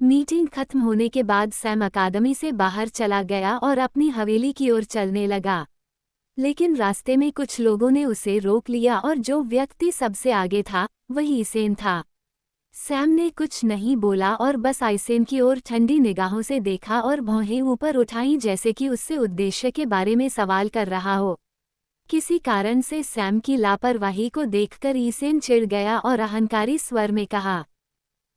Meeting खत्म होने के बाद सैम अकादमी से बाहर चला गया और अपनी हवेली की ओर चलने लगा। लेकिन रास्ते में कुछ लोगों ने उसे रोक लिया और जो व्यक्ति सबसे आगे था वही ईसेन था। सैम ने कुछ नहीं बोला और बस ईसेन की ओर ठंडी निगाहों से देखा और भौहें ऊपर उठाई जैसे कि उससे उद्देश्य के बारे में सवाल कर रहा हो। किसी कारण से सैम की लापरवाही को देखकर ईसेन चिढ़ गया और अहंकारी स्वर में कहा,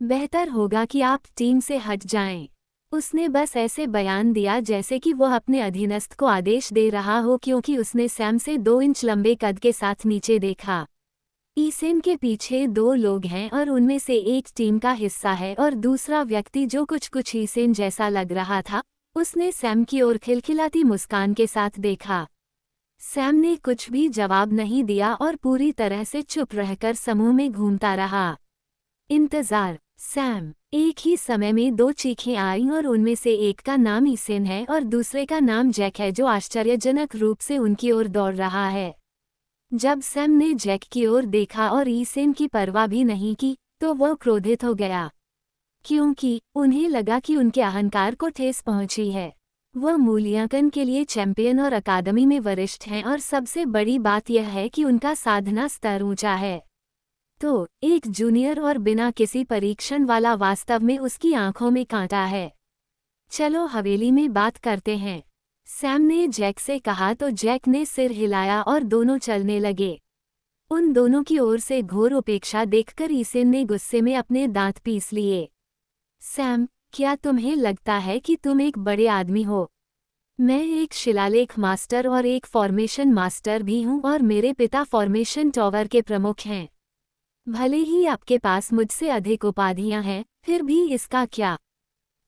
बेहतर होगा कि आप टीम से हट जाएं। उसने बस ऐसे बयान दिया जैसे कि वह अपने अधीनस्थ को आदेश दे रहा हो, क्योंकि उसने सैम से 2 इंच लंबे कद के साथ नीचे देखा। ईसेन के पीछे 2 लोग हैं और उनमें से एक टीम का हिस्सा है और दूसरा व्यक्ति जो कुछ ईसेन जैसा लग रहा था, उसने सैम की ओर खिलखिलाती मुस्कान के साथ देखा। सैम ने कुछ भी जवाब नहीं दिया और पूरी तरह से चुप रहकर समूह में घूमता रहा। इंतजार। सैम। एक ही समय में 2 चीखें आईं और उनमें से एक का नाम ईसेन है और दूसरे का नाम जैक है, जो आश्चर्यजनक रूप से उनकी ओर दौड़ रहा है। जब सैम ने जैक की ओर देखा और ईसेन की परवाह भी नहीं की, तो वह क्रोधित हो गया, क्योंकि उन्हें लगा कि उनके अहंकार को ठेस पहुंची है। वह मूल्यांकन के लिए चैंपियन और अकादमी में वरिष्ठ हैं और सबसे बड़ी बात यह है कि उनका साधना स्तर ऊंचा है। तो एक जूनियर और बिना किसी परीक्षण वाला वास्तव में उसकी आंखों में कांटा है। चलो हवेली में बात करते हैं, सैम ने जैक से कहा तो जैक ने सिर हिलाया और दोनों चलने लगे। उन दोनों की ओर से घोर उपेक्षा देखकर ईसेन ने गुस्से में अपने दांत पीस लिए। सैम, क्या तुम्हें लगता है कि तुम एक बड़े आदमी हो? मैं एक शिलालेख मास्टर और एक फॉर्मेशन मास्टर भी हूं और मेरे पिता फॉर्मेशन टावर के प्रमुख हैं। भले ही आपके पास मुझसे अधिक उपाधियां हैं, फिर भी इसका क्या?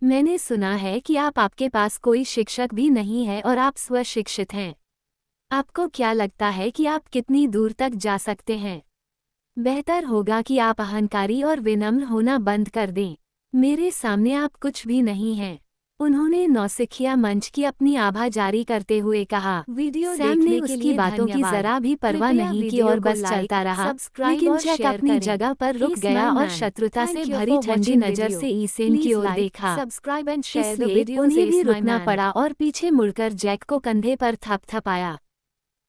मैंने सुना है कि आपके पास कोई शिक्षक भी नहीं है और आप स्वशिक्षित हैं। आपको क्या लगता है कि आप कितनी दूर तक जा सकते हैं? बेहतर होगा कि आप अहंकारी और विनम्र होना बंद कर दें। मेरे सामने आप कुछ भी नहीं हैं। उन्होंने नौसिखिया मंच की अपनी आभा जारी करते हुए कहा। वीडियो सैम ने देखने के उसकी लिए बातों की धन्यवाद। जरा भी परवाह कृपया नहीं की वीडियो और को बस लाइक, चलता रहा। सब्सक्राइब लेकिन और जैक शेयर अपनी करें। जगह पर रुक He's गया my और man. शत्रुता से Thank you भरी for ठंडी watching नज़र video. से ईसेन की Please ओर like, देखा। subscribe and share the इसलिए video. उन्हें Says भी my रुकना man. पड़ा और पीछे मुड़कर जैक को कंधे पर थपथपाया।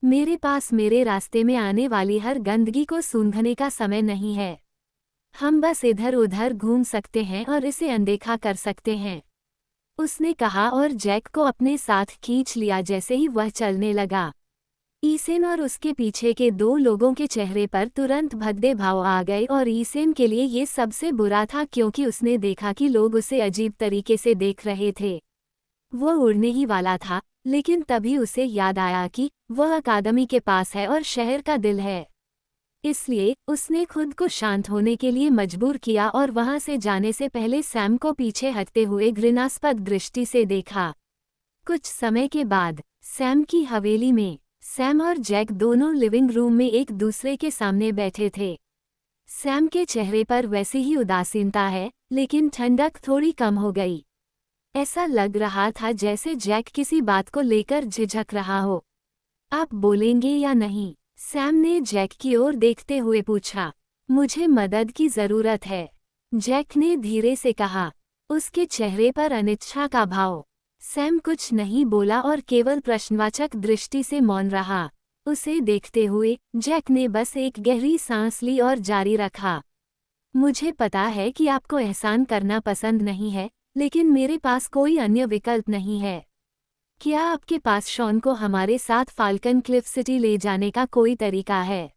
मेरे पास मेरे रास्ते में आने वाली हर गंदगी को सूंघने का समय नहीं है। हम बस इधर उधर घूम सकते हैं और इसे अनदेखा कर सकते हैं, उसने कहा और जैक को अपने साथ खींच लिया जैसे ही वह चलने लगा। ईसेन और उसके पीछे के 2 लोगों के चेहरे पर तुरंत भद्दे भाव आ गए और ईसेन के लिए ये सबसे बुरा था, क्योंकि उसने देखा कि लोग उसे अजीब तरीके से देख रहे थे। वह उड़ने ही वाला था, लेकिन तभी उसे याद आया कि वह अकादमी के पास है और शहर का दिल है। इसलिए उसने खुद को शांत होने के लिए मजबूर किया और वहां से जाने से पहले सैम को पीछे हटते हुए घृणास्पद दृष्टि से देखा। कुछ समय के बाद सैम की हवेली में सैम और जैक दोनों लिविंग रूम में एक दूसरे के सामने बैठे थे। सैम के चेहरे पर वैसी ही उदासीनता है, लेकिन ठंडक थोड़ी कम हो गई। ऐसा लग रहा था जैसे जैक किसी बात को लेकर झिझक रहा हो। आप बोलेंगे या नहीं? सैम ने जैक की ओर देखते हुए पूछा। मुझे मदद की जरूरत है, जैक ने धीरे से कहा, उसके चेहरे पर अनिच्छा का भाव। सैम कुछ नहीं बोला और केवल प्रश्नवाचक दृष्टि से मौन रहा। उसे देखते हुए जैक ने बस एक गहरी सांस ली और जारी रखा। मुझे पता है कि आपको एहसान करना पसंद नहीं है, लेकिन मेरे पास कोई अन्य विकल्प नहीं है। क्या आपके पास शॉन को हमारे साथ फाल्कन क्लिफ सिटी ले जाने का कोई तरीका है?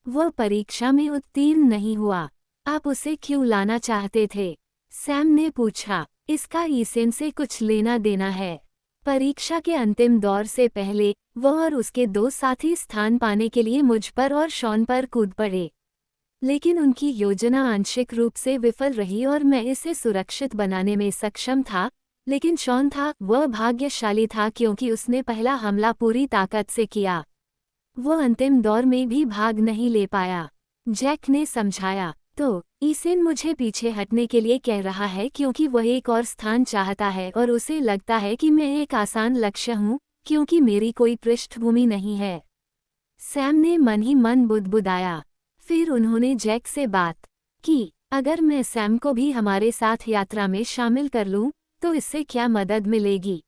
वह परीक्षा में उत्तीर्ण नहीं हुआ, आप उसे क्यों लाना चाहते थे? सैम ने पूछा। इसका ईसेन से कुछ लेना देना है। परीक्षा के अंतिम दौर से पहले वह और उसके 2 साथी स्थान पाने के लिए मुझ पर और शॉन पर कूद पड़े, लेकिन उनकी योजना आंशिक रूप से विफल रही और मैं इसे सुरक्षित बनाने में सक्षम था। लेकिन शॉन था, वह भाग्यशाली था क्योंकि उसने पहला हमला पूरी ताकत से किया। वह अंतिम दौर में भी भाग नहीं ले पाया, जैक ने समझाया। तो ईसेन मुझे पीछे हटने के लिए कह रहा है क्योंकि वह एक और स्थान चाहता है और उसे लगता है कि मैं एक आसान लक्ष्य हूँ, क्योंकि मेरी कोई पृष्ठभूमि नहीं है। सैम ने मन ही मन बुदबुदाया। फिर उन्होंने जैक से बात की। अगर मैं सैम को भी हमारे साथ यात्रा में शामिल कर लूं, तो इससे क्या मदद मिलेगी?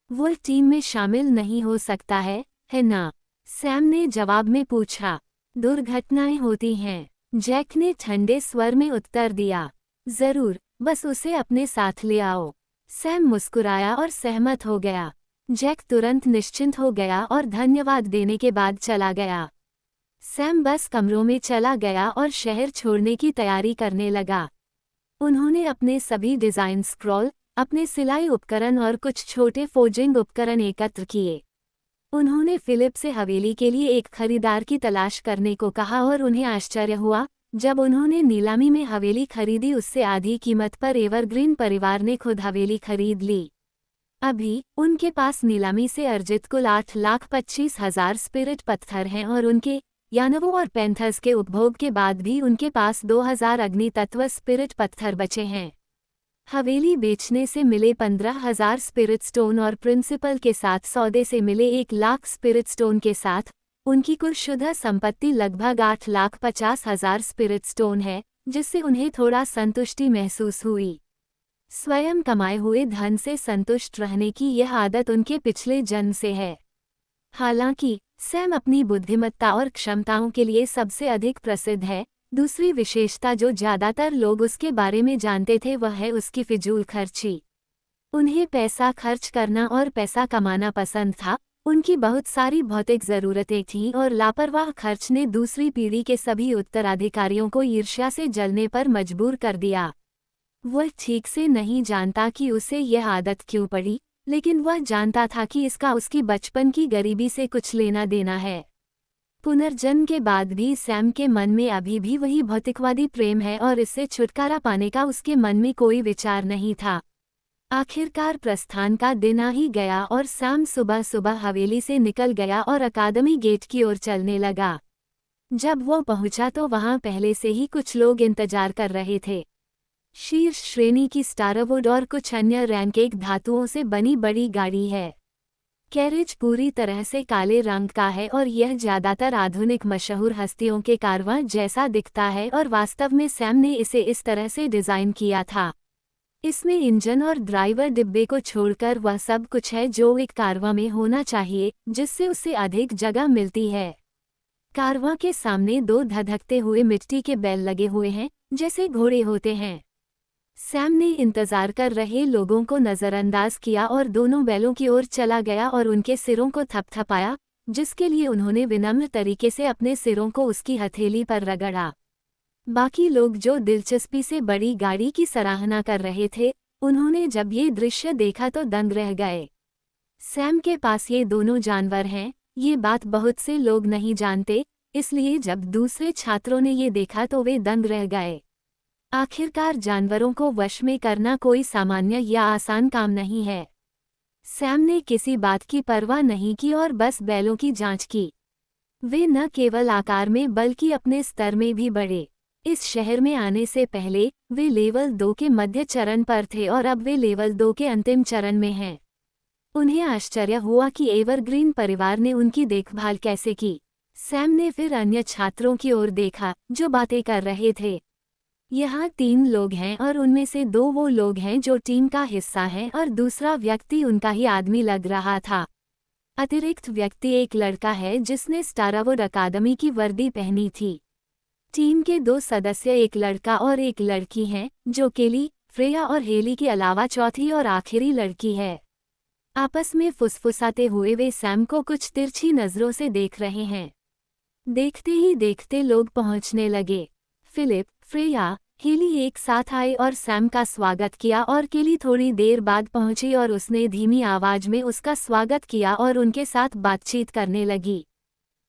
वो टीम में शामिल नहीं हो सकता है ना? सैम ने जवाब में पूछा। दुर्घटनाएं होती हैं, जैक ने ठंडे स्वर में उत्तर दिया। जरूर, बस उसे अपने साथ ले आओ। सैम मुस्कुराया और सहमत हो गया। जैक तुरंत निश्चिंत हो गया और धन्यवाद देने के बाद चला गया। सैम बस कमरों में चला गया और शहर छोड़ने की तैयारी करने लगा। उन्होंने अपने सभी डिज़ाइन स्क्रॉल, अपने सिलाई उपकरण और कुछ छोटे फोर्जिंग उपकरण एकत्र किए। उन्होंने फिलिप से हवेली के लिए एक खरीदार की तलाश करने को कहा और उन्हें आश्चर्य हुआ जब उन्होंने नीलामी में हवेली खरीदी। उससे आधी कीमत पर एवरग्रीन परिवार ने खुद हवेली खरीद ली। अभी उनके पास नीलामी से अर्जित कुल 8,25,000 स्पिरिट पत्थर हैं और उनके यानवों और पैंथर्स के उपभोग के बाद भी उनके पास 2,000 अग्नि तत्व स्पिरिट पत्थर बचे हैं। हवेली बेचने से मिले 15,000 स्पिरिट स्टोन और प्रिंसिपल के साथ सौदे से मिले 1,00,000 स्पिरिट स्टोन के साथ उनकी कुल शुद्ध संपत्ति लगभग 8,50,000 स्पिरिट स्टोन है, जिससे उन्हें थोड़ा संतुष्टि महसूस हुई। स्वयं कमाए हुए धन से संतुष्ट रहने की यह आदत उनके पिछले जन्म से है। हालांकि सैम अपनी बुद्धिमत्ता और क्षमताओं के लिए सबसे अधिक प्रसिद्ध है। दूसरी विशेषता जो ज्यादातर लोग उसके बारे में जानते थे वह है उसकी फिजूल खर्ची। उन्हें पैसा खर्च करना और पैसा कमाना पसंद था। उनकी बहुत सारी भौतिक ज़रूरतें थीं और लापरवाह खर्च ने दूसरी पीढ़ी के सभी उत्तराधिकारियों को ईर्ष्या से जलने पर मजबूर कर दिया। वह ठीक से नहीं जानता कि उसे यह आदत क्यों पड़ी, लेकिन वह जानता था कि इसका उसकी बचपन की गरीबी से कुछ लेना देना है। पुनर्जन्म के बाद भी सैम के मन में अभी भी वही भौतिकवादी प्रेम है और इससे छुटकारा पाने का उसके मन में कोई विचार नहीं था। आखिरकार प्रस्थान का दिन आ ही गया और सैम सुबह सुबह हवेली से निकल गया और अकादमी गेट की ओर चलने लगा। जब वो पहुंचा तो वहां पहले से ही कुछ लोग इंतजार कर रहे थे। शीर्ष श्रेणी की स्टारवुड और कुछ अन्य रैंकेक धातुओं से बनी बड़ी गाड़ी है। कैरेज पूरी तरह से काले रंग का है और यह ज्यादातर आधुनिक मशहूर हस्तियों के कारवां जैसा दिखता है और वास्तव में सैम ने इसे इस तरह से डिज़ाइन किया था। इसमें इंजन और ड्राइवर डिब्बे को छोड़कर वह सब कुछ है जो एक कारवां में होना चाहिए, जिससे उसे अधिक जगह मिलती है। कारवां के सामने 2 धधकते हुए मिट्टी के बैल लगे हुए हैं, जैसे घोड़े होते हैं। सैम ने इंतजार कर रहे लोगों को नज़रअंदाज किया और दोनों बैलों की ओर चला गया और उनके सिरों को थपथपाया, जिसके लिए उन्होंने विनम्र तरीके से अपने सिरों को उसकी हथेली पर रगड़ा। बाकी लोग जो दिलचस्पी से बड़ी गाड़ी की सराहना कर रहे थे, उन्होंने जब ये दृश्य देखा तो दंग रह गए। सैम के पास ये दोनों जानवर हैं, ये बात बहुत से लोग नहीं जानते, इसलिए जब दूसरे छात्रों ने ये देखा तो वे दंग रह गए। आखिरकार जानवरों को वश में करना कोई सामान्य या आसान काम नहीं है। सैम ने किसी बात की परवाह नहीं की और बस बैलों की जांच की। वे न केवल आकार में बल्कि अपने स्तर में भी बढ़े। इस शहर में आने से पहले वे लेवल 2 के मध्य चरण पर थे और अब वे लेवल 2 के अंतिम चरण में हैं। उन्हें आश्चर्य हुआ कि एवरग्रीन परिवार ने उनकी देखभाल कैसे की। सैम ने फिर अन्य छात्रों की ओर देखा जो बातें कर रहे थे। यहाँ 3 लोग हैं और उनमें से 2 वो लोग हैं जो टीम का हिस्सा हैं और दूसरा व्यक्ति उनका ही आदमी लग रहा था। अतिरिक्त व्यक्ति एक लड़का है जिसने स्टारवुड अकादमी की वर्दी पहनी थी। टीम के 2 सदस्य एक लड़का और एक लड़की हैं, जो केली, फ्रेया और हेली के अलावा चौथी और आखिरी लड़की है। आपस में फुसफुसाते हुए वे सैम को कुछ तिरछी नज़रों से देख रहे हैं। देखते ही देखते लोग पहुंचने लगे। फिलिप, फ्रेया, हेली एक साथ आए और सैम का स्वागत किया और केली थोड़ी देर बाद पहुंची और उसने धीमी आवाज में उसका स्वागत किया और उनके साथ बातचीत करने लगी।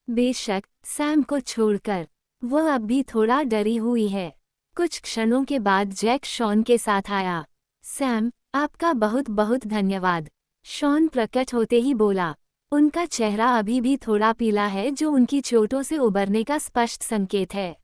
बेशक सैम को छोड़कर वह अब भी थोड़ा डरी हुई है। कुछ क्षणों के बाद जैक शॉन के साथ आया। सैम, आपका बहुत बहुत धन्यवाद, शॉन प्रकट होते ही बोला। उनका चेहरा अभी भी थोड़ा पीला है, जो उनकी चोटों से उबरने का स्पष्ट संकेत है।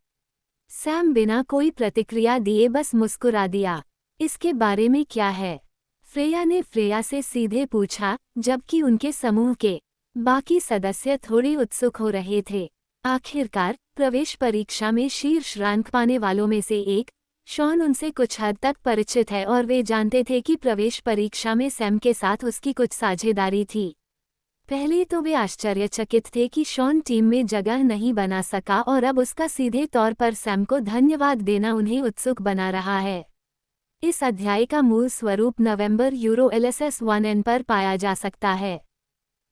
सैम बिना कोई प्रतिक्रिया दिए बस मुस्कुरा दिया। इसके बारे में क्या है? फ्रेया ने फ्रेया से सीधे पूछा, जबकि उनके समूह के बाकी सदस्य थोड़े उत्सुक हो रहे थे। आखिरकार प्रवेश परीक्षा में शीर्ष रैंक पाने वालों में से एक, शॉन उनसे कुछ हद तक परिचित है और वे जानते थे कि प्रवेश परीक्षा में सैम के साथ उसकी कुछ साझेदारी थी। पहले तो वे आश्चर्यचकित थे कि शॉन टीम में जगह नहीं बना सका और अब उसका सीधे तौर पर सैम को धन्यवाद देना उन्हें उत्सुक बना रहा है। इस अध्याय का मूल स्वरूप नवंबर यूरो LSS 1N पर पाया जा सकता है।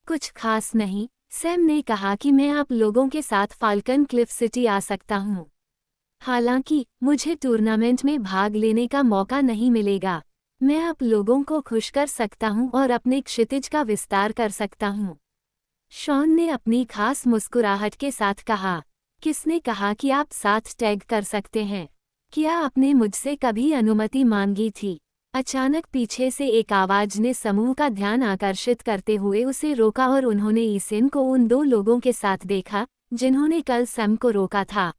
कुछ खास नहीं, सैम ने कहा कि मैं आप लोगों के साथ फाल्कन क्लिफ सिटी आ सकता हूँ। हालांकि मुझे टूर्नामेंट में भाग लेने का मौका नहीं मिलेगा, मैं आप लोगों को खुश कर सकता हूं और अपने क्षितिज का विस्तार कर सकता हूं। शॉन ने अपनी खास मुस्कुराहट के साथ कहा, किसने कहा कि आप साथ टैग कर सकते हैं? क्या आपने मुझसे कभी अनुमति मांगी थी? अचानक पीछे से एक आवाज ने समूह का ध्यान आकर्षित करते हुए उसे रोका और उन्होंने ईसेन को उन दो लोगों के साथ देखा जिन्होंने कल सैम को रोका था।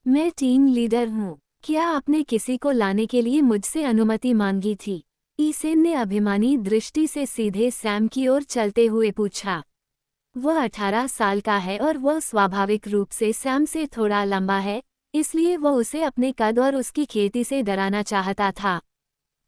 मैं टीम लीडर हूँ, क्या आपने किसी को लाने के लिए मुझसे अनुमति मांगी थी? ईसेन ने अभिमानी दृष्टि से सीधे सैम की ओर चलते हुए पूछा। वह 18 साल का है और वह स्वाभाविक रूप से सैम से थोड़ा लंबा है, इसलिए वह उसे अपने कद और उसकी खेती से डराना चाहता था।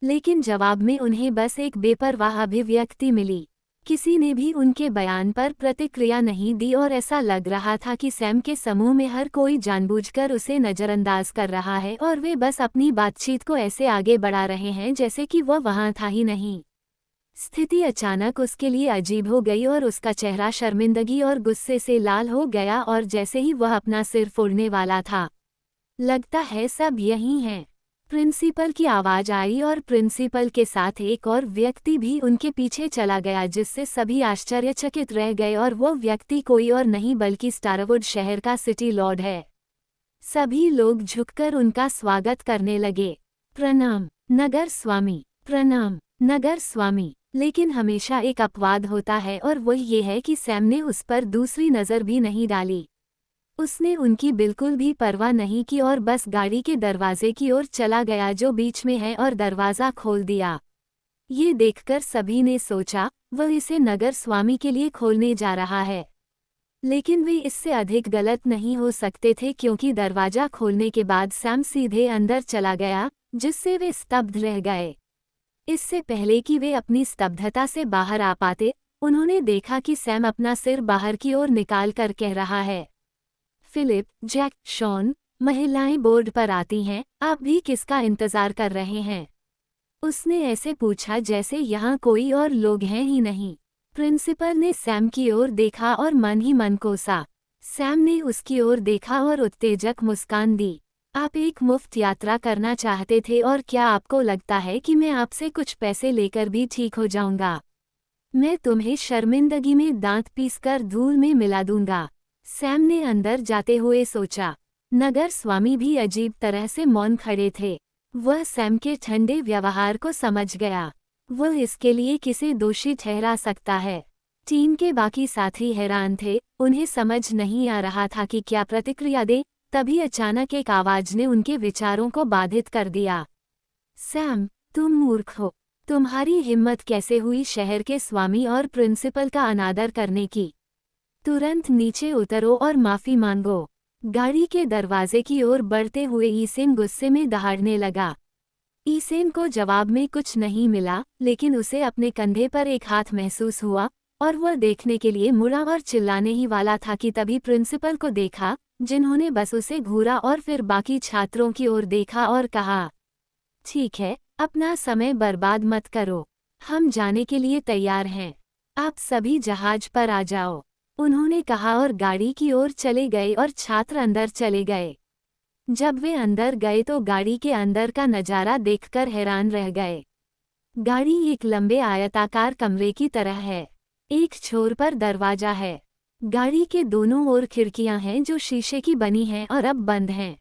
लेकिन जवाब में उन्हें बस एक बेपरवाह अभिव्यक्ति मिली। किसी ने भी उनके बयान पर प्रतिक्रिया नहीं दी और ऐसा लग रहा था कि सैम के समूह में हर कोई जानबूझकर उसे नज़रअंदाज कर रहा है और वे बस अपनी बातचीत को ऐसे आगे बढ़ा रहे हैं जैसे कि वह वहां था ही नहीं। स्थिति अचानक उसके लिए अजीब हो गई और उसका चेहरा शर्मिंदगी और गुस्से से लाल हो गया और जैसे ही वह अपना सिर फोड़ने वाला था। लगता है सब यहीं हैं। प्रिंसिपल की आवाज आई और प्रिंसिपल के साथ एक और व्यक्ति भी उनके पीछे चला गया जिससे सभी आश्चर्यचकित रह गए और वो व्यक्ति कोई और नहीं बल्कि स्टारवुड शहर का सिटी लॉर्ड है। सभी लोग झुककर उनका स्वागत करने लगे। प्रणाम नगर स्वामी, प्रणाम नगर स्वामी। लेकिन हमेशा एक अपवाद होता है और वह ये है कि सैम ने उस पर दूसरी नज़र भी नहीं डाली। उसने उनकी बिल्कुल भी परवाह नहीं की और बस गाड़ी के दरवाजे की ओर चला गया जो बीच में है और दरवाज़ा खोल दिया। ये देखकर सभी ने सोचा वह इसे नगर स्वामी के लिए खोलने जा रहा है, लेकिन वे इससे अधिक गलत नहीं हो सकते थे क्योंकि दरवाज़ा खोलने के बाद सैम सीधे अंदर चला गया जिससे वे स्तब्ध रह गए। इससे पहले कि वे अपनी स्तब्धता से बाहर आ पाते, उन्होंने देखा कि सैम अपना सिर बाहर की ओर निकाल कर कह रहा है, फिलिप, जैक, शॉन, महिलाएं बोर्ड पर आती हैं, आप भी किसका इंतजार कर रहे हैं? उसने ऐसे पूछा जैसे यहाँ कोई और लोग हैं ही नहीं। प्रिंसिपल ने सैम की ओर देखा और मन ही मन कोसा। सैम ने उसकी ओर देखा और उत्तेजक मुस्कान दी। आप एक मुफ्त यात्रा करना चाहते थे और क्या आपको लगता है कि मैं आपसे कुछ पैसे लेकर भी ठीक हो जाऊंगा? मैं तुम्हें शर्मिंदगी में दांत पीसकर धूल में मिला दूंगा। सैम ने अंदर जाते हुए सोचा। नगर स्वामी भी अजीब तरह से मौन खड़े थे। वह सैम के ठंडे व्यवहार को समझ गया। वह इसके लिए किसे दोषी ठहरा सकता है। टीम के बाकी साथी हैरान थे, उन्हें समझ नहीं आ रहा था कि क्या प्रतिक्रिया दे। तभी अचानक एक आवाज ने उनके विचारों को बाधित कर दिया। सैम, तुम मूर्ख हो। तुम्हारी हिम्मत कैसे हुई शहर के स्वामी और प्रिंसिपल का अनादर करने की? तुरंत नीचे उतरो और माफी मांगो। गाड़ी के दरवाजे की ओर बढ़ते हुए ईसेन गुस्से में दहाड़ने लगा। ईसेन को जवाब में कुछ नहीं मिला, लेकिन उसे अपने कंधे पर एक हाथ महसूस हुआ और वह देखने के लिए मुड़ा और चिल्लाने ही वाला था कि तभी प्रिंसिपल को देखा, जिन्होंने बस उसे घूरा और फिर बाकी छात्रों की ओर देखा और कहा, ठीक है, अपना समय बर्बाद मत करो, हम जाने के लिए तैयार हैं। आप सभी जहाज पर आ जाओ, उन्होंने कहा और गाड़ी की ओर चले गए और छात्र अंदर चले गए। जब वे अंदर गए तो गाड़ी के अंदर का नज़ारा देखकर हैरान रह गए। गाड़ी एक लंबे आयताकार कमरे की तरह है। एक छोर पर दरवाजा है। गाड़ी के दोनों ओर खिड़कियां हैं जो शीशे की बनी हैं और अब बंद हैं।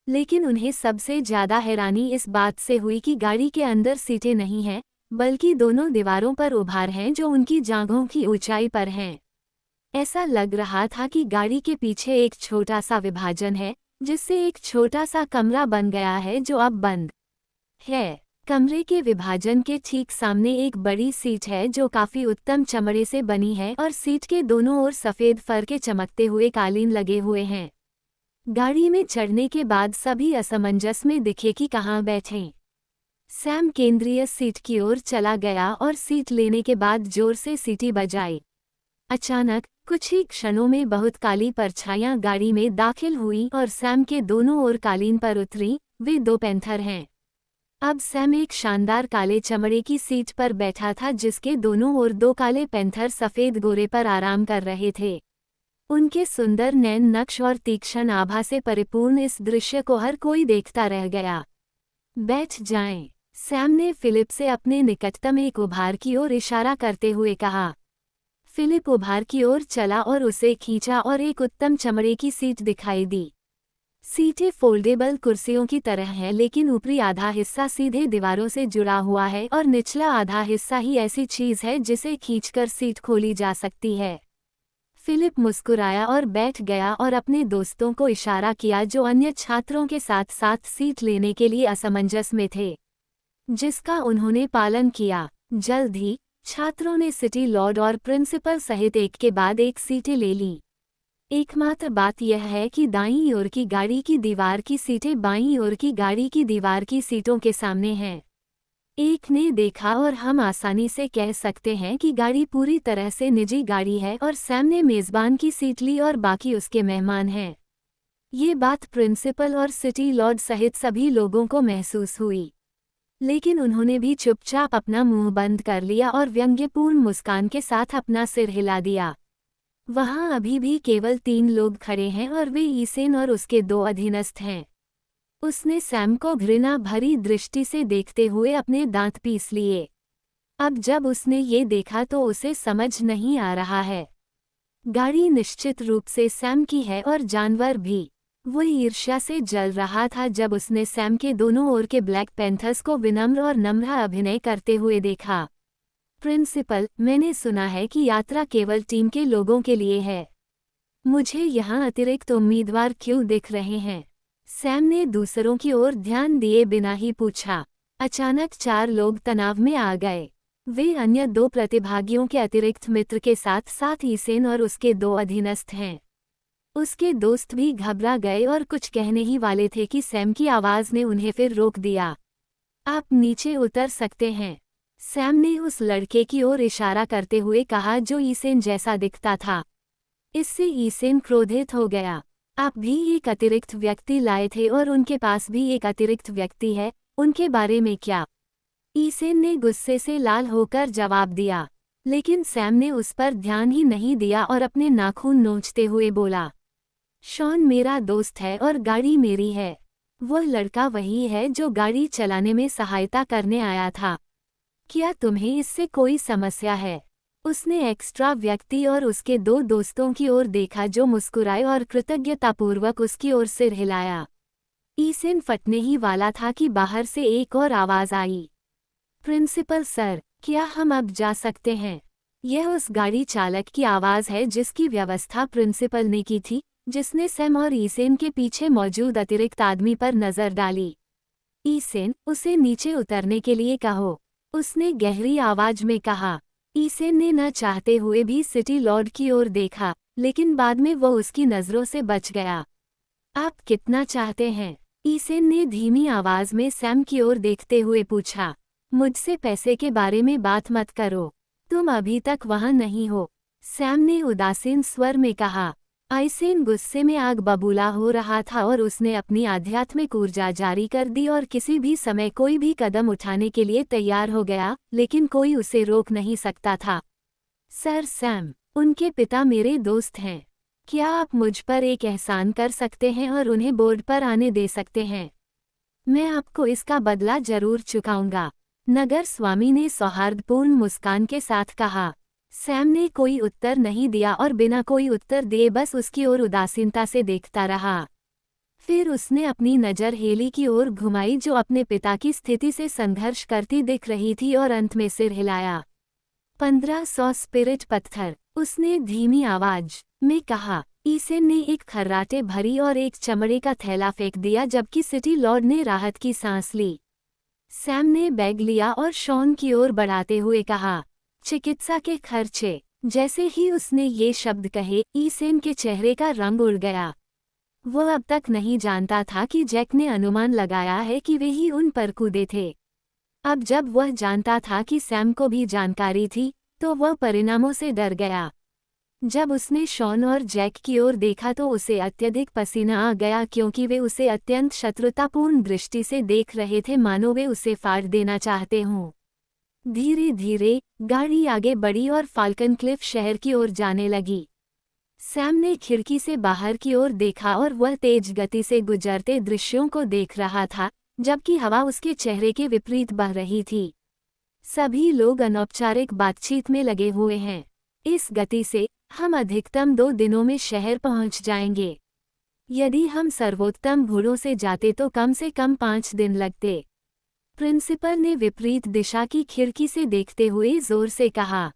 लेकिन उन्हें सबसे ज़्यादा हैरानी इस बात से हुई कि गाड़ी के अंदर सीटें नहीं हैं, बल्कि दोनों दीवारों पर उभार हैं जो उनकी जांघों की ऊंचाई पर हैं। ऐसा लग रहा था कि गाड़ी के पीछे एक छोटा सा विभाजन है, जिससे एक छोटा सा कमरा बन गया है जो अब बंद है। कमरे के विभाजन के ठीक सामने एक बड़ी सीट है जो काफी उत्तम चमड़े से बनी है और सीट के दोनों ओर सफेद फर के चमकते हुए कालीन लगे हुए हैं। गाड़ी में चढ़ने के बाद सभी असमंजस में दिखे कि कहाँ बैठें। सैम केंद्रीय सीट की ओर चला गया और सीट लेने के बाद जोर से सीटी बजाई। अचानक कुछ ही क्षणों में बहुत काली परछाइयां गाड़ी में दाखिल हुई और सैम के दोनों ओर कालीन पर उतरी। वे दो पैंथर हैं। अब सैम एक शानदार काले चमड़े की सीट पर बैठा था जिसके दोनों ओर दो काले पैंथर सफेद गोरे पर आराम कर रहे थे। उनके सुंदर नैन नक्श और तीक्ष्ण आभा से परिपूर्ण इस दृश्य को हर कोई देखता रह गया। बैठ जाएं, सैम ने फिलिप से अपने निकटतम एक उभार की ओर इशारा करते हुए कहा। फिलिप उभार की ओर चला और उसे खींचा और एक उत्तम चमड़े की सीट दिखाई दी। सीटें फोल्डेबल कुर्सियों की तरह हैं, लेकिन ऊपरी आधा हिस्सा सीधे दीवारों से जुड़ा हुआ है और निचला आधा हिस्सा ही ऐसी चीज है जिसे खींचकर सीट खोली जा सकती है। फिलिप मुस्कुराया और बैठ गया और अपने दोस्तों को इशारा किया जो अन्य छात्रों के साथ साथ सीट लेने के लिए असमंजस में थे, जिसका उन्होंने पालन किया। जल्द ही छात्रों ने सिटी लॉर्ड और प्रिंसिपल सहित एक के बाद एक सीटें ले लीं। एकमात्र बात यह है कि दाईं ओर की गाड़ी की दीवार की सीटें बाईं ओर की गाड़ी की दीवार की सीटों के सामने हैं। एक ने देखा और हम आसानी से कह सकते हैं कि गाड़ी पूरी तरह से निजी गाड़ी है और सैम ने मेज़बान की सीट ली और बाकी उसके मेहमान हैं। ये बात प्रिंसिपल और सिटी लॉर्ड सहित सभी लोगों को महसूस हुई, लेकिन उन्होंने भी चुपचाप अपना मुंह बंद कर लिया और व्यंग्यपूर्ण मुस्कान के साथ अपना सिर हिला दिया। वहां अभी भी केवल 3 लोग खड़े हैं और वे ईसेन और उसके 2 अधीनस्थ हैं। उसने सैम को घृणा भरी दृष्टि से देखते हुए अपने दांत पीस लिए। अब जब उसने ये देखा तो उसे समझ नहीं आ रहा है। गाड़ी निश्चित रूप से सैम की है और जानवर भी। वो ईर्ष्या से जल रहा था जब उसने सैम के दोनों ओर के ब्लैक पैंथर्स को विनम्र और नम्र अभिनय करते हुए देखा। प्रिंसिपल, मैंने सुना है कि यात्रा केवल टीम के लोगों के लिए है। मुझे यहाँ अतिरिक्त उम्मीदवार क्यों दिख रहे हैं? सैम ने दूसरों की ओर ध्यान दिए बिना ही पूछा। अचानक 4 लोग तनाव में आ गए। वे अन्य 2 प्रतिभागियों के अतिरिक्त मित्र के साथ साथ ईसेन और उसके 2 अधीनस्थ हैं। उसके दोस्त भी घबरा गए और कुछ कहने ही वाले थे कि सैम की आवाज़ ने उन्हें फिर रोक दिया। आप नीचे उतर सकते हैं, सैम ने उस लड़के की ओर इशारा करते हुए कहा जो ईसेन जैसा दिखता था। इससे ईसेन क्रोधित हो गया। आप भी एक अतिरिक्त व्यक्ति लाए थे और उनके पास भी एक अतिरिक्त व्यक्ति है, उनके बारे में क्या? ईसेन ने गुस्से से लाल होकर जवाब दिया, लेकिन सैम ने उस पर ध्यान ही नहीं दिया और अपने नाखून नोचते हुए बोला, शॉन मेरा दोस्त है और गाड़ी मेरी है। वह लड़का वही है जो गाड़ी चलाने में सहायता करने आया था। क्या तुम्हें इससे कोई समस्या है? उसने एक्स्ट्रा व्यक्ति और उसके 2 दोस्तों की ओर देखा जो मुस्कुराए और कृतज्ञतापूर्वक उसकी ओर सिर हिलाया। ईसेन फटने ही वाला था कि बाहर से एक और आवाज़ आई, प्रिंसिपल सर, क्या हम अब जा सकते हैं? यह उस गाड़ी चालक की आवाज़ है जिसकी व्यवस्था प्रिंसिपल ने की थी, जिसने सैम और ईसेन के पीछे मौजूद अतिरिक्त आदमी पर नज़र डाली। ईसेन, उसे नीचे उतरने के लिए कहो, उसने गहरी आवाज में कहा। ईसेन ने न चाहते हुए भी सिटी लॉर्ड की ओर देखा, लेकिन बाद में वो उसकी नज़रों से बच गया। आप कितना चाहते हैं? ईसेन ने धीमी आवाज में सैम की ओर देखते हुए पूछा। मुझसे पैसे के बारे में बात मत करो, तुम अभी तक वहां नहीं हो, सैम ने उदासीन स्वर में कहा। ईसेन गुस्से में आग बबूला हो रहा था और उसने अपनी आध्यात्मिक ऊर्जा जारी कर दी और किसी भी समय कोई भी कदम उठाने के लिए तैयार हो गया, लेकिन कोई उसे रोक नहीं सकता था। सर सैम, उनके पिता मेरे दोस्त हैं। क्या आप मुझ पर एक एहसान कर सकते हैं और उन्हें बोर्ड पर आने दे सकते हैं? मैं आपको इसका बदला जरूर चुकाऊंगा, नगर स्वामी ने सौहार्दपूर्ण मुस्कान के साथ कहा। सैम ने कोई उत्तर नहीं दिया और बिना कोई उत्तर दिए बस उसकी ओर उदासीनता से देखता रहा। फिर उसने अपनी नज़र हेली की ओर घुमाई जो अपने पिता की स्थिति से संघर्ष करती दिख रही थी और अंत में सिर हिलाया। 1500 स्पिरिट पत्थर, उसने धीमी आवाज में कहा। ईसेन ने एक खर्राटे भरी और एक चमड़े का थैला फेंक दिया जबकि सिटी लॉर्ड ने राहत की सांस ली। सैम ने बैग लिया और शॉन की ओर बढ़ाते हुए कहा, चिकित्सा के खर्चे। जैसे ही उसने ये शब्द कहे, ईसेन के चेहरे का रंग उड़ गया। वो अब तक नहीं जानता था कि जैक ने अनुमान लगाया है कि वे ही उन पर कूदे थे। अब जब वह जानता था कि सैम को भी जानकारी थी, तो वह परिणामों से डर गया। जब उसने शॉन और जैक की ओर देखा तो उसे अत्यधिक पसीना आ गया, क्योंकि वे उसे अत्यंत शत्रुतापूर्ण दृष्टि से देख रहे थे, मानो वे उसे फाड़ देना चाहते हों। धीरे धीरे गाड़ी आगे बढ़ी और फाल्कन क्लिफ शहर की ओर जाने लगी। सैम ने खिड़की से बाहर की ओर देखा और वह तेज गति से गुजरते दृश्यों को देख रहा था, जबकि हवा उसके चेहरे के विपरीत बह रही थी। सभी लोग अनौपचारिक बातचीत में लगे हुए हैं। इस गति से हम अधिकतम 2 दिनों में शहर पहुंच जाएंगे। यदि हम सर्वोत्तम घोड़ों से जाते तो कम से कम 5 दिन लगते। प्रिंसिपल ने विपरीत दिशा की खिड़की से देखते हुए जोर से कहा।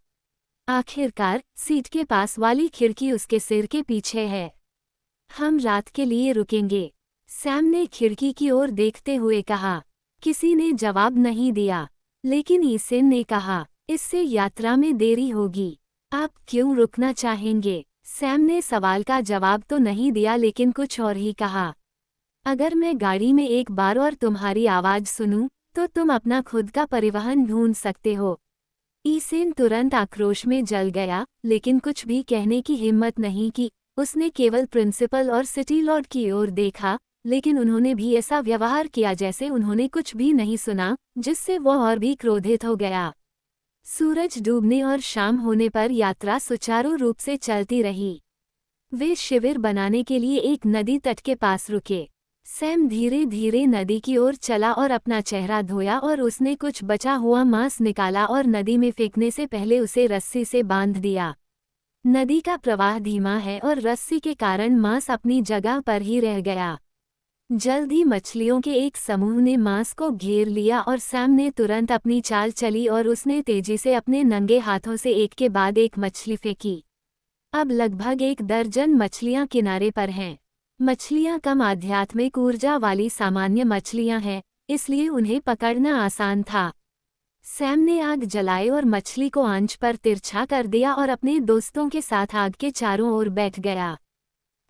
आखिरकार सीट के पास वाली खिड़की उसके सिर के पीछे है। हम रात के लिए रुकेंगे, सैम ने खिड़की की ओर देखते हुए कहा। किसी ने जवाब नहीं दिया, लेकिन ईसेन ने कहा, इससे यात्रा में देरी होगी। आप क्यों रुकना चाहेंगे? सैम ने सवाल का जवाब तो नहीं दिया, लेकिन कुछ और ही कहा। अगर मैं गाड़ी में एक बार और तुम्हारी आवाज़ सुनूं, तो तुम अपना खुद का परिवहन ढूंढ सकते हो। ईसेन तुरंत आक्रोश में जल गया, लेकिन कुछ भी कहने की हिम्मत नहीं की। उसने केवल प्रिंसिपल और सिटी लॉर्ड की ओर देखा, लेकिन उन्होंने भी ऐसा व्यवहार किया जैसे उन्होंने कुछ भी नहीं सुना, जिससे वह और भी क्रोधित हो गया। सूरज डूबने और शाम होने पर यात्रा सुचारू रूप से चलती रही। वे शिविर बनाने के लिए एक नदी तट के पास रुके। सैम धीरे धीरे नदी की ओर चला और अपना चेहरा धोया और उसने कुछ बचा हुआ मांस निकाला और नदी में फेंकने से पहले उसे रस्सी से बांध दिया। नदी का प्रवाह धीमा है और रस्सी के कारण मांस अपनी जगह पर ही रह गया। जल्द ही मछलियों के एक समूह ने मांस को घेर लिया और सैम ने तुरंत अपनी चाल चली और उसने तेजी से अपने नंगे हाथों से एक के बाद एक मछली फेंकी। अब लगभग 1 दर्जन मछलियां किनारे पर हैं। मछलियां कम आध्यात्मिक ऊर्जा वाली सामान्य मछलियां हैं, इसलिए उन्हें पकड़ना आसान था। सैम ने आग जलाई और मछली को आंच पर तिरछा कर दिया और अपने दोस्तों के साथ आग के चारों ओर बैठ गया।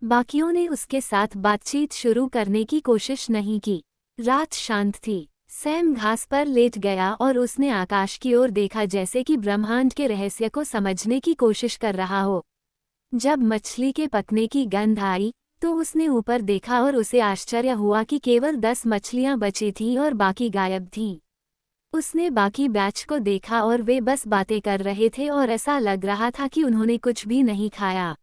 बाकियों ने उसके साथ बातचीत शुरू करने की कोशिश नहीं की। रात शांत थी। सैम घास पर लेट गया और उसने आकाश की ओर देखा, जैसे कि ब्रह्मांड के रहस्य को समझने की कोशिश कर रहा हो। जब मछली के पकने की गंध आई, तो उसने ऊपर देखा और उसे आश्चर्य हुआ कि केवल 10 मछलियां बची थीं और बाकी गायब थीं। उसने बाकी बैच को देखा और वे बस बातें कर रहे थे और ऐसा लग रहा था कि उन्होंने कुछ भी नहीं खाया।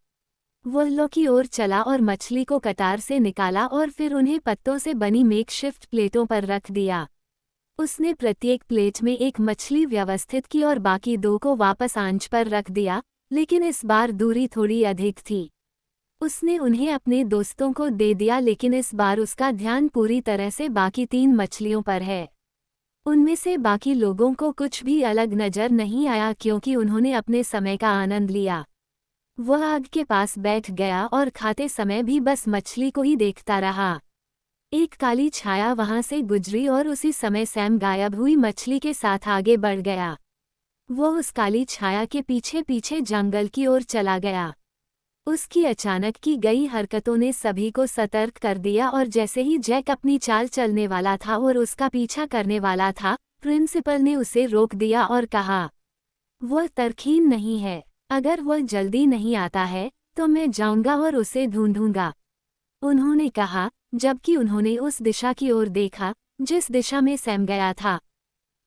वह लो की ओर चला और मछली को कतार से निकाला और फिर उन्हें पत्तों से बनी मेकशिफ्ट प्लेटों पर रख दिया। उसने प्रत्येक प्लेट में एक मछली व्यवस्थित की और बाकी 2 को वापस आंच पर रख दिया, लेकिन इस बार दूरी थोड़ी अधिक थी। उसने उन्हें अपने दोस्तों को दे दिया, लेकिन इस बार उसका ध्यान पूरी तरह से बाकी 3 मछलियों पर है। उनमें से बाकी लोगों को कुछ भी अलग नजर नहीं आया, क्योंकि उन्होंने अपने समय का आनंद लिया। वह आग के पास बैठ गया और खाते समय भी बस मछली को ही देखता रहा। एक काली छाया वहां से गुजरी और उसी समय सैम गायब हुई मछली के साथ आगे बढ़ गया। वह उस काली छाया के पीछे पीछे जंगल की ओर चला गया। उसकी अचानक की गई हरकतों ने सभी को सतर्क कर दिया और जैसे ही जैक अपनी चाल चलने वाला था और उसका पीछा करने वाला था, प्रिंसिपल ने उसे रोक दिया और कहा, वह तरकीन नहीं है। अगर वह जल्दी नहीं आता है तो मैं जाऊंगा और उसे ढूंढूंगा, उन्होंने कहा, जबकि उन्होंने उस दिशा की ओर देखा जिस दिशा में सैम गया था।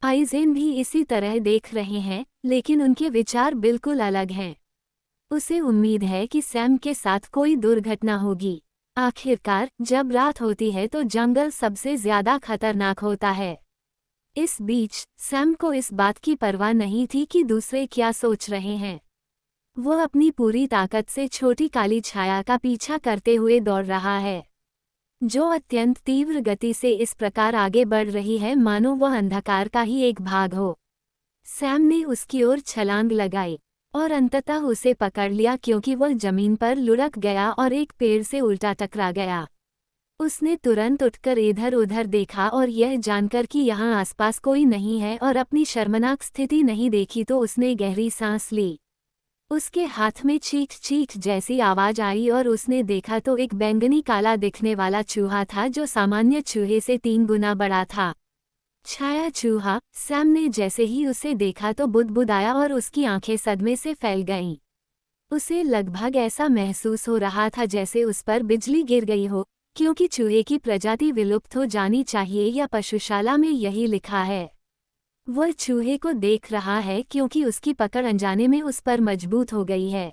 आइजेन भी इसी तरह देख रहे हैं, लेकिन उनके विचार बिल्कुल अलग हैं। उसे उम्मीद है कि सैम के साथ कोई दुर्घटना होगी। आखिरकार जब रात होती है तो जंगल सबसे ज्यादा खतरनाक होता है। इस बीच सैम को इस बात की परवाह नहीं थी कि दूसरे क्या सोच रहे हैं। वह अपनी पूरी ताकत से छोटी काली छाया का पीछा करते हुए दौड़ रहा है, जो अत्यंत तीव्र गति से इस प्रकार आगे बढ़ रही है मानो वह अंधकार का ही एक भाग हो। सैम ने उसकी ओर छलांग लगाई और अंततः उसे पकड़ लिया, क्योंकि वह जमीन पर लुढ़क गया और एक पेड़ से उल्टा टकरा गया। उसने तुरंत उठकर इधर उधर देखा और यह जानकर कि यहाँ आसपास कोई नहीं है और अपनी शर्मनाक स्थिति नहीं देखी तो उसने गहरी सांस ली। उसके हाथ में चीख चीख जैसी आवाज आई और उसने देखा तो एक बैंगनी काला दिखने वाला चूहा था जो सामान्य चूहे से 3 गुना बड़ा था। छाया चूहा। सैम ने जैसे ही उसे देखा तो बुदबुदाया और उसकी आंखें सदमे से फैल गईं। उसे लगभग ऐसा महसूस हो रहा था जैसे उस पर बिजली गिर गई हो, क्योंकि चूहे की प्रजाति विलुप्त हो जानी चाहिए या पशुशाला में यही लिखा है। वह चूहे को देख रहा है क्योंकि उसकी पकड़ अनजाने में उस पर मजबूत हो गई है।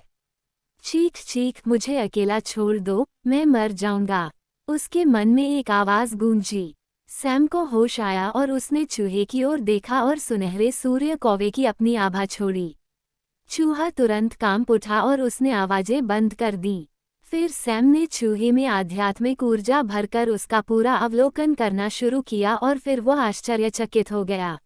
चीख चीख, मुझे अकेला छोड़ दो, मैं मर जाऊंगा। उसके मन में एक आवाज गूंजी। सैम को होश आया और उसने चूहे की ओर देखा और सुनहरे सूर्य कौवे की अपनी आभा छोड़ी। चूहा तुरंत कांप उठा और उसने आवाजें बंद कर दी। फिर सैम ने चूहे में आध्यात्मिक ऊर्जा भरकर उसका पूरा अवलोकन करना शुरू किया और फिर वह आश्चर्यचकित हो गया।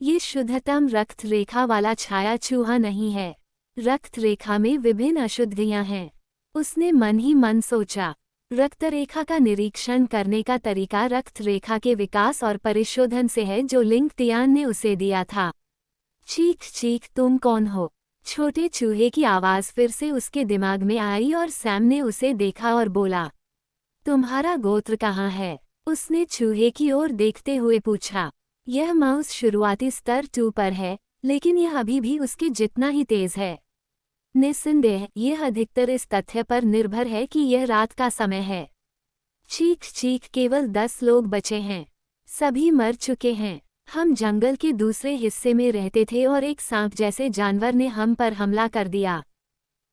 ये शुद्धतम रक्त रेखा वाला छाया चूहा नहीं है। रक्त रेखा में विभिन्न अशुद्धियां हैं। उसने मन ही मन सोचा। रक्त रेखा का निरीक्षण करने का तरीका रक्त रेखा के विकास और परिशोधन से है जो लिंग तियान ने उसे दिया था। चीख चीख, तुम कौन हो? छोटे चूहे की आवाज फिर से उसके दिमाग में आई और सैम ने उसे देखा और बोला, तुम्हारा गोत्र कहाँ है? उसने चूहे की ओर देखते हुए पूछा। यह माउस शुरुआती स्तर 2 पर है, लेकिन यह अभी भी उसके जितना ही तेज है। निस्संदेह यह अधिकतर इस तथ्य पर निर्भर है कि यह रात का समय है। चीख चीख, केवल 10 लोग बचे हैं। सभी मर चुके हैं। हम जंगल के दूसरे हिस्से में रहते थे और एक सांप जैसे जानवर ने हम पर हमला कर दिया।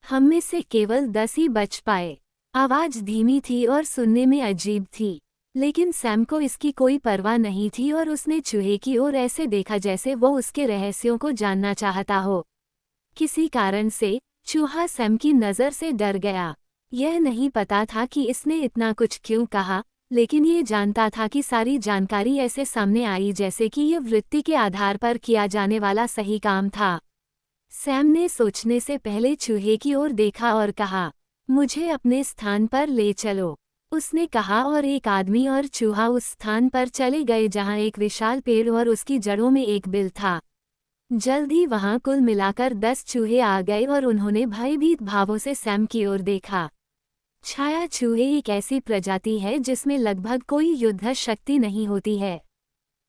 हम में से केवल 10 ही बच पाए। आवाज धीमी थी और सुनने में अजीब थी, लेकिन सैम को इसकी कोई परवाह नहीं थी और उसने चूहे की ओर ऐसे देखा जैसे वो उसके रहस्यों को जानना चाहता हो। किसी कारण से चूहा सैम की नज़र से डर गया। यह नहीं पता था कि इसने इतना कुछ क्यों कहा, लेकिन ये जानता था कि सारी जानकारी ऐसे सामने आई जैसे कि यह वृत्ति के आधार पर किया जाने वाला सही काम था। सैम ने सोचने से पहले चूहे की ओर देखा और कहा, मुझे अपने स्थान पर ले चलो। उसने कहा और एक आदमी और चूहा उस स्थान पर चले गए जहां एक विशाल पेड़ और उसकी जड़ों में एक बिल था। जल्द ही वहां कुल मिलाकर 10 चूहे आ गए और उन्होंने भयभीत भावों से सैम की ओर देखा। छाया चूहे एक ऐसी प्रजाति है जिसमें लगभग कोई युद्ध शक्ति नहीं होती है,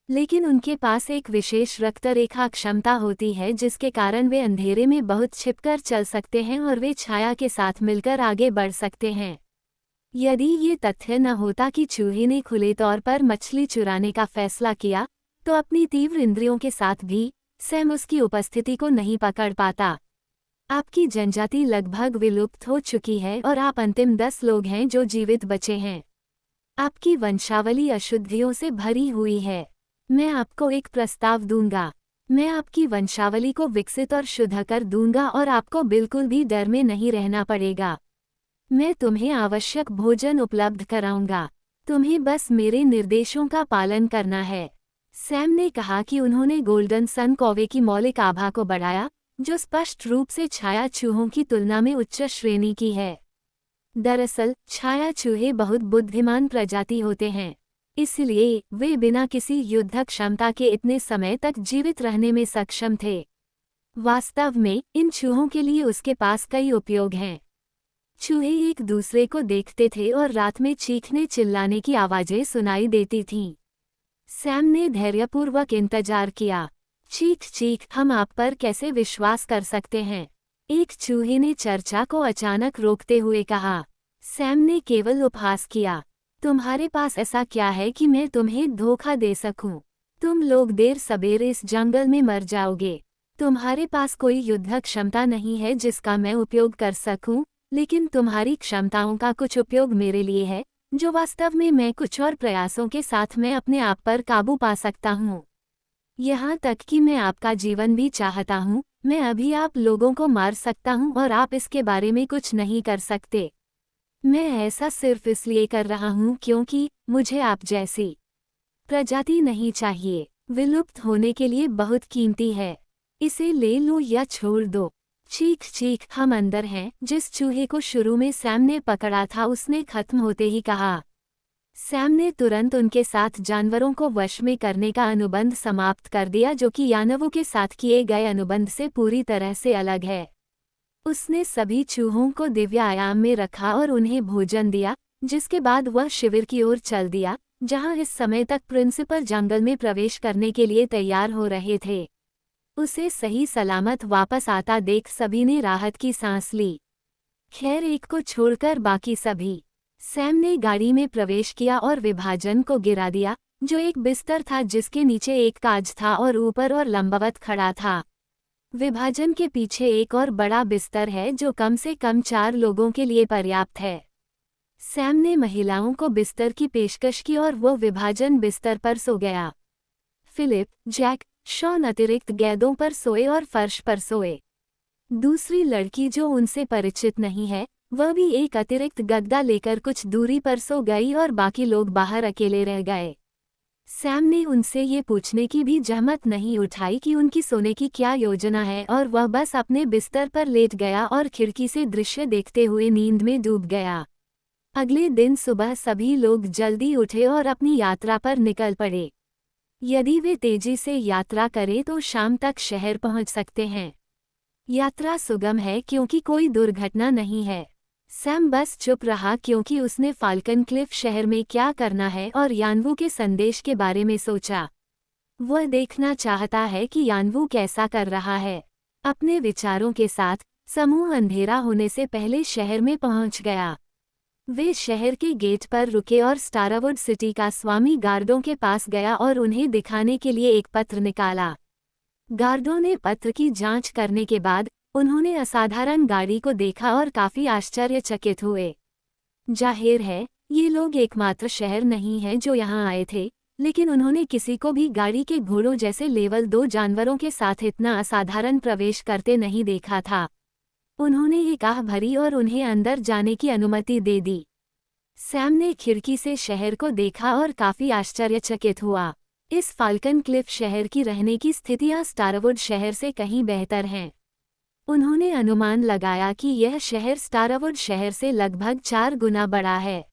लेकिन उनके पास एक विशेष रक्तरेखा क्षमता होती है जिसके कारण वे अंधेरे में बहुत छिपकर चल सकते हैं और वे छाया के साथ मिलकर आगे बढ़ सकते हैं। यदि ये तथ्य न होता कि चूहे ने खुले तौर पर मछली चुराने का फैसला किया, तो अपनी तीव्र इंद्रियों के साथ भी सैम उसकी उपस्थिति को नहीं पकड़ पाता। आपकी जनजाति लगभग विलुप्त हो चुकी है और आप अंतिम 10 लोग हैं जो जीवित बचे हैं। आपकी वंशावली अशुद्धियों से भरी हुई है। मैं आपको एक प्रस्ताव दूंगा। मैं आपकी वंशावली को विकसित और शुद्ध कर दूंगा और आपको बिल्कुल भी डर में नहीं रहना पड़ेगा। मैं तुम्हें आवश्यक भोजन उपलब्ध कराऊंगा। तुम्हें बस मेरे निर्देशों का पालन करना है। सैम ने कहा कि उन्होंने गोल्डन सन कौवे की मौलिक आभा को बढ़ाया, जो स्पष्ट रूप से छाया चूहों की तुलना में उच्च श्रेणी की है। दरअसल छाया चूहे बहुत बुद्धिमान प्रजाति होते हैं, इसलिए वे बिना किसी युद्ध क्षमता के इतने समय तक जीवित रहने में सक्षम थे। वास्तव में इन चूहों के लिए उसके पास कई उपयोग हैं। चूहे एक दूसरे को देखते थे और रात में चीखने चिल्लाने की आवाजें सुनाई देती थीं। सैम ने धैर्यपूर्वक इंतजार किया। चीख चीख, हम आप पर कैसे विश्वास कर सकते हैं? एक चूहे ने चर्चा को अचानक रोकते हुए कहा। सैम ने केवल उपहास किया। तुम्हारे पास ऐसा क्या है कि मैं तुम्हें धोखा दे सकूं? तुम लोग देर सबेरे इस जंगल में मर जाओगे। तुम्हारे पास कोई युद्ध क्षमता नहीं है जिसका मैं उपयोग कर सकूं, लेकिन तुम्हारी क्षमताओं का कुछ उपयोग मेरे लिए है, जो वास्तव में मैं कुछ और प्रयासों के साथ मैं अपने आप पर काबू पा सकता हूँ। यहाँ तक कि मैं आपका जीवन भी चाहता हूँ। मैं अभी आप लोगों को मार सकता हूँ और आप इसके बारे में कुछ नहीं कर सकते। मैं ऐसा सिर्फ इसलिए कर रहा हूँ क्योंकि मुझे आप जैसी प्रजाति नहीं चाहिए। विलुप्त होने के लिए बहुत कीमती है। इसे ले लो या छोड़ दो। चीख चीख, हम अंदर हैं। जिस चूहे को शुरू में सैम ने पकड़ा था उसने खत्म होते ही कहा। सैम ने तुरंत उनके साथ जानवरों को वश में करने का अनुबंध समाप्त कर दिया, जो कि यानवों के साथ किए गए अनुबंध से पूरी तरह से अलग है। उसने सभी चूहों को दिव्य आयाम में रखा और उन्हें भोजन दिया, जिसके बाद वह शिविर की ओर चल दिया, जहां इस समय तक प्रिंसिपल जंगल में प्रवेश करने के लिए तैयार हो रहे थे। उसे सही सलामत वापस आता देख सभी ने राहत की सांस ली। खैर, एक को छोड़कर बाकी सभी। सैम ने गाड़ी में प्रवेश किया और विभाजन को गिरा दिया, जो एक बिस्तर था जिसके नीचे एक काज था और ऊपर और लंबवत खड़ा था। विभाजन के पीछे एक और बड़ा बिस्तर है जो कम से कम 4 लोगों के लिए पर्याप्त है। सैम ने महिलाओं को बिस्तर की पेशकश की और वो विभाजन बिस्तर पर सो गया। फिलिप, जैक, शॉन अतिरिक्त गेंदों पर सोए और फर्श पर सोए। दूसरी लड़की जो उनसे परिचित नहीं है, वह भी एक अतिरिक्त गद्दा लेकर कुछ दूरी पर सो गई और बाकी लोग बाहर अकेले रह गए। सैम ने उनसे ये पूछने की भी जहमत नहीं उठाई कि उनकी सोने की क्या योजना है और वह बस अपने बिस्तर पर लेट गया और खिड़की से दृश्य देखते हुए नींद में डूब गया। अगले दिन सुबह सभी लोग जल्दी उठे और अपनी यात्रा पर निकल पड़े। यदि वे तेजी से यात्रा करें तो शाम तक शहर पहुंच सकते हैं। यात्रा सुगम है क्योंकि कोई दुर्घटना नहीं है। सैम बस चुप रहा क्योंकि उसने फाल्कन क्लिफ शहर में क्या करना है और यानवू के संदेश के बारे में सोचा। वह देखना चाहता है कि यानवू कैसा कर रहा है। अपने विचारों के साथ समूह अंधेरा होने से पहले शहर में पहुंच गया। वे शहर के गेट पर रुके और स्टारवुड सिटी का स्वामी गार्डों के पास गया और उन्हें दिखाने के लिए एक पत्र निकाला। गार्डों ने पत्र की जांच करने के बाद उन्होंने असाधारण गाड़ी को देखा और काफी आश्चर्यचकित हुए। जाहिर है, ये लोग एकमात्र शहर नहीं हैं जो यहाँ आए थे, लेकिन उन्होंने किसी को भी गाड़ी के घोड़ों जैसे लेवल 2 जानवरों के साथ इतना असाधारण प्रवेश करते नहीं देखा था। उन्होंने एक आह भरी और उन्हें अंदर जाने की अनुमति दे दी। सैम ने खिड़की से शहर को देखा और काफी आश्चर्यचकित हुआ। इस फाल्कन क्लिफ शहर की रहने की स्थितियां स्टारवुड शहर से कहीं बेहतर हैं। उन्होंने अनुमान लगाया कि यह शहर स्टारवुड शहर से लगभग 4 गुना बड़ा है।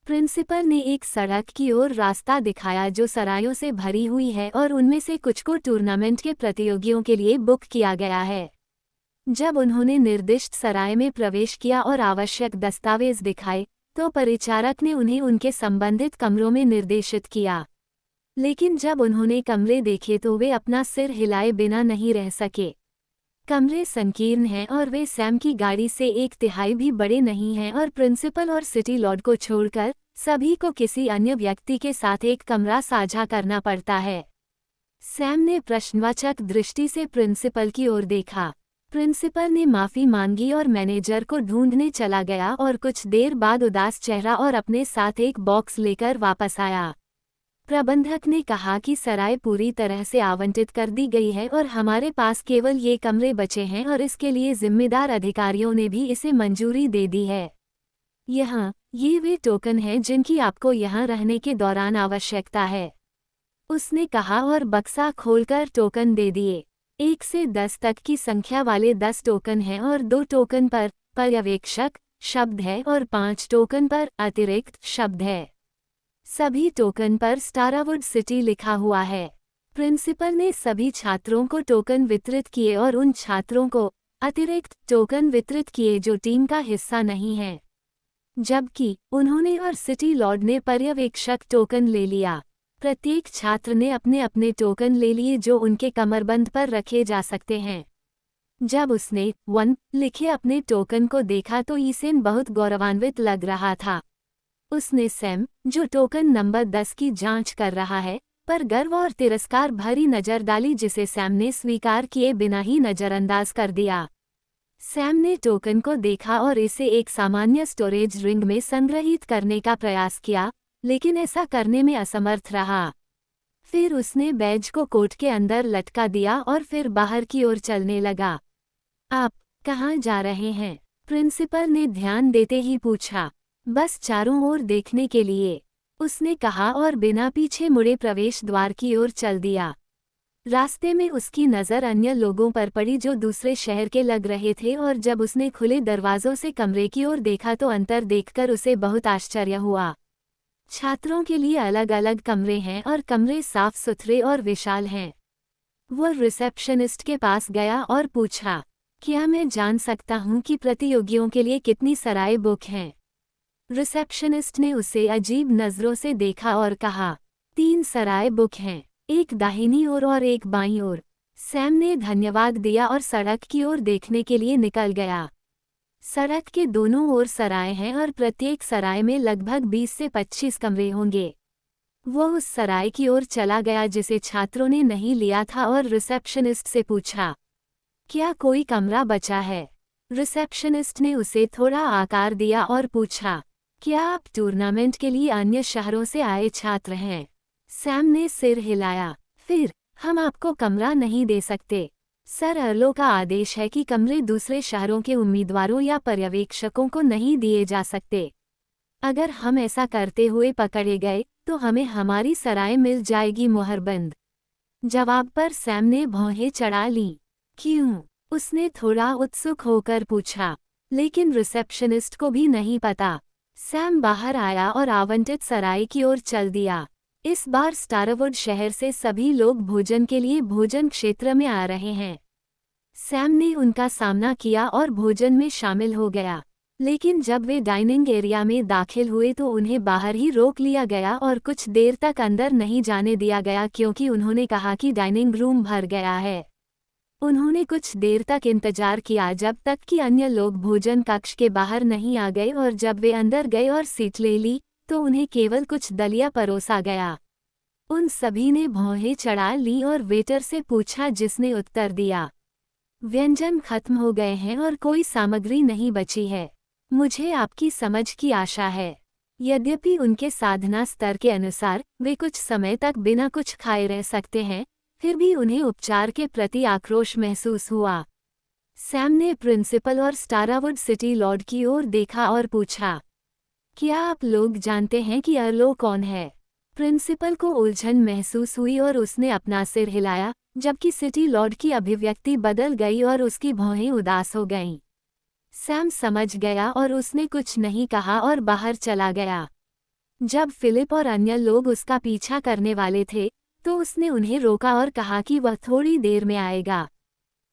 प्रिंसिपल ने एक सड़क की ओर रास्ता दिखाया जो सरायों से भरी हुई है और उनमें से कुछ को टूर्नामेंट के प्रतियोगियों के लिए बुक किया गया है। जब उन्होंने निर्दिष्ट सराय में प्रवेश किया और आवश्यक दस्तावेज दिखाए, तो परिचारक ने उन्हें उनके संबंधित कमरों में निर्देशित किया। लेकिन जब उन्होंने कमरे देखे तो वे अपना सिर हिलाए बिना नहीं रह सके। कमरे संकीर्ण हैं और वे सैम की गाड़ी से 1/3 भी बड़े नहीं हैं और प्रिंसिपल और सिटी लॉर्ड को छोड़कर सभी को किसी अन्य व्यक्ति के साथ एक कमरा साझा करना पड़ता है। सैम ने प्रश्नवाचक दृष्टि से प्रिंसिपल की ओर देखा। प्रिंसिपल ने माफी मांगी और मैनेजर को ढूंढने चला गया और कुछ देर बाद उदास चेहरा और अपने साथ एक बॉक्स लेकर वापस आया। प्रबंधक ने कहा कि सराय पूरी तरह से आवंटित कर दी गई है और हमारे पास केवल ये कमरे बचे हैं और इसके लिए जिम्मेदार अधिकारियों ने भी इसे मंजूरी दे दी है। ये वे टोकन हैं जिनकी आपको यहाँ रहने के दौरान आवश्यकता है, उसने कहा और बक्सा खोलकर टोकन दे दिए। 1 से 10 तक की संख्या वाले 10 टोकन हैं और 2 टोकन पर पर्यवेक्षक शब्द है और 5 टोकन पर अतिरिक्त शब्द है। सभी टोकन पर स्टारवुड सिटी लिखा हुआ है। प्रिंसिपल ने सभी छात्रों को टोकन वितरित किए और उन छात्रों को अतिरिक्त टोकन वितरित किए जो टीम का हिस्सा नहीं हैं। जबकि उन्होंने और सिटी लॉर्ड ने पर्यवेक्षक टोकन ले लिया। प्रत्येक छात्र ने अपने अपने टोकन ले लिए जो उनके कमरबंद पर रखे जा सकते हैं। जब उसने 1 लिखे अपने टोकन को देखा तो ईसेन बहुत गौरवान्वित लग रहा था। उसने सैम, जो टोकन नंबर 10 की जांच कर रहा है, पर गर्व और तिरस्कार भरी नजर डाली जिसे सैम ने स्वीकार किए बिना ही नजरअंदाज कर दिया। सैम ने टोकन को देखा और इसे एक सामान्य स्टोरेज रिंग में संग्रहित करने का प्रयास किया, लेकिन ऐसा करने में असमर्थ रहा। फिर उसने बैज को कोट के अंदर लटका दिया और फिर बाहर की ओर चलने लगा। आप कहाँ जा रहे हैं? प्रिंसिपल ने ध्यान देते ही पूछा। बस चारों ओर देखने के लिए, उसने कहा और बिना पीछे मुड़े प्रवेश द्वार की ओर चल दिया। रास्ते में उसकी नज़र अन्य लोगों पर पड़ी जो दूसरे शहर के लग रहे थे और जब उसने खुले दरवाजों से कमरे की ओर देखा तो अंतर देखकर उसे बहुत आश्चर्य हुआ। छात्रों के लिए अलग अलग कमरे हैं और कमरे साफ सुथरे और विशाल हैं। वह रिसेप्शनिस्ट के पास गया और पूछा, क्या मैं जान सकता हूँ कि प्रतियोगियों के लिए कितनी सराय बुक हैं? रिसेप्शनिस्ट ने उसे अजीब नज़रों से देखा और कहा, 3 सराय बुक हैं, एक दाहिनी ओर और एक बाईं ओर। सैम ने धन्यवाद दिया और सड़क की ओर देखने के लिए निकल गया। सड़क के दोनों ओर सराय हैं और प्रत्येक सराय में लगभग 20 से 25 कमरे होंगे। वो उस सराय की ओर चला गया जिसे छात्रों ने नहीं लिया था और रिसेप्शनिस्ट से पूछा, क्या कोई कमरा बचा है? रिसेप्शनिस्ट ने उसे थोड़ा आकार दिया और पूछा, क्या आप टूर्नामेंट के लिए अन्य शहरों से आए छात्र हैं? सैम ने सिर हिलाया। फिर, हम आपको कमरा नहीं दे सकते। सर अर्लो का आदेश है कि कमरे दूसरे शहरों के उम्मीदवारों या पर्यवेक्षकों को नहीं दिए जा सकते। अगर हम ऐसा करते हुए पकड़े गए तो हमें हमारी सराय मिल जाएगी मुहरबंद। जवाब पर सैम ने भौहें चढ़ा लीं। क्यों? उसने थोड़ा उत्सुक होकर पूछा। लेकिन रिसेप्शनिस्ट को भी नहीं पता। सैम बाहर आया और आवंटित सराय की ओर चल दिया। इस बार स्टारवुड शहर से सभी लोग भोजन के लिए भोजन क्षेत्र में आ रहे हैं। सैम ने उनका सामना किया और भोजन में शामिल हो गया। लेकिन जब वे डाइनिंग एरिया में दाखिल हुए तो उन्हें बाहर ही रोक लिया गया और कुछ देर तक अंदर नहीं जाने दिया गया क्योंकि उन्होंने कहा कि डाइनिंग रूम भर गया है। उन्होंने कुछ देर तक इंतजार किया जब तक कि अन्य लोग भोजन कक्ष के बाहर नहीं आ गए और जब वे अंदर गए और सीट ले ली तो उन्हें केवल कुछ दलिया परोसा गया। उन सभी ने भौहें चढ़ा ली और वेटर से पूछा जिसने उत्तर दिया, व्यंजन खत्म हो गए हैं और कोई सामग्री नहीं बची है। मुझे आपकी समझ की आशा है। यद्यपि उनके साधना स्तर के अनुसार वे कुछ समय तक बिना कुछ खाए रह सकते हैं, फिर भी उन्हें उपचार के प्रति आक्रोश महसूस हुआ। सैम ने प्रिंसिपल और स्टारवुड सिटी लॉर्ड की ओर देखा और पूछा, क्या आप लोग जानते हैं कि अर्लो कौन है? प्रिंसिपल को उलझन महसूस हुई और उसने अपना सिर हिलाया, जबकि सिटी लॉर्ड की अभिव्यक्ति बदल गई और उसकी भौहें उदास हो गईं। सैम समझ गया और उसने कुछ नहीं कहा और बाहर चला गया। जब फिलिप और अन्य लोग उसका पीछा करने वाले थे तो उसने उन्हें रोका और कहा कि वह थोड़ी देर में आएगा।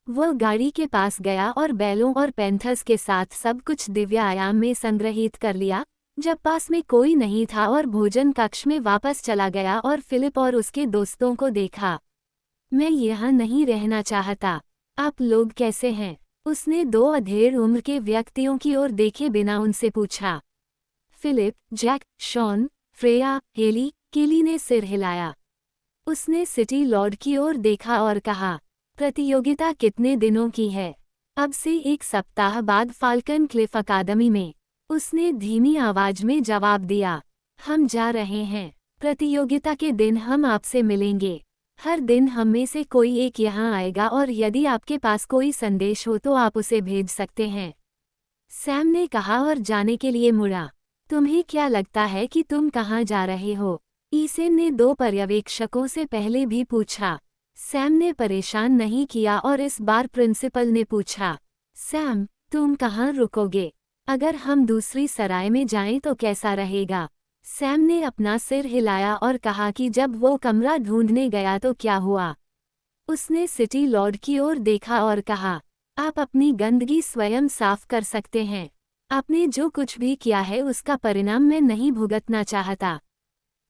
वह गाड़ी के पास गया और बैलों और पैंथर्स के साथ सब कुछ दिव्य आयाम में संग्रहित कर लिया। जब पास में कोई नहीं था और भोजन कक्ष में वापस चला गया और फिलिप और उसके दोस्तों को देखा। मैं यहाँ नहीं रहना चाहता। आप लोग कैसे हैं? उसने 2 अधेड़ उम्र के व्यक्तियों की ओर देखे बिना उनसे पूछा। Philip, Jack, Sean, Freya, Haley, Kelly ने सिर हिलाया। उसने सिटी लॉर्ड की ओर देखा और कहा, प्रतियोगिता कितने दिनों की है? अब से 1 सप्ताह बाद फाल्कन क्लिफ अकादमी में। उसने धीमी आवाज में जवाब दिया। हम जा रहे हैं। प्रतियोगिता के दिन हम आपसे मिलेंगे। हर दिन हम में से कोई एक यहाँ आएगा और यदि आपके पास कोई संदेश हो तो आप उसे भेज सकते हैं। सैम ने कहा और जाने के लिए मुड़ा। तुम्हें क्या लगता है कि तुम कहाँ जा रहे हो? ईसेन ने 2 पर्यवेक्षकों से पहले भी पूछा। सैम ने परेशान नहीं किया और इस बार प्रिंसिपल ने पूछा, सैम, तुम कहाँ रुकोगे? अगर हम दूसरी सराय में जाएं तो कैसा रहेगा? सैम ने अपना सिर हिलाया और कहा कि जब वो कमरा ढूंढने गया तो क्या हुआ? उसने सिटी लॉर्ड की ओर देखा और कहा, आप अपनी गंदगी स्वयं साफ कर सकते हैं। आपने जो कुछ भी किया है उसका परिणाम मैं नहीं भुगतना चाहता।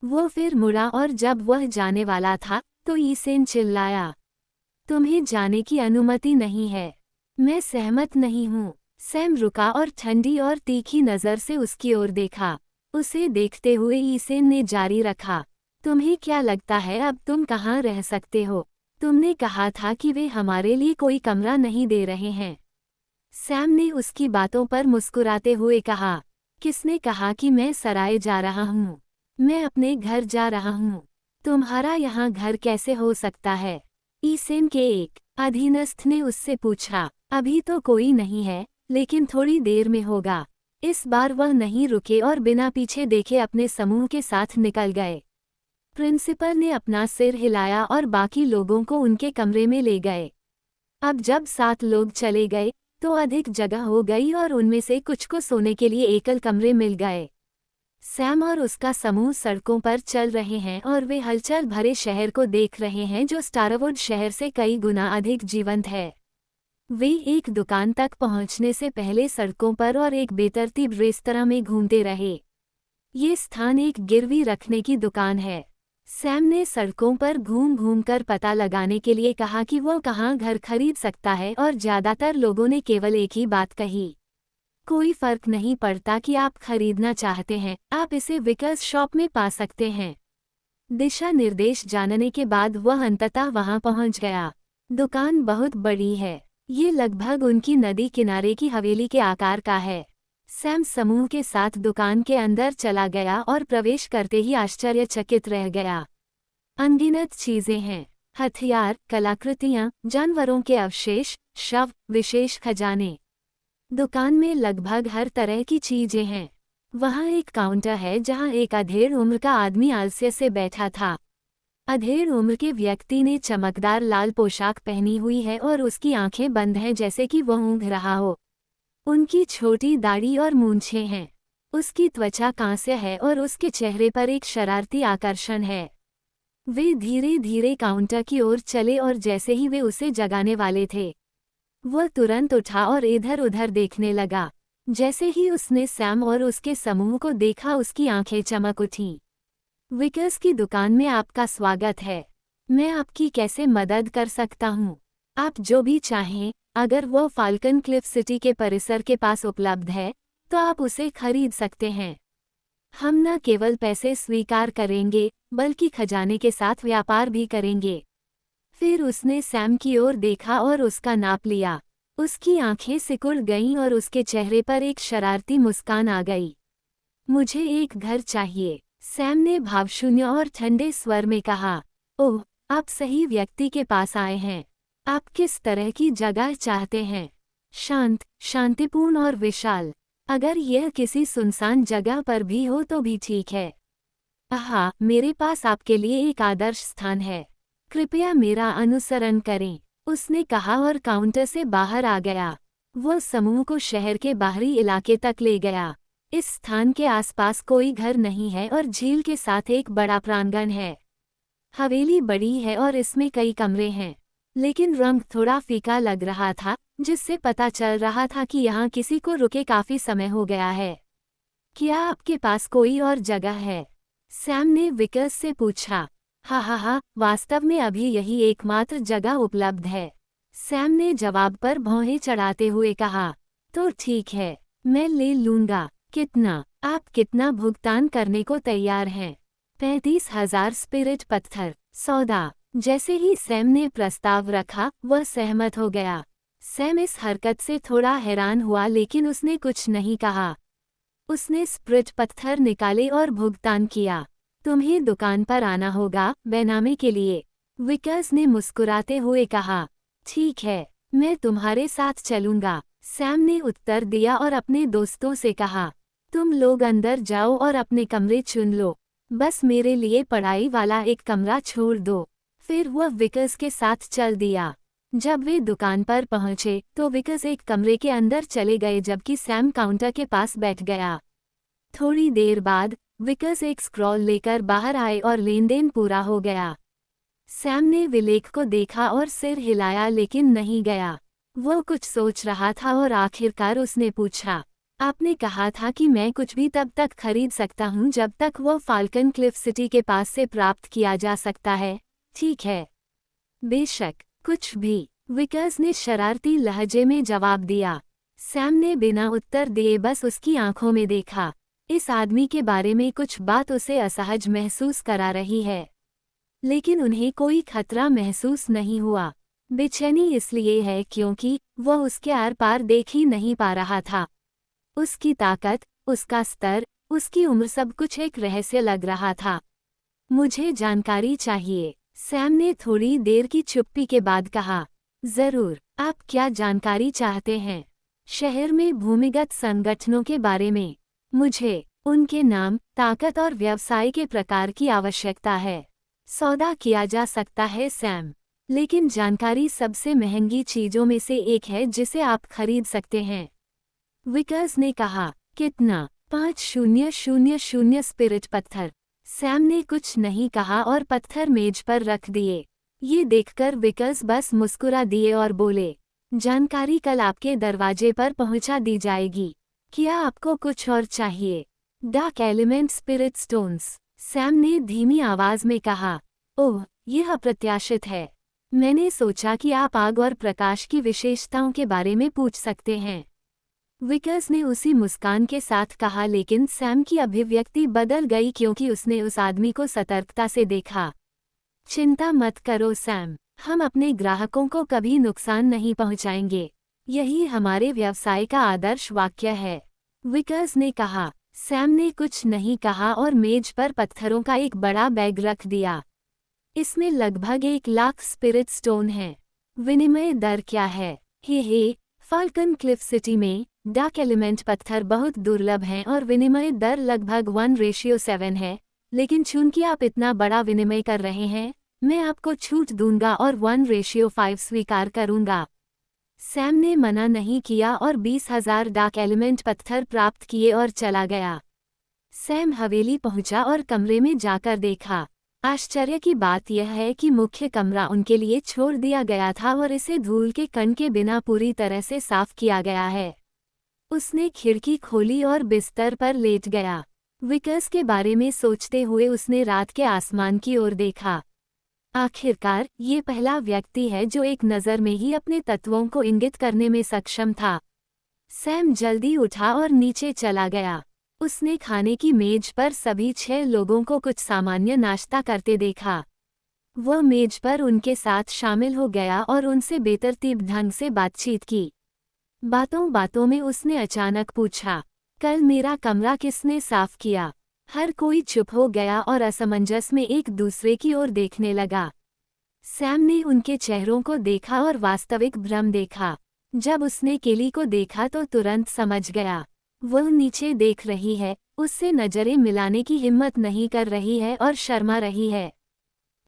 वो फिर मुड़ा और जब वह जाने वाला था तो ईसेन चिल्लाया, तुम्हें जाने की अनुमति नहीं है। मैं सहमत नहीं हूँ। सैम रुका और ठंडी और तीखी नज़र से उसकी ओर देखा। उसे देखते हुए ईसेन ने जारी रखा, तुम्हें क्या लगता है अब तुम कहाँ रह सकते हो? तुमने कहा था कि वे हमारे लिए कोई कमरा नहीं दे रहे हैं। सैम ने उसकी बातों पर मुस्कुराते हुए कहा, किसने कहा कि मैं सराय जा रहा हूँ? मैं अपने घर जा रहा हूँ। तुम्हारा यहाँ घर कैसे हो सकता है? ईसेन के एक अधीनस्थ ने उससे पूछा। अभी तो कोई नहीं है, लेकिन थोड़ी देर में होगा। इस बार वह नहीं रुके और बिना पीछे देखे अपने समूह के साथ निकल गए। प्रिंसिपल ने अपना सिर हिलाया और बाकी लोगों को उनके कमरे में ले गए। अब जब 7 लोग चले गए तो अधिक जगह हो गई और उनमें से कुछ को सोने के लिए एकल कमरे मिल गए। सैम और उसका समूह सड़कों पर चल रहे हैं और वे हलचल भरे शहर को देख रहे हैं जो स्टारवुड शहर से कई गुना अधिक जीवंत है। वे एक दुकान तक पहुंचने से पहले सड़कों पर और एक बेतरतीब रेस्तरां में घूमते रहे। ये स्थान एक गिरवी रखने की दुकान है। सैम ने सड़कों पर घूम घूम कर पता लगाने के लिए कहा कि वो कहाँ घर खरीद सकता है और ज्यादातर लोगों ने केवल एक ही बात कही, कोई फर्क नहीं पड़ता कि आप खरीदना चाहते हैं, आप इसे विकर्स शॉप में पा सकते हैं। दिशा निर्देश जानने के बाद वह अंततः वहां पहुंच गया। दुकान बहुत बड़ी है, ये लगभग उनकी नदी किनारे की हवेली के आकार का है। सैम समूह के साथ दुकान के अंदर चला गया और प्रवेश करते ही आश्चर्यचकित रह गया। अनगिनत चीजें हैं, हथियार, कलाकृतियां, जानवरों के अवशेष, शव, विशेष खजाने। दुकान में लगभग हर तरह की चीजें हैं। वहाँ एक काउंटर है जहाँ एक अधेड़ उम्र का आदमी आलस्य से बैठा था। अधेड़ उम्र के व्यक्ति ने चमकदार लाल पोशाक पहनी हुई है और उसकी आंखें बंद हैं जैसे कि वह ऊँघ रहा हो। उनकी छोटी दाढ़ी और मूंछें हैं। उसकी त्वचा कांस्य है और उसके चेहरे पर एक शरारती आकर्षण है। वे धीरे धीरे काउंटर की ओर चले और जैसे ही वे उसे जगाने वाले थे, वह तुरंत उठा और इधर उधर देखने लगा। जैसे ही उसने सैम और उसके समूह को देखा, उसकी आंखें चमक उठीं। विकर्स की दुकान में आपका स्वागत है। मैं आपकी कैसे मदद कर सकता हूँ? आप जो भी चाहें, अगर वो फाल्कन क्लिफ सिटी के परिसर के पास उपलब्ध है, तो आप उसे खरीद सकते हैं। हम न केवल पैसे स्वीकार करेंगे, बल्कि खजाने के साथ व्यापार भी करेंगे। फिर उसने सैम की ओर देखा और उसका नाप लिया। उसकी आंखें सिकुड़ गईं और उसके चेहरे पर एक शरारती मुस्कान आ गई। मुझे एक घर चाहिए, सैम ने भावशून्य और ठंडे स्वर में कहा। ओह, आप सही व्यक्ति के पास आए हैं। आप किस तरह की जगह चाहते हैं? शांत, शांतिपूर्ण और विशाल। अगर यह किसी सुनसान जगह पर भी हो तो भी ठीक है। आहा, मेरे पास आपके लिए एक आदर्श स्थान है। कृपया मेरा अनुसरण करें, उसने कहा और काउंटर से बाहर आ गया। वह समूह को शहर के बाहरी इलाके तक ले गया। इस स्थान के आसपास कोई घर नहीं है और झील के साथ एक बड़ा प्रांगण है। हवेली बड़ी है और इसमें कई कमरे हैं, लेकिन रंग थोड़ा फीका लग रहा था, जिससे पता चल रहा था कि यहाँ किसी को रुके काफी समय हो गया है। क्या आपके पास कोई और जगह है? सैम ने विकर्स से पूछा। हा, वास्तव में अभी यही एकमात्र जगह उपलब्ध है, सैम ने जवाब पर भौहें चढ़ाते हुए कहा। तो ठीक है, मैं ले लूंगा। कितना? आप कितना भुगतान करने को तैयार हैं? 35,000 स्पिरिट पत्थर। सौदा। जैसे ही सैम ने प्रस्ताव रखा, वह सहमत हो गया। सैम इस हरकत से थोड़ा हैरान हुआ, लेकिन उसने कुछ नहीं कहा। उसने स्पिरिट पत्थर निकाले और भुगतान किया। तुम्हें दुकान पर आना होगा बैनामे के लिए, विकर्स ने मुस्कुराते हुए कहा। ठीक है, मैं तुम्हारे साथ चलूंगा, सैम ने उत्तर दिया और अपने दोस्तों से कहा। तुम लोग अंदर जाओ और अपने कमरे चुन लो, बस मेरे लिए पढ़ाई वाला एक कमरा छोड़ दो। फिर वह विकर्स के साथ चल दिया। जब वे दुकान पर पहुंचे तो विकर्स एक कमरे के अंदर चले गए जबकि सैम काउंटर के पास बैठ गया। थोड़ी देर बाद विकर्स एक स्क्रॉल लेकर बाहर आए और लेनदेन पूरा हो गया। सैम ने विलेख को देखा और सिर हिलाया, लेकिन नहीं गया। वो कुछ सोच रहा था और आखिरकार उसने पूछा, आपने कहा था कि मैं कुछ भी तब तक खरीद सकता हूँ जब तक वो फाल्कन क्लिफ सिटी के पास से प्राप्त किया जा सकता है, ठीक है? बेशक, कुछ भी, विकर्स ने शरारती लहजे में जवाब दिया। सैम ने बिना उत्तर दिए बस उसकी आंखों में देखा। इस आदमी के बारे में कुछ बात उसे असहज महसूस करा रही है, लेकिन उन्हें कोई खतरा महसूस नहीं हुआ। बेचैनी इसलिए है क्योंकि वह उसके आर पार देख ही नहीं पा रहा था। उसकी ताकत, उसका स्तर, उसकी उम्र, सब कुछ एक रहस्य लग रहा था। मुझे जानकारी चाहिए, सैम ने थोड़ी देर की चुप्पी के बाद कहा। जरूर, आप क्या जानकारी चाहते हैं? शहर में भूमिगत संगठनों के बारे में। मुझे उनके नाम, ताकत और व्यवसाय के प्रकार की आवश्यकता है। सौदा किया जा सकता है सैम, लेकिन जानकारी सबसे महंगी चीजों में से एक है जिसे आप खरीद सकते हैं, विकर्स ने कहा। कितना? 5,000 स्पिरिट पत्थर। सैम ने कुछ नहीं कहा और पत्थर मेज पर रख दिए। ये देखकर विकर्स बस मुस्कुरा दिए और बोले, जानकारी कल आपके दरवाजे पर पहुंचा दी जाएगी। क्या आपको कुछ और चाहिए? Dark element spirit stones, Sam ने धीमी आवाज में कहा। ओह, यह अप्रत्याशित है। मैंने सोचा कि आप आग और प्रकाश की विशेषताओं के बारे में पूछ सकते हैं। विकर्स ने उसी मुस्कान के साथ कहा, लेकिन सैम की अभिव्यक्ति बदल गई क्योंकि उसने उस आदमी को सतर्कता से देखा। चिंता मत करो सैम, हम अपने ग्राहकों को कभी नुकसान नहीं पहुंचाएंगे। यही हमारे व्यवसाय का आदर्श वाक्य है, विकर्स ने कहा। सैम ने कुछ नहीं कहा और मेज पर पत्थरों का एक बड़ा बैग रख दिया। इसमें लगभग 1,00,000 स्पिरिट स्टोन हैं। विनिमय दर क्या है? हे, फाल्कन क्लिफ सिटी में डार्क एलिमेंट पत्थर बहुत दुर्लभ हैं और विनिमय दर लगभग 1:7 है, लेकिन चूंकि आप इतना बड़ा विनिमय कर रहे हैं, मैं आपको छूट दूंगा और 1:5 स्वीकार करूंगा। सैम ने मना नहीं किया और 20,000 डार्क एलिमेंट पत्थर प्राप्त किए और चला गया। सैम हवेली पहुंचा और कमरे में जाकर देखा। आश्चर्य की बात यह है कि मुख्य कमरा उनके लिए छोड़ दिया गया था और इसे धूल के कण के बिना पूरी तरह से साफ किया गया है। उसने खिड़की खोली और बिस्तर पर लेट गया। विकर्स के बारे में सोचते हुए उसने रात के आसमान की ओर देखा। आखिरकार ये पहला व्यक्ति है जो एक नज़र में ही अपने तत्वों को इंगित करने में सक्षम था। सैम जल्दी उठा और नीचे चला गया। उसने खाने की मेज पर सभी 6 लोगों को कुछ सामान्य नाश्ता करते देखा। वह मेज पर उनके साथ शामिल हो गया और उनसे बेतरतीब ढंग से बातचीत की। बातों बातों में उसने अचानक पूछा, कल मेरा कमरा किसने साफ किया? हर कोई चुप हो गया और असमंजस में एक दूसरे की ओर देखने लगा। सैम ने उनके चेहरों को देखा और वास्तविक भ्रम देखा। जब उसने केली को देखा तो तुरंत समझ गया। वह नीचे देख रही है, उससे नजरें मिलाने की हिम्मत नहीं कर रही है और शर्मा रही है।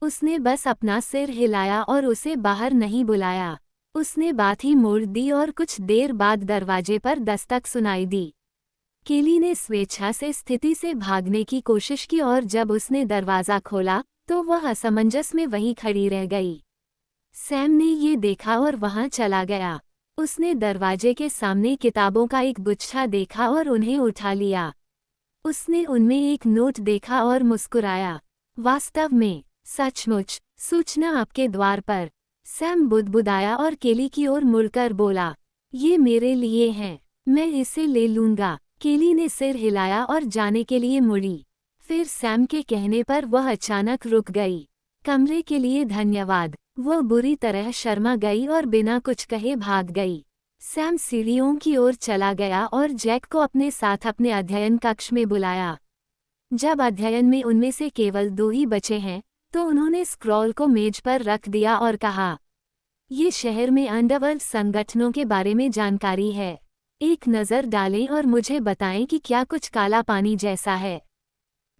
उसने बस अपना सिर हिलाया और उसे बाहर नहीं बुलाया। उसने बात ही मोड़ दी और कुछ देर बाद दरवाजे पर दस्तक सुनाई दी। केली ने स्वेच्छा से स्थिति से भागने की कोशिश की और जब उसने दरवाज़ा खोला तो वह असमंजस में वहीं खड़ी रह गई। सैम ने ये देखा और वहां चला गया। उसने दरवाजे के सामने किताबों का एक गुच्छा देखा और उन्हें उठा लिया। उसने उनमें एक नोट देखा और मुस्कुराया। वास्तव में, सचमुच, सूचना आपके द्वार पर। सैम बुदबुदाया और केली की ओर मुड़कर बोला, ये मेरे लिए हैं, मैं इसे ले लूंगा। केली ने सिर हिलाया और जाने के लिए मुड़ी। फिर सैम के कहने पर वह अचानक रुक गई। कमरे के लिए धन्यवाद। वह बुरी तरह शर्मा गई और बिना कुछ कहे भाग गई। सैम सीढ़ियों की ओर चला गया और जैक को अपने साथ अपने अध्ययन कक्ष में बुलाया। जब अध्ययन में उनमें से केवल 2 ही बचे हैं, तो उन्होंने स्क्रॉल को मेज पर रख दिया और कहा, ये शहर में अंडरवर्ल्ड संगठनों के बारे में जानकारी है। एक नज़र डालें और मुझे बताएं कि क्या कुछ काला पानी जैसा है।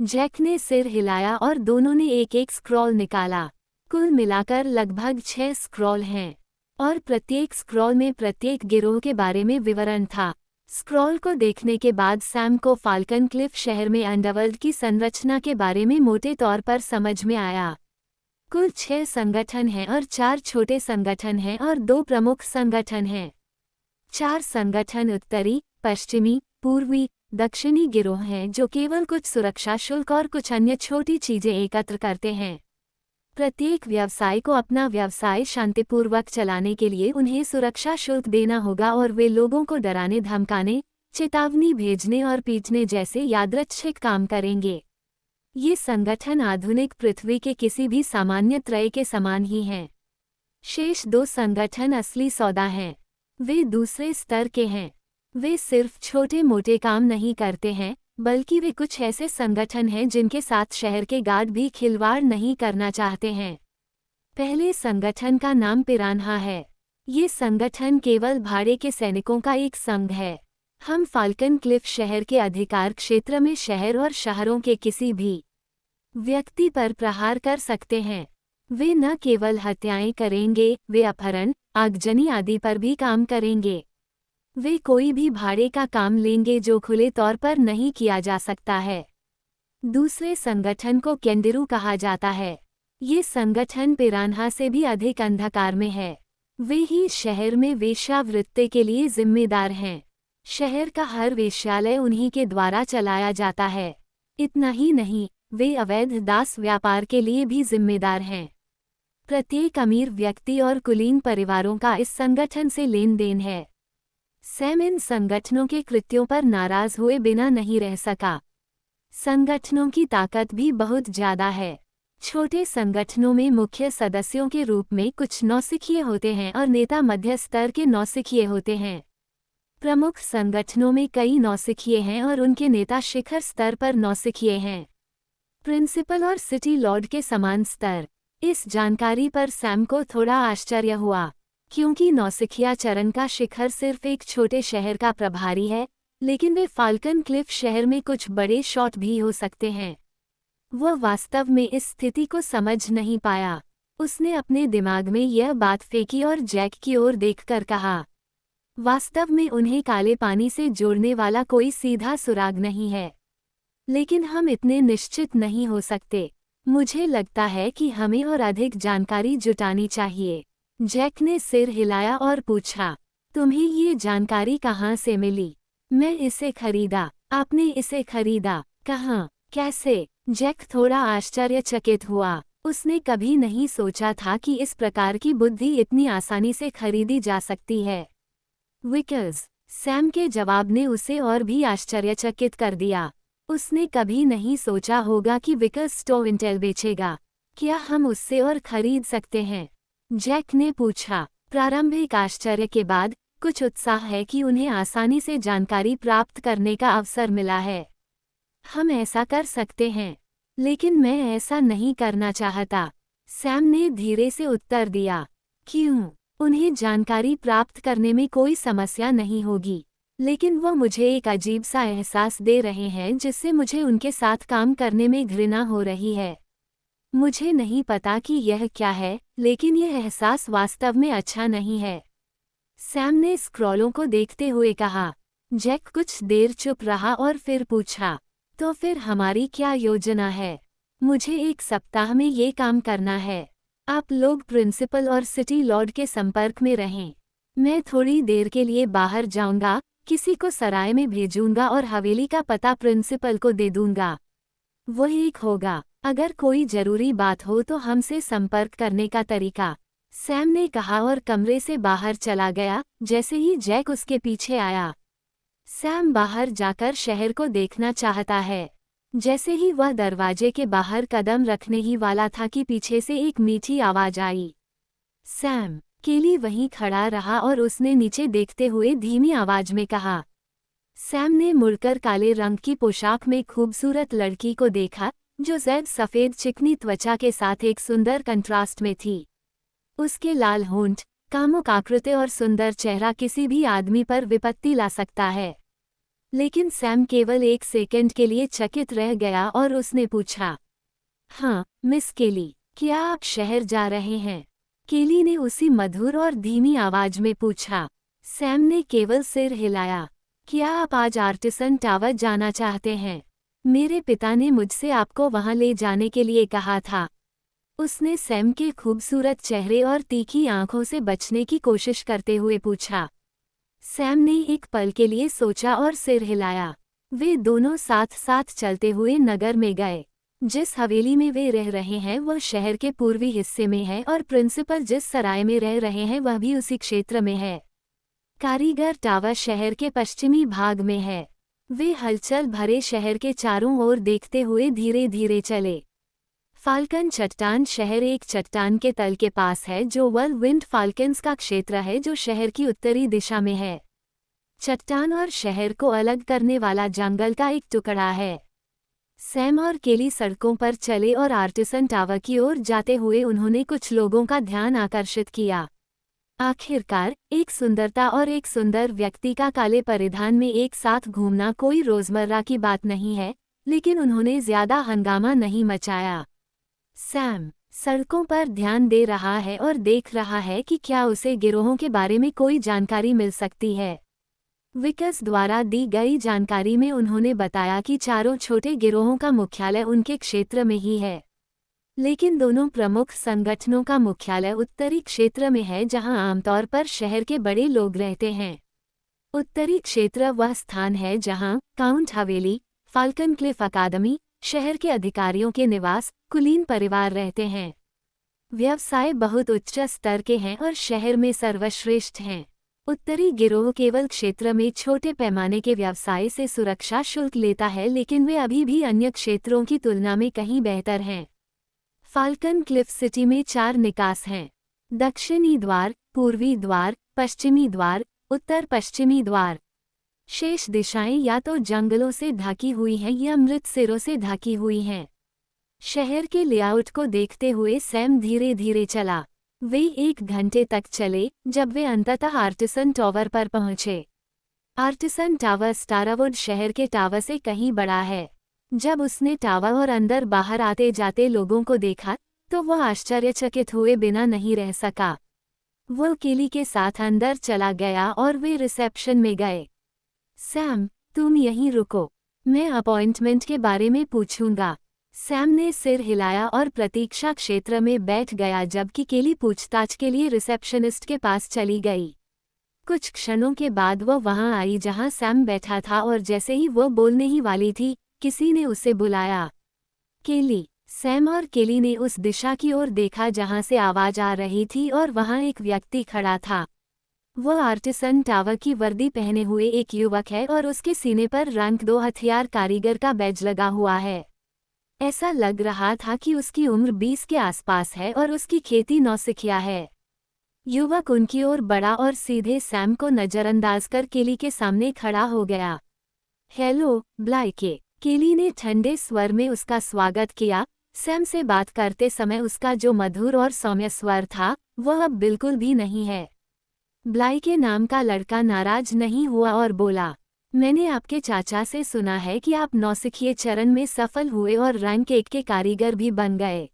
जैक ने सिर हिलाया और दोनों ने एक एक स्क्रॉल निकाला। कुल मिलाकर लगभग 6 स्क्रॉल हैं और प्रत्येक स्क्रॉल में प्रत्येक गिरोह के बारे में विवरण था। स्क्रॉल को देखने के बाद सैम को फाल्कन क्लिफ शहर में अंडरवर्ल्ड की संरचना के बारे में मोटे तौर पर समझ में आया। कुल 6 संगठन हैं और 4 छोटे संगठन हैं और 2 प्रमुख संगठन हैं। 4 संगठन उत्तरी, पश्चिमी, पूर्वी, दक्षिणी गिरोह हैं जो केवल कुछ सुरक्षा शुल्क और कुछ अन्य छोटी चीजें एकत्र करते हैं। प्रत्येक व्यवसाय को अपना व्यवसाय शांतिपूर्वक चलाने के लिए उन्हें सुरक्षा शुल्क देना होगा और वे लोगों को डराने धमकाने, चेतावनी भेजने और पीटने जैसे यादृच्छिक काम करेंगे। ये संगठन आधुनिक पृथ्वी के किसी भी सामान्य त्रय के समान ही हैं। शेष 2 संगठन असली सौदा हैं। वे दूसरे स्तर के हैं। वे सिर्फ छोटे मोटे काम नहीं करते हैं, बल्कि वे कुछ ऐसे संगठन हैं जिनके साथ शहर के गार्ड भी खिलवाड़ नहीं करना चाहते हैं। पहले संगठन का नाम पिरान्हा है। ये संगठन केवल भाड़े के सैनिकों का एक संघ है। हम फाल्कन क्लिफ शहर के अधिकार क्षेत्र में शहर और शहरों के किसी भी व्यक्ति पर प्रहार कर सकते हैं। वे न केवल हत्याएं करेंगे, वे अपहरण, आगजनी आदि पर भी काम करेंगे। वे कोई भी भाड़े का काम लेंगे जो खुले तौर पर नहीं किया जा सकता है। दूसरे संगठन को कैंडिरू कहा जाता है। ये संगठन पिरान्हा से भी अधिक अंधकार में है। वे ही शहर में वेश्यावृत्ति के लिए जिम्मेदार हैं। शहर का हर वेश्यालय उन्हीं के द्वारा चलाया जाता है। इतना ही नहीं, वे अवैध दास व्यापार के लिए भी जिम्मेदार हैं। प्रत्येक अमीर व्यक्ति और कुलीन परिवारों का इस संगठन से लेन देन है। सैम इन संगठनों के कृत्यों पर नाराज हुए बिना नहीं रह सका। संगठनों की ताकत भी बहुत ज्यादा है। छोटे संगठनों में मुख्य सदस्यों के रूप में कुछ नौसिखिए होते हैं और नेता मध्य स्तर के नौसिखिए होते हैं। प्रमुख संगठनों में कई नौसिखिए हैं और उनके नेता शिखर स्तर पर नौसिखिए हैं। प्रिंसिपल और सिटी लॉर्ड के समान स्तर। इस जानकारी पर सैम को थोड़ा आश्चर्य हुआ, क्योंकि नौसिखिया चरण का शिखर सिर्फ एक छोटे शहर का प्रभारी है, लेकिन वे फाल्कन क्लिफ शहर में कुछ बड़े शॉट भी हो सकते हैं। वह वास्तव में इस स्थिति को समझ नहीं पाया। उसने अपने दिमाग में यह बात फेंकी और जैक की ओर देखकर कहा, वास्तव में उन्हें काले पानी से जोड़ने वाला कोई सीधा सुराग नहीं है, लेकिन हम इतने निश्चित नहीं हो सकते। मुझे लगता है कि हमें और अधिक जानकारी जुटानी चाहिए। जैक ने सिर हिलाया और पूछा, तुम्हें ये जानकारी कहाँ से मिली? मैं इसे खरीदा। आपने इसे खरीदा? कहाँ? कैसे? जैक थोड़ा आश्चर्यचकित हुआ। उसने कभी नहीं सोचा था कि इस प्रकार की बुद्धि इतनी आसानी से खरीदी जा सकती है। विकर्स, सैम के जवाब ने उसे और भी आश्चर्यचकित कर दिया। उसने कभी नहीं सोचा होगा कि विकर्स स्टोव इंटेल बेचेगा। क्या हम उससे और खरीद सकते हैं? जैक ने पूछा। प्रारंभिक आश्चर्य के बाद कुछ उत्साह है कि उन्हें आसानी से जानकारी प्राप्त करने का अवसर मिला है। हम ऐसा कर सकते हैं, लेकिन मैं ऐसा नहीं करना चाहता, सैम ने धीरे से उत्तर दिया। क्यों? उन्हें जानकारी प्राप्त करने में कोई समस्या नहीं होगी, लेकिन वह मुझे एक अजीब सा एहसास दे रहे हैं जिससे मुझे उनके साथ काम करने में घृणा हो रही है। मुझे नहीं पता कि यह क्या है, लेकिन यह एहसास वास्तव में अच्छा नहीं है। सैम ने स्क्रॉलों को देखते हुए कहा। जैक कुछ देर चुप रहा और फिर पूछा, तो फिर हमारी क्या योजना है? मुझे 1 सप्ताह में ये काम करना है। आप लोग प्रिंसिपल और सिटी लॉर्ड के संपर्क में रहें। मैं थोड़ी देर के लिए बाहर जाऊंगा, किसी को सराय में भेजूंगा और हवेली का पता प्रिंसिपल को दे दूंगा। वह एक होगा। अगर कोई जरूरी बात हो तो हमसे संपर्क करने का तरीका, सैम ने कहा और कमरे से बाहर चला गया जैसे ही जैक उसके पीछे आया। सैम बाहर जाकर शहर को देखना चाहता है। जैसे ही वह दरवाजे के बाहर कदम रखने ही वाला था कि पीछे से एक मीठी आवाज आई। सैम। केली वहीं खड़ा रहा और उसने नीचे देखते हुए धीमी आवाज में कहा। सैम ने मुड़कर काले रंग की पोशाक में खूबसूरत लड़की को देखा, जो ज़ैद सफ़ेद चिकनी त्वचा के साथ एक सुंदर कंट्रास्ट में थी। उसके लाल होंठ, कामुक आकृति और सुंदर चेहरा किसी भी आदमी पर विपत्ति ला सकता है। लेकिन सैम केवल 1 सेकंड के लिए चकित रह गया और उसने पूछा, हाँ, मिस केली, क्या आप शहर जा रहे हैं? केली ने उसी मधुर और धीमी आवाज में पूछा। सैम ने केवल सिर हिलाया। क्या आप आज आर्टिसन टावर जाना चाहते हैं? मेरे पिता ने मुझसे आपको वहां ले जाने के लिए कहा था। उसने सैम के खूबसूरत चेहरे और तीखी आंखों से बचने की कोशिश करते हुए पूछा। सैम ने एक पल के लिए सोचा और सिर हिलाया। वे दोनों साथ साथ चलते हुए नगर में गए। जिस हवेली में वे रह रहे हैं वह शहर के पूर्वी हिस्से में है और प्रिंसिपल जिस सराय में रह रहे हैं वह भी उसी क्षेत्र में है। कारीगर टावर शहर के पश्चिमी भाग में है। वे हलचल भरे शहर के चारों ओर देखते हुए धीरे धीरे चले। फाल्कन चट्टान शहर एक चट्टान के तल के पास है जो व्हर्लविंड फाल्कन्स का क्षेत्र है जो शहर की उत्तरी दिशा में है। चट्टान और शहर को अलग करने वाला जंगल का एक टुकड़ा है। सैम और केली सड़कों पर चले और आर्टिसन टावर की ओर जाते हुए उन्होंने कुछ लोगों का ध्यान आकर्षित किया। आखिरकार, एक सुंदरता और एक सुंदर व्यक्ति का काले परिधान में एक साथ घूमना कोई रोजमर्रा की बात नहीं है, लेकिन उन्होंने ज्यादा हंगामा नहीं मचाया। सैम सड़कों पर ध्यान दे रहा है और देख रहा है कि क्या उसे गिरोहों के बारे में कोई जानकारी मिल सकती है। विकस द्वारा दी गई जानकारी में उन्होंने बताया कि चारों छोटे गिरोहों का मुख्यालय उनके क्षेत्र में ही है। लेकिन दोनों प्रमुख संगठनों का मुख्यालय उत्तरी क्षेत्र में है, जहां आमतौर पर शहर के बड़े लोग रहते हैं। उत्तरी क्षेत्र वह स्थान है जहां काउंट हवेली, फाल्कन क्लिफ अकादमी, शहर के अधिकारियों के निवास, कुलीन परिवार रहते हैं। व्यवसाय बहुत उच्च स्तर के हैं और शहर में सर्वश्रेष्ठ हैं। उत्तरी गिरोह केवल क्षेत्र में छोटे पैमाने के व्यवसाय से सुरक्षा शुल्क लेता है, लेकिन वे अभी भी अन्य क्षेत्रों की तुलना में कहीं बेहतर हैं। फाल्कन क्लिफ सिटी में 4 निकास हैं: दक्षिणी द्वार, पूर्वी द्वार, पश्चिमी द्वार, उत्तर पश्चिमी द्वार। शेष दिशाएं या तो जंगलों से ढकी हुई हैं या मृत सिरों से ढकी हुई हैं। शहर के लेआउट को देखते हुए सैम धीरे धीरे चला। वे 1 घंटे तक चले, जब वे अंततः आर्टिसन टावर पर पहुंचे। आर्टिसन टावर स्टारवुड शहर के टावर से कहीं बड़ा है। जब उसने टावर और अंदर बाहर आते जाते लोगों को देखा, तो वह आश्चर्यचकित हुए बिना नहीं रह सका। वो केली के साथ अंदर चला गया और वे रिसेप्शन में गए। सैम, तुम यहीं रुको, मैं अपॉइंटमेंट के बारे में पूछूंगा। सैम ने सिर हिलाया और प्रतीक्षा क्षेत्र में बैठ गया, जबकि केली पूछताछ के लिए रिसेप्शनिस्ट के पास चली गई। कुछ क्षणों के बाद वो वहां आई जहां सैम बैठा था, और जैसे ही वो बोलने ही वाली थी, किसी ने उसे बुलाया। केली। सैम और केली ने उस दिशा की ओर देखा जहां से आवाज आ रही थी, और वहां एक व्यक्ति खड़ा था। वह आर्टिसन टावर की वर्दी पहने हुए एक युवक है और उसके सीने पर रैंक 2 हथियार कारीगर का बैज लगा हुआ है। ऐसा लग रहा था कि उसकी उम्र 20 के आसपास है और उसकी खेती नौसिखिया है। युवक उनकी ओर बढ़ा और सीधे सैम को नजरअंदाज कर केली के सामने खड़ा हो गया। हेलो, ब्लाइके, केली ने ठंडे स्वर में उसका स्वागत किया। सैम से बात करते समय उसका जो मधुर और सौम्य स्वर था, वह अब बिल्कुल भी नहीं है। ब्लाइके नाम का लड़का नाराज नहीं हुआ और बोला, मैंने आपके चाचा से सुना है कि आप नौसिखिए चरण में सफल हुए और रैंक 1 के कारीगर भी बन गए।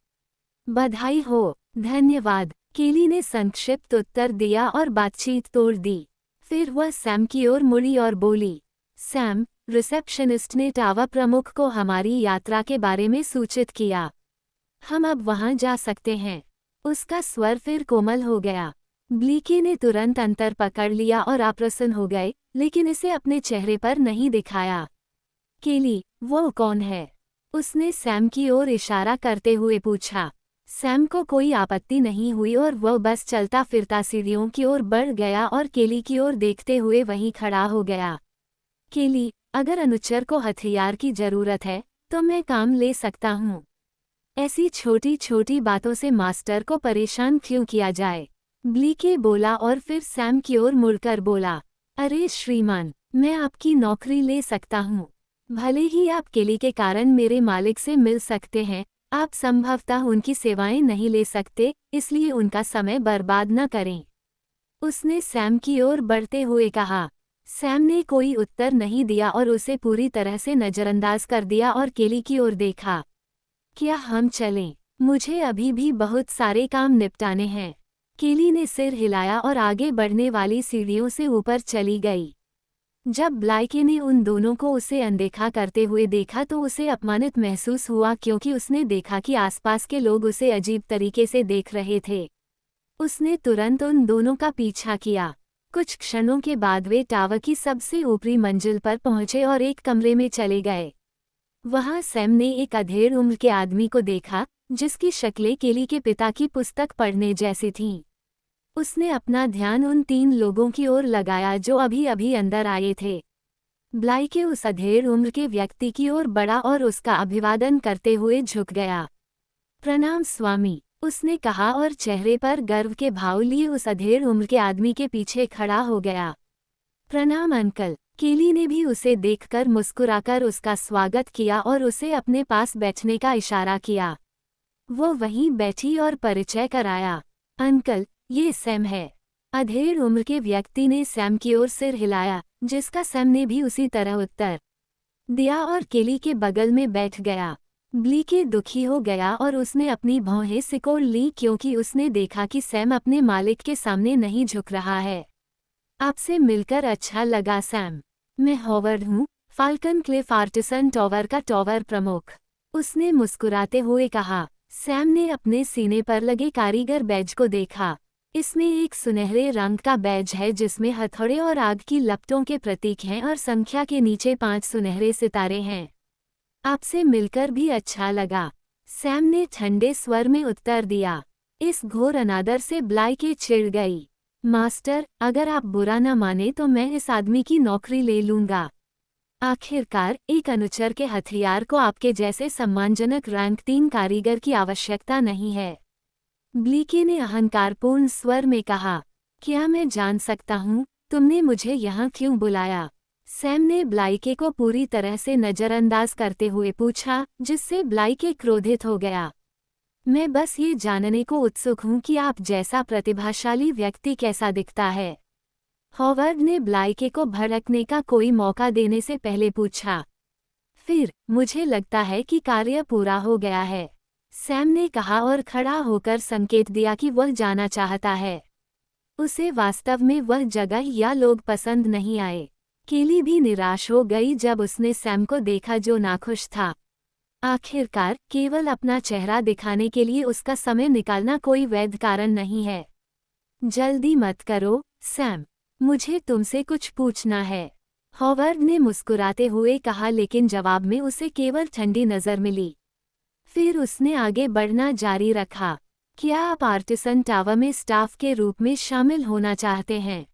बधाई हो। धन्यवाद, केली ने संक्षिप्त उत्तर दिया और बातचीत तोड़ दी। फिर वह सैम की ओर मुड़ी और बोली, सैम, रिसेप्शनिस्ट ने टावर प्रमुख को हमारी यात्रा के बारे में सूचित किया। हम अब वहां जा सकते हैं। उसका स्वर फिर कोमल हो गया। ब्लीके ने तुरंत अंतर पकड़ लिया और अप्रसन्न हो गए, लेकिन इसे अपने चेहरे पर नहीं दिखाया। केली, वो कौन है? उसने सैम की ओर इशारा करते हुए पूछा। सैम को कोई आपत्ति नहीं हुई और वह बस चलता फिरता सीढ़ियों की ओर बढ़ गया और केली की ओर देखते हुए वहीं खड़ा हो गया। केली, अगर अनुचर को हथियार की जरूरत है, तो मैं काम ले सकता हूँ। ऐसी छोटी छोटी बातों से मास्टर को परेशान क्यों किया जाए? ब्लीके बोला और फिर सैम की ओर मुड़कर बोला, अरे श्रीमान, मैं आपकी नौकरी ले सकता हूँ। भले ही आप केली के कारण मेरे मालिक से मिल सकते हैं, आप संभवतः उनकी सेवाएं नहीं ले सकते, इसलिए उनका समय बर्बाद न करें। उसने सैम की ओर बढ़ते हुए कहा। सैम ने कोई उत्तर नहीं दिया और उसे पूरी तरह से नजरअंदाज कर दिया और केली की ओर देखा। क्या हम चलें? मुझे अभी भी बहुत सारे काम निपटाने हैं। केली ने सिर हिलाया और आगे बढ़ने वाली सीढ़ियों से ऊपर चली गई। जब ब्लाइके ने उन दोनों को उसे अनदेखा करते हुए देखा तो उसे अपमानित महसूस हुआ, क्योंकि उसने देखा कि आसपास के लोग उसे अजीब तरीके से देख रहे थे। उसने तुरंत उन दोनों का पीछा किया। कुछ क्षणों के बाद वे टावर की सबसे ऊपरी मंजिल पर पहुंचे और एक कमरे में चले गए। वहां सैम ने एक अधेड़ उम्र के आदमी को देखा, जिसकी शक्लें केली के पिता की पुस्तक पढ़ने जैसी थीं। उसने अपना ध्यान उन 3 लोगों की ओर लगाया जो अभी अभी अंदर आए थे। ब्लाइके उस अधेड़ उम्र के व्यक्ति की ओर बढ़ा और उसका अभिवादन करते हुए झुक गया। प्रणाम स्वामी, उसने कहा और चेहरे पर गर्व के भाव लिए उस अधेड़ उम्र के आदमी के पीछे खड़ा हो गया। प्रणाम अंकल, केली ने भी उसे देखकर मुस्कुराकर उसका स्वागत किया और उसे अपने पास बैठने का इशारा किया। वो वहीं बैठी और परिचय कराया। अंकल, ये सैम है। अधेड़ उम्र के व्यक्ति ने सैम की ओर सिर हिलाया, जिसका सैम ने भी उसी तरह उत्तर दिया और केली के बगल में बैठ गया। ब्लीके दुखी हो गया और उसने अपनी भौहें सिकोड़ ली, क्योंकि उसने देखा कि सैम अपने मालिक के सामने नहीं झुक रहा है। आपसे मिलकर अच्छा लगा सैम। मैं हॉवर्ड हूँ, फाल्कन क्लिफ आर्टिसन टावर का टावर प्रमुख। उसने मुस्कुराते हुए कहा। सैम ने अपने सीने पर लगे कारीगर बैज को देखा। इसमें एक सुनहरे रंग का बैज है जिसमें हथौड़े और आग की लपटों के प्रतीक हैं और संख्या के नीचे 5 सुनहरे सितारे हैं। आपसे मिलकर भी अच्छा लगा, सैम ने ठंडे स्वर में उत्तर दिया। इस घोर अनादर से ब्लाइके चिढ़ गई। मास्टर, अगर आप बुरा न माने तो मैं इस आदमी की नौकरी ले लूंगा। आखिरकार एक अनुचर के हथियार को आपके जैसे सम्मानजनक रैंक 3 कारीगर की आवश्यकता नहीं है। ब्लीके ने अहंकारपूर्ण स्वर में कहा। क्या मैं जान सकता हूँ तुमने मुझे यहाँ क्यों बुलाया? सैम ने ब्लाइके को पूरी तरह से नजरअंदाज करते हुए पूछा, जिससे ब्लाइके क्रोधित हो गया। मैं बस ये जानने को उत्सुक हूँ कि आप जैसा प्रतिभाशाली व्यक्ति कैसा दिखता है। हॉवर्ड ने ब्लाइके को भड़कने का कोई मौका देने से पहले पूछा। फिर मुझे लगता है कि कार्य पूरा हो गया है, सैम ने कहा और खड़ा होकर संकेत दिया कि वह जाना चाहता है। उसे वास्तव में वह जगह या लोग पसंद नहीं आए। केली भी निराश हो गई जब उसने सैम को देखा जो नाखुश था। आखिरकार केवल अपना चेहरा दिखाने के लिए उसका समय निकालना कोई वैध कारण नहीं है। जल्दी मत करो सैम, मुझे तुमसे कुछ पूछना है, हॉवर्ड ने मुस्कुराते हुए कहा, लेकिन जवाब में उसे केवल ठंडी नज़र मिली। फिर उसने आगे बढ़ना जारी रखा। क्या आप आर्टिसन टावर में स्टाफ के रूप में शामिल होना चाहते हैं?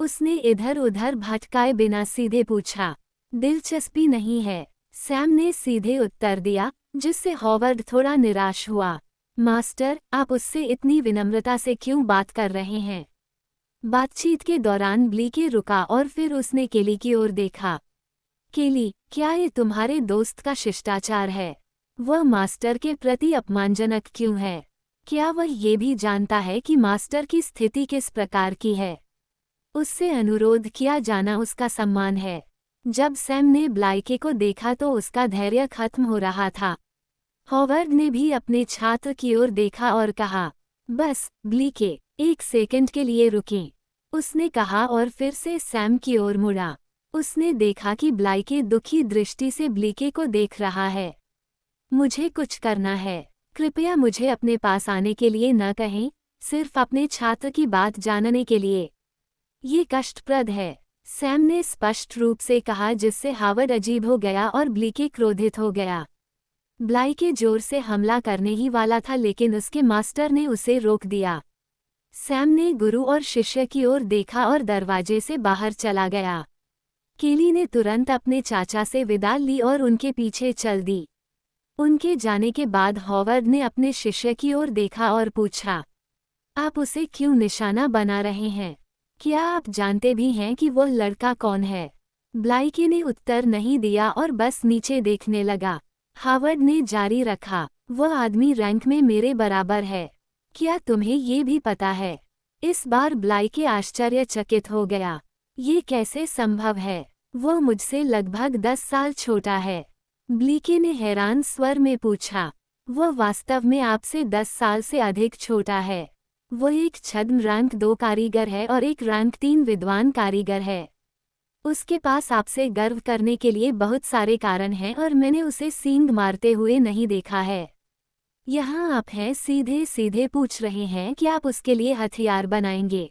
उसने इधर उधर भटकाए बिना सीधे पूछा। दिलचस्पी नहीं है, सैम ने सीधे उत्तर दिया, जिससे हॉवर्ड थोड़ा निराश हुआ। मास्टर, आप उससे इतनी विनम्रता से क्यों बात कर रहे हैं? बातचीत के दौरान ब्लीके रुका और फिर उसने केली की ओर देखा। केली, क्या ये तुम्हारे दोस्त का शिष्टाचार है? वह मास्टर के प्रति अपमानजनक क्यों है? क्या वह ये भी जानता है कि मास्टर की स्थिति किस प्रकार की है? उससे अनुरोध किया जाना उसका सम्मान है। जब सैम ने ब्लाइके को देखा तो उसका धैर्य खत्म हो रहा था। हॉवर्ड ने भी अपने छात्र की ओर देखा और कहा, बस ब्लीके, 1 सेकंड के लिए रुकें, उसने कहा और फिर से सैम की ओर मुड़ा। उसने देखा कि ब्लाइके दुखी दृष्टि से ब्लीके को देख रहा है। मुझे कुछ करना है, कृपया मुझे अपने पास आने के लिए न कहें, सिर्फ अपने छात्र की बात जानने के लिए। ये कष्टप्रद है, सैम ने स्पष्ट रूप से कहा, जिससे हावर्ड अजीब हो गया और ब्लीके क्रोधित हो गया। ब्लाइके जोर से हमला करने ही वाला था, लेकिन उसके मास्टर ने उसे रोक दिया। सैम ने गुरु और शिष्य की ओर देखा और दरवाजे से बाहर चला गया। केली ने तुरंत अपने चाचा से विदा ली और उनके पीछे चल दी। उनके जाने के बाद हॉवर्ड ने अपने शिष्य की ओर देखा और पूछा, आप उसे क्यों निशाना बना रहे हैं? क्या आप जानते भी हैं कि वह लड़का कौन है? ब्लाइके ने उत्तर नहीं दिया और बस नीचे देखने लगा। हॉवर्ड ने जारी रखा, वह आदमी रैंक में मेरे बराबर है। क्या तुम्हें ये भी पता है? इस बार ब्लाइके आश्चर्यचकित हो गया। ये कैसे संभव है? वह मुझसे लगभग 10 साल छोटा है। ब्लीके ने हैरान स्वर में पूछा। वह वास्तव में आपसे 10 साल से अधिक छोटा है। वह एक छद्म रैंक 2 कारीगर है और एक रैंक 3 विद्वान कारीगर है। उसके पास आपसे गर्व करने के लिए बहुत सारे कारण हैं और मैंने उसे सींग मारते हुए नहीं देखा है। यहाँ आप हैं सीधे सीधे पूछ रहे हैं कि आप उसके लिए हथियार बनाएंगे।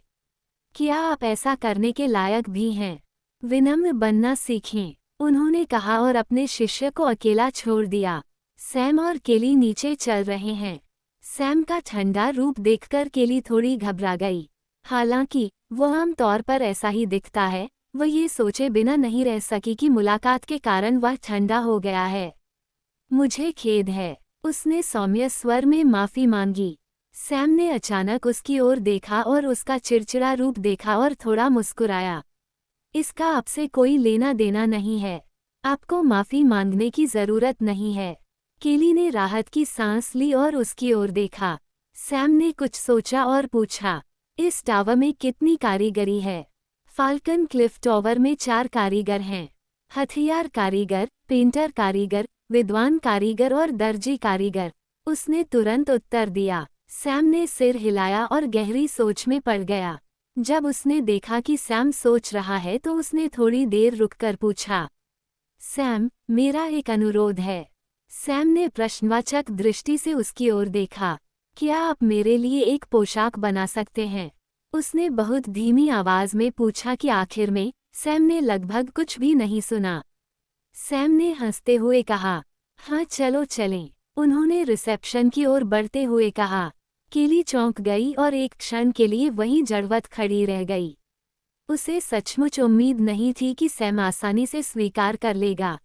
क्या आप ऐसा करने के लायक भी हैं? विनम्र बनना सीखें, उन्होंने कहा और अपने शिष्य को अकेला छोड़ दिया। सैम और केली नीचे चल रहे हैं। सैम का ठंडा रूप देखकर केली थोड़ी घबरा गई। हालांकि वह आम तौर पर ऐसा ही दिखता है, वह ये सोचे बिना नहीं रह सकी कि मुलाकात के कारण वह ठंडा हो गया है। मुझे खेद है, उसने सौम्य स्वर में माफी मांगी। सैम ने अचानक उसकी ओर देखा और उसका चिड़चिड़ा रूप देखा और थोड़ा मुस्कुराया। इसका आपसे कोई लेना देना नहीं है, आपको माफी मांगने की जरूरत नहीं है। केली ने राहत की सांस ली और उसकी ओर देखा। सैम ने कुछ सोचा और पूछा, इस टावर में कितनी कारीगरी है? फाल्कन क्लिफ टावर में 4 कारीगर हैं, हथियार कारीगर, पेंटर कारीगर, विद्वान कारीगर और दर्जी कारीगर। उसने तुरंत उत्तर दिया। सैम ने सिर हिलाया और गहरी सोच में पड़ गया। जब उसने देखा कि सैम सोच रहा है तो उसने थोड़ी देर रुककर पूछा, सैम, मेरा एक अनुरोध है। सैम ने प्रश्नवाचक दृष्टि से उसकी ओर देखा। क्या आप मेरे लिए एक पोशाक बना सकते हैं? उसने बहुत धीमी आवाज में पूछा कि आखिर में सैम ने लगभग कुछ भी नहीं सुना। सैम ने हंसते हुए कहा, हाँ चलो चलें। उन्होंने रिसेप्शन की ओर बढ़ते हुए कहा। केली चौंक गई और एक क्षण के लिए वहीं जड़वत खड़ी रह गई। उसे सचमुच उम्मीद नहीं थी कि सैम आसानी से स्वीकार कर लेगा।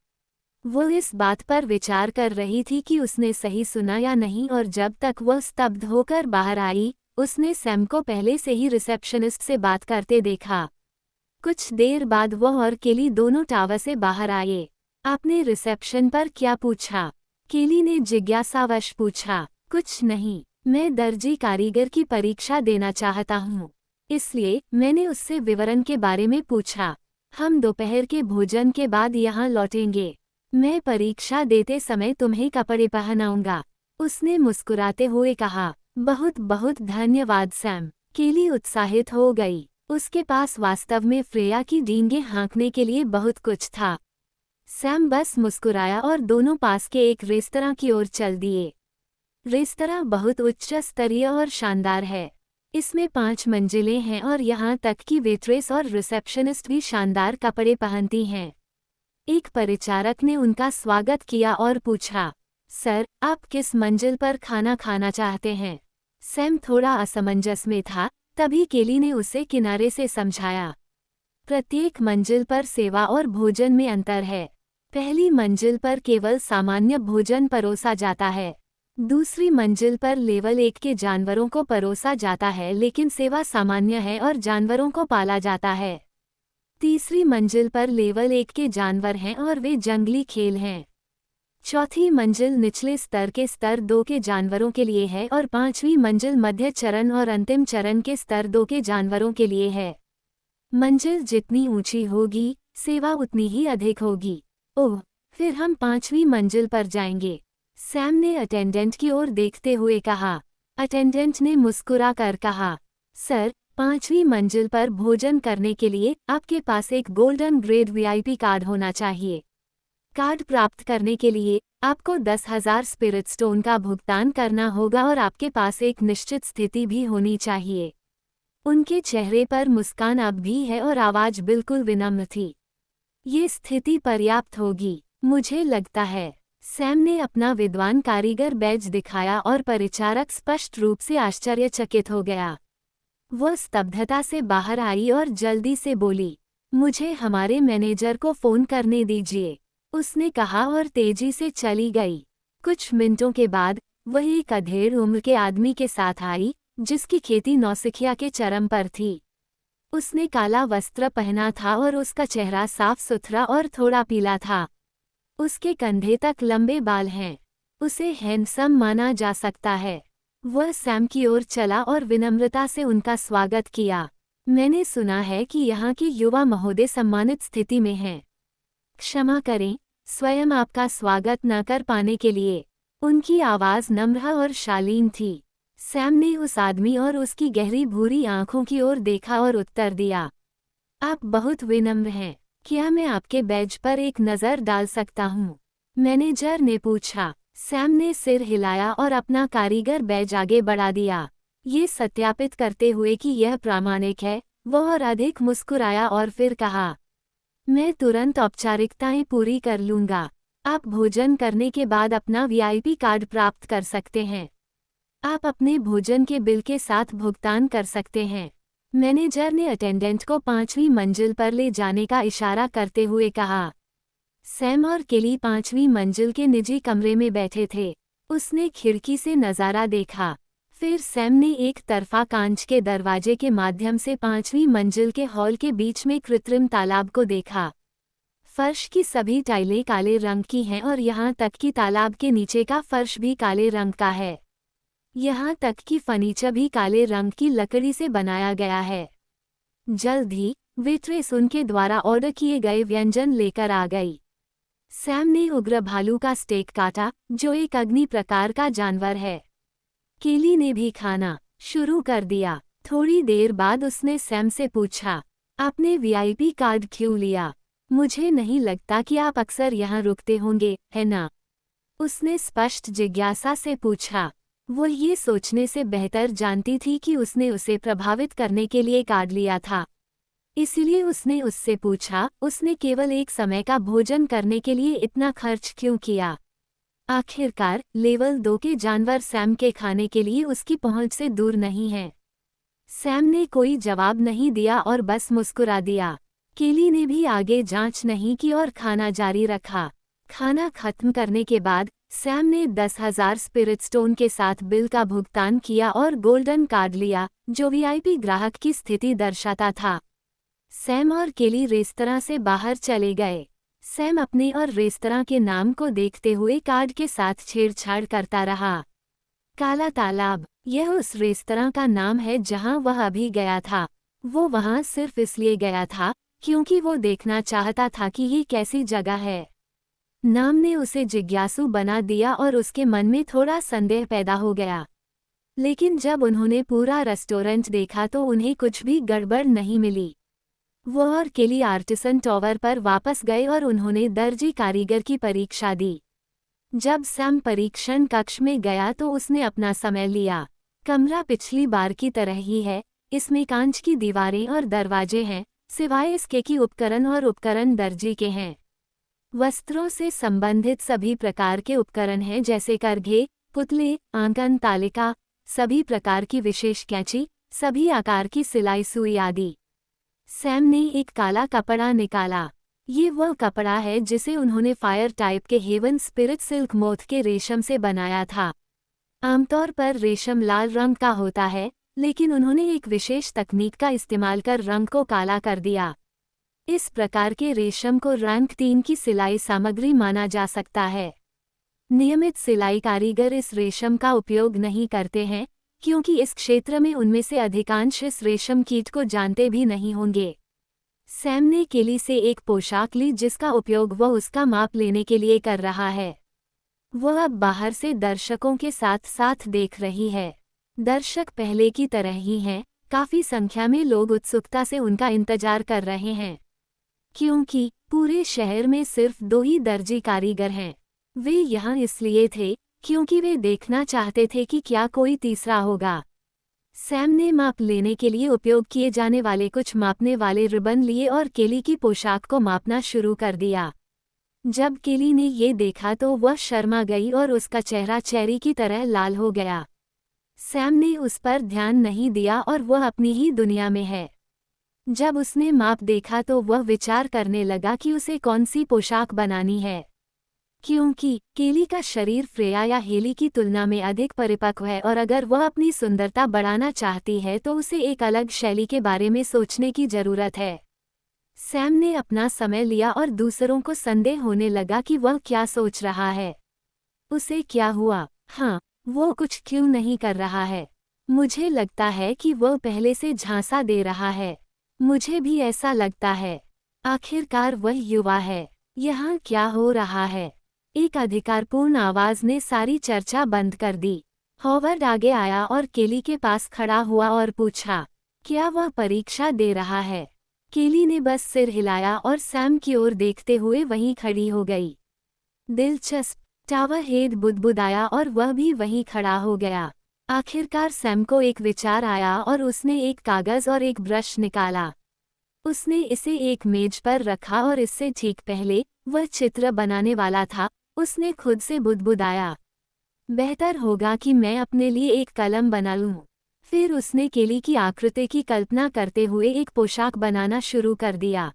वो इस बात पर विचार कर रही थी कि उसने सही सुना या नहीं, और जब तक वह स्तब्ध होकर बाहर आई, उसने सैम को पहले से ही रिसेप्शनिस्ट से बात करते देखा। कुछ देर बाद वह और केली दोनों टावर से बाहर आए। आपने रिसेप्शन पर क्या पूछा? केली ने जिज्ञासावश पूछा। कुछ नहीं, मैं दर्जी कारीगर की परीक्षा देना चाहता हूँ, इसलिए मैंने उससे विवरण के बारे में पूछा। हम दोपहर के भोजन के बाद यहाँ लौटेंगे। मैं परीक्षा देते समय तुम्हें कपड़े पहनाऊंगा, उसने मुस्कुराते हुए कहा। बहुत बहुत धन्यवाद सैम। केली उत्साहित हो गई। उसके पास वास्तव में फ्रेया की डींगें हाँकने के लिए बहुत कुछ था। सैम बस मुस्कुराया और दोनों पास के एक रेस्तरां की ओर चल दिए। रेस्तरां बहुत उच्च स्तरीय और शानदार है। इसमें 5 मंजिलें हैं और यहाँ तक कि वेट्रेस और रिसेप्शनिस्ट भी शानदार कपड़े पहनती हैं। एक परिचारक ने उनका स्वागत किया और पूछा, सर, आप किस मंजिल पर खाना खाना चाहते हैं? सैम थोड़ा असमंजस में था, तभी केली ने उसे किनारे से समझाया। प्रत्येक मंजिल पर सेवा और भोजन में अंतर है। पहली मंजिल पर केवल सामान्य भोजन परोसा जाता है। दूसरी मंजिल पर लेवल 1 के जानवरों को परोसा जाता है, लेकिन सेवा सामान्य है और जानवरों को पाला जाता है। तीसरी मंजिल पर लेवल 1 के जानवर हैं और वे जंगली खेल हैं। चौथी मंजिल निचले स्तर के स्तर 2 के जानवरों के लिए है और 5वीं मंजिल मध्य चरण और अंतिम चरण के स्तर 2 के जानवरों के लिए है। मंजिल जितनी ऊंची होगी, सेवा उतनी ही अधिक होगी। ओह, फिर हम 5वीं मंजिल पर जाएंगे, सैम ने अटेंडेंट की ओर देखते हुए कहा। अटेंडेंट ने मुस्कुरा कर कहा, सर, 5वीं मंजिल पर भोजन करने के लिए आपके पास एक गोल्डन ग्रेड वीआईपी कार्ड होना चाहिए। कार्ड प्राप्त करने के लिए आपको 10,000 स्पिरिट स्टोन का भुगतान करना होगा और आपके पास एक निश्चित स्थिति भी होनी चाहिए। उनके चेहरे पर मुस्कान अब भी है और आवाज बिल्कुल विनम्र थी। ये स्थिति पर्याप्त होगी, मुझे लगता है। सैम ने अपना विद्वान कारीगर बैज दिखाया और परिचारक स्पष्ट रूप से आश्चर्यचकित हो गया। वह स्तब्धता से बाहर आई और जल्दी से बोली, मुझे हमारे मैनेजर को फोन करने दीजिए, उसने कहा और तेजी से चली गई। कुछ मिनटों के बाद वह एक अधेड़ उम्र के आदमी के साथ आई, जिसकी खेती नौसिखिया के चरम पर थी। उसने काला वस्त्र पहना था और उसका चेहरा साफ सुथरा और थोड़ा पीला था। उसके कंधे तक लंबे बाल हैं। उसे हैंडसम माना जा सकता है। वह सैम की ओर चला और विनम्रता से उनका स्वागत किया। मैंने सुना है कि यहाँ की युवा महोदय सम्मानित स्थिति में हैं। क्षमा करें, स्वयं आपका स्वागत न कर पाने के लिए। उनकी आवाज़ नम्र और शालीन थी। सैम ने उस आदमी और उसकी गहरी भूरी आंखों की ओर देखा और उत्तर दिया, आप बहुत विनम्र हैं। क्या मैं आपके बैज पर एक नज़र डाल सकता हूँ? मैनेजर ने पूछा। सैम ने सिर हिलाया और अपना कारीगर बैज आगे बढ़ा दिया, ये सत्यापित करते हुए कि यह प्रामाणिक है। वह और अधिक मुस्कुराया और फिर कहा, मैं तुरंत औपचारिकताएं पूरी कर लूँगा। आप भोजन करने के बाद अपना वीआईपी कार्ड प्राप्त कर सकते हैं। आप अपने भोजन के बिल के साथ भुगतान कर सकते हैं। मैनेजर ने अटेंडेंट को 5वीं मंजिल पर ले जाने का इशारा करते हुए कहा। सैम और केली 5वीं मंजिल के निजी कमरे में बैठे थे। उसने खिड़की से नज़ारा देखा। फिर सैम ने एक तरफा कांच के दरवाजे के माध्यम से 5वीं मंजिल के हॉल के बीच में कृत्रिम तालाब को देखा। फर्श की सभी टाइलें काले रंग की हैं और यहाँ तक कि तालाब के नीचे का फर्श भी काले रंग का है। यहाँ तक कि फर्नीचर भी काले रंग की लकड़ी से बनाया गया है। जल्द ही वेट्रेस उनके द्वारा ऑर्डर किए गए व्यंजन लेकर आ गई। सैम ने उग्र भालू का स्टेक काटा, जो एक अग्नि प्रकार का जानवर है। केली ने भी खाना शुरू कर दिया। थोड़ी देर बाद उसने सैम से पूछा, आपने वीआईपी कार्ड क्यों लिया? मुझे नहीं लगता कि आप अक्सर यहाँ रुकते होंगे, है ना? उसने स्पष्ट जिज्ञासा से पूछा। वो ये सोचने से बेहतर जानती थी कि उसने उसे प्रभावित करने के लिए काट लिया था। इसलिए उसने उससे पूछा, उसने केवल एक समय का भोजन करने के लिए इतना खर्च क्यों किया? आखिरकार लेवल 2 के जानवर सैम के खाने के लिए उसकी पहुंच से दूर नहीं हैं। सैम ने कोई जवाब नहीं दिया और बस मुस्कुरा दिया। केली ने भी आगे जांच नहीं की और खाना जारी रखा। खाना खत्म करने के बाद सैम ने 10,000 स्पिरिट स्टोन के साथ बिल का भुगतान किया और गोल्डन कार्ड लिया, जो वीआईपी ग्राहक की स्थिति दर्शाता था। सैम और केली रेस्तरां से बाहर चले गए। सैम अपने और रेस्तरां के नाम को देखते हुए कार्ड के साथ छेड़छाड़ करता रहा। काला तालाब, यह उस रेस्तरां का नाम है जहां वह अभी गया था। वो वहां सिर्फ इसलिए गया था क्योंकि वो देखना चाहता था कि ये कैसी जगह है। नाम ने उसे जिज्ञासु बना दिया और उसके मन में थोड़ा संदेह पैदा हो गया। लेकिन जब उन्होंने पूरा रेस्टोरेंट देखा तो उन्हें कुछ भी गड़बड़ नहीं मिली। वो और केली आर्टिसन टॉवर पर वापस गए और उन्होंने दर्जी कारीगर की परीक्षा दी। जब सैम परीक्षण कक्ष में गया तो उसने अपना समय लिया। कमरा पिछली बार की तरह ही है, इसमें कांच की दीवारें और दरवाजे हैं, सिवाय इसके कि उपकरण दर्जी के हैं। वस्त्रों से संबंधित सभी प्रकार के उपकरण हैं, जैसे करघे, पुतले, आंकन तालिका, सभी प्रकार की विशेष कैंची, सभी आकार की सिलाई सुई आदि। सैम ने एक काला कपड़ा निकाला। ये वह कपड़ा है जिसे उन्होंने फायर टाइप के हेवन स्पिरिट सिल्क मोथ के रेशम से बनाया था। आमतौर पर रेशम लाल रंग का होता है, लेकिन उन्होंने एक विशेष तकनीक का इस्तेमाल कर रंग को काला कर दिया। इस प्रकार के रेशम को रैंक 3 की सिलाई सामग्री माना जा सकता है। नियमित सिलाई कारीगर इस रेशम का उपयोग नहीं करते हैं, क्योंकि इस क्षेत्र में उनमें से अधिकांश इस रेशम कीट को जानते भी नहीं होंगे। सैम ने केली से एक पोशाक ली जिसका उपयोग वह उसका माप लेने के लिए कर रहा है। वह अब बाहर से दर्शकों के साथ साथ देख रही है। दर्शक पहले की तरह ही हैं, काफी संख्या में लोग उत्सुकता से उनका इंतजार कर रहे हैं। क्योंकि पूरे शहर में सिर्फ 2 ही दर्जी कारीगर हैं। वे यहाँ इसलिए थे क्योंकि वे देखना चाहते थे कि क्या कोई तीसरा होगा। सैम ने माप लेने के लिए उपयोग किए जाने वाले कुछ मापने वाले रिबन लिए और केली की पोशाक को मापना शुरू कर दिया। जब केली ने ये देखा तो वह शर्मा गई और उसका चेहरा चेरी की तरह लाल हो गया। सैम ने उस पर ध्यान नहीं दिया और वह अपनी ही दुनिया में है। जब उसने माप देखा तो वह विचार करने लगा कि उसे कौन सी पोशाक बनानी है। क्योंकि केली का शरीर फ्रेया या हेली की तुलना में अधिक परिपक्व है और अगर वह अपनी सुंदरता बढ़ाना चाहती है तो उसे एक अलग शैली के बारे में सोचने की जरूरत है। सैम ने अपना समय लिया और दूसरों को संदेह होने लगा कि वह क्या सोच रहा है। उसे क्या हुआ? हाँ, वो कुछ क्यों नहीं कर रहा है? मुझे लगता है कि वह पहले से झांसा दे रहा है। मुझे भी ऐसा लगता है। आखिरकार वह युवा है। यहाँ क्या हो रहा है? एक अधिकारपूर्ण आवाज ने सारी चर्चा बंद कर दी। हॉवर्ड आगे आया और केली के पास खड़ा हुआ और पूछा, क्या वह परीक्षा दे रहा है? केली ने बस सिर हिलाया और सैम की ओर देखते हुए वहीं खड़ी हो गई। दिलचस्प, टावर हेड बुदबुदाया और वह भी वहीं खड़ा हो गया। आखिरकार सैम को एक विचार आया और उसने एक कागज और एक ब्रश निकाला। उसने इसे एक मेज पर रखा और इससे ठीक पहले वह चित्र बनाने वाला था, उसने खुद से बुदबुदाया, बेहतर होगा कि मैं अपने लिए एक कलम बना लूं। फिर उसने केली की आकृति की कल्पना करते हुए एक पोशाक बनाना शुरू कर दिया।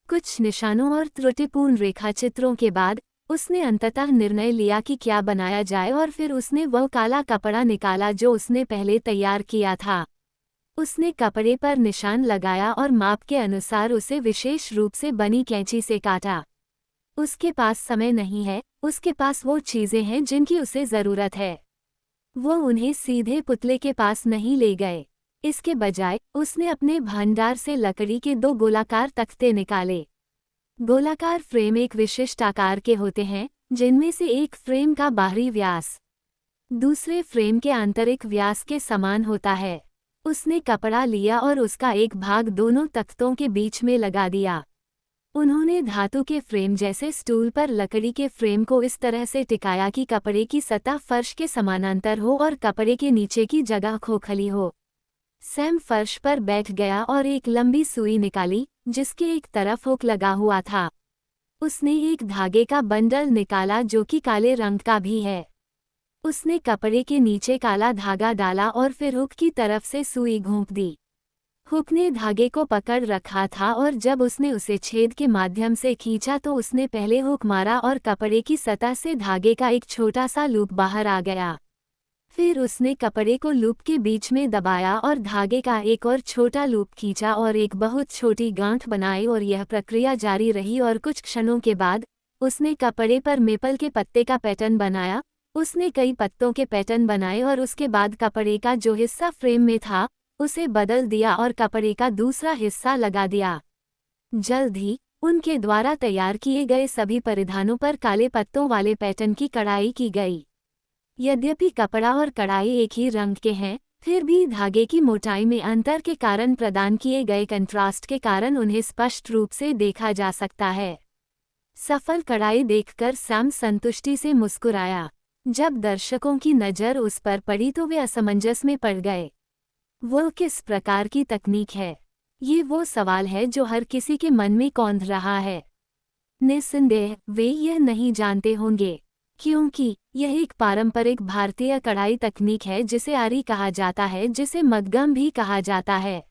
कुछ निशानों और त्रुटिपूर्ण रेखाचित्रों के बाद उसने अंततः निर्णय लिया कि क्या बनाया जाए और फिर उसने वह काला कपड़ा निकाला जो उसने पहले तैयार किया था। उसने कपड़े पर निशान लगाया और माप के अनुसार उसे विशेष रूप से बनी कैंची से काटा। उसके पास समय नहीं है, उसके पास वो चीजें हैं जिनकी उसे जरूरत है। वो उन्हें सीधे पुतले के पास नहीं ले गए। इसके बजाय उसने अपने भंडार से लकड़ी के 2 गोलाकार तख्ते निकाले। गोलाकार फ्रेम एक विशिष्ट आकार के होते हैं, जिनमें से एक फ्रेम का बाहरी व्यास दूसरे फ्रेम के आंतरिक व्यास के समान होता है। उसने कपड़ा लिया और उसका एक भाग दोनों तख्तों के बीच में लगा दिया। उन्होंने धातु के फ्रेम जैसे स्टूल पर लकड़ी के फ्रेम को इस तरह से टिकाया कि कपड़े की सतह फर्श के समानांतर हो और कपड़े के नीचे की जगह खोखली हो। सैम फर्श पर बैठ गया और एक लंबी सुई निकाली, जिसके एक तरफ हुक लगा हुआ था। उसने एक धागे का बंडल निकाला जो कि काले रंग का भी है। उसने कपड़े के नीचे काला धागा डाला और फिर हुक की तरफ से सुई घोंप दी। हुक ने धागे को पकड़ रखा था और जब उसने उसे छेद के माध्यम से खींचा तो उसने पहले हुक मारा और कपड़े की सतह से धागे का एक छोटा सा लूप बाहर आ गया। फिर उसने कपड़े को लूप के बीच में दबाया और धागे का एक और छोटा लूप खींचा और एक बहुत छोटी गांठ बनाई और यह प्रक्रिया जारी रही और कुछ क्षणों के बाद उसने कपड़े पर मेपल के पत्ते का पैटर्न बनाया। उसने कई पत्तों के पैटर्न बनाए और उसके बाद कपड़े का जो हिस्सा फ्रेम में था उसे बदल दिया और कपड़े का दूसरा हिस्सा लगा दिया। जल्द ही उनके द्वारा तैयार किए गए सभी परिधानों पर काले पत्तों वाले पैटर्न की कढ़ाई की गई। यद्यपि कपड़ा और कढ़ाई एक ही रंग के हैं, फिर भी धागे की मोटाई में अंतर के कारण प्रदान किए गए कंट्रास्ट के कारण उन्हें स्पष्ट रूप से देखा जा सकता है। सफल कढ़ाई देखकर सैम संतुष्टि से मुस्कुराया। जब दर्शकों की नज़र उस पर पड़ी तो वे असमंजस में पड़ गए। वो किस प्रकार की तकनीक है? ये वो सवाल है जो हर किसी के मन में कौंध रहा है। निस्संदेह वे यह नहीं जानते होंगे, क्योंकि यह एक पारंपरिक भारतीय कढ़ाई तकनीक है जिसे आरी कहा जाता है, जिसे मदगम भी कहा जाता है।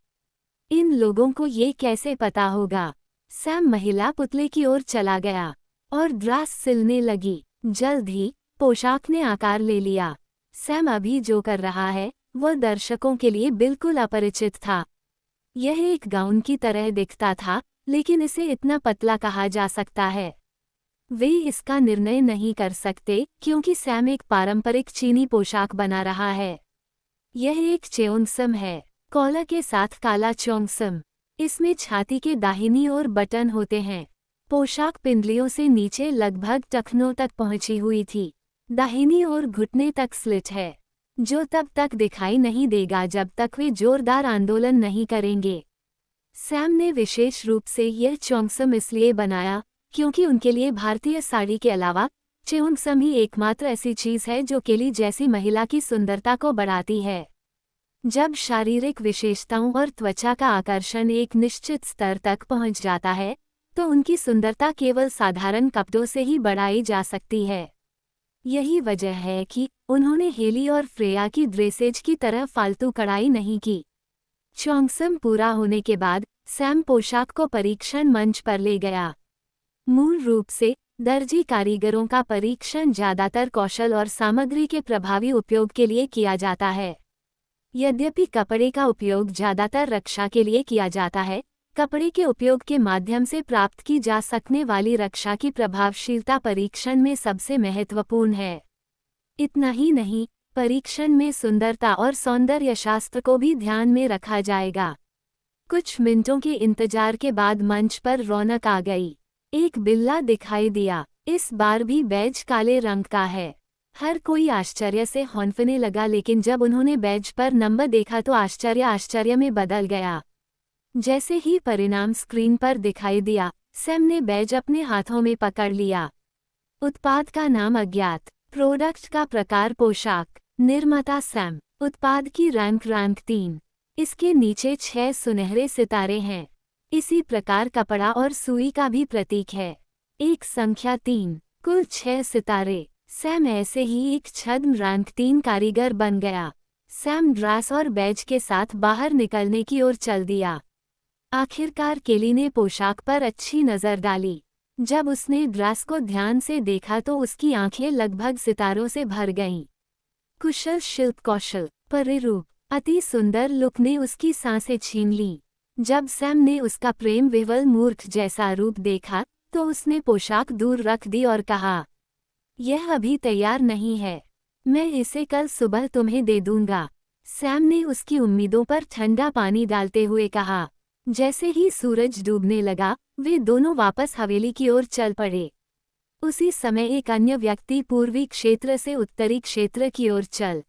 इन लोगों को ये कैसे पता होगा? सैम महिला पुतले की ओर चला गया और ड्रेस सिलने लगी। जल्द ही पोशाक ने आकार ले लिया। सैम अभी जो कर रहा है वह दर्शकों के लिए बिल्कुल अपरिचित था। यह एक गाउन की तरह दिखता था, लेकिन इसे इतना पतला कहा जा सकता है। वे इसका निर्णय नहीं कर सकते क्योंकि सैम एक पारंपरिक चीनी पोशाक बना रहा है। यह एक चेओंगसम है, कॉलर के साथ काला चोंगसम। इसमें छाती के दाहिनी ओर बटन होते हैं। पोशाक पिंडलियों से नीचे लगभग टखनों तक पहुंची हुई थी। दाहिनी ओर घुटने तक स्लिट है, जो तब तक दिखाई नहीं देगा जब तक वे जोरदार आंदोलन नहीं करेंगे। सैम ने विशेष रूप से यह चोंगसम इसलिए बनाया क्योंकि उनके लिए भारतीय साड़ी के अलावा चेओंगसम ही एकमात्र ऐसी चीज है जो केली जैसी महिला की सुंदरता को बढ़ाती है। जब शारीरिक विशेषताओं और त्वचा का आकर्षण एक निश्चित स्तर तक पहुंच जाता है तो उनकी सुंदरता केवल साधारण कपड़ों से ही बढ़ाई जा सकती है। यही वजह है कि उन्होंने हेली और फ्रेया की ड्रेसेज की तरह फालतू कढ़ाई नहीं की। चोंगसम पूरा होने के बाद सैम पोशाक को परीक्षण मंच पर ले गया। मूल रूप से दर्जी कारीगरों का परीक्षण ज्यादातर कौशल और सामग्री के प्रभावी उपयोग के लिए किया जाता है। यद्यपि कपड़े का उपयोग ज्यादातर रक्षा के लिए किया जाता है, कपड़े के उपयोग के माध्यम से प्राप्त की जा सकने वाली रक्षा की प्रभावशीलता परीक्षण में सबसे महत्वपूर्ण है। इतना ही नहीं, परीक्षण में सुंदरता और सौंदर्य शास्त्र को भी ध्यान में रखा जाएगा। कुछ मिनटों के इंतजार के बाद मंच पर रौनक आ गई। एक बिल्ला दिखाई दिया। इस बार भी बैज काले रंग का है। हर कोई आश्चर्य से हौंफने लगा, लेकिन जब उन्होंने बैज पर नंबर देखा तो आश्चर्य में बदल गया। जैसे ही परिणाम स्क्रीन पर दिखाई दिया, सैम ने बैज अपने हाथों में पकड़ लिया। उत्पाद का नाम अज्ञात, प्रोडक्ट का प्रकार पोशाक, निर्माता सैम, उत्पाद की रैंक 3। इसके नीचे 6 सुनहरे सितारे हैं। इसी प्रकार कपड़ा और सुई का भी प्रतीक है। एक संख्या 3, कुल 6 सितारे। सैम ऐसे ही एक छद्म रैंक 3 कारीगर बन गया। सैम ड्रेस और बैज के साथ बाहर निकलने की ओर चल दिया। आखिरकार केली ने पोशाक पर अच्छी नज़र डाली। जब उसने ड्रेस को ध्यान से देखा तो उसकी आंखें लगभग सितारों से भर गईं। कुशल शिल्प कौशल, परिरूप, अति सुंदर लुक ने उसकी सांसें छीन लीं। जब सैम ने उसका प्रेम विह्वल मूर्ख जैसा रूप देखा तो उसने पोशाक दूर रख दी और कहा, यह अभी तैयार नहीं है, मैं इसे कल सुबह तुम्हें दे दूंगा। सैम ने उसकी उम्मीदों पर ठंडा पानी डालते हुए कहा। जैसे ही सूरज डूबने लगा, वे दोनों वापस हवेली की ओर चल पड़े। उसी समय एक अन्य व्यक्ति पूर्वी क्षेत्र से उत्तरी क्षेत्र की ओर चल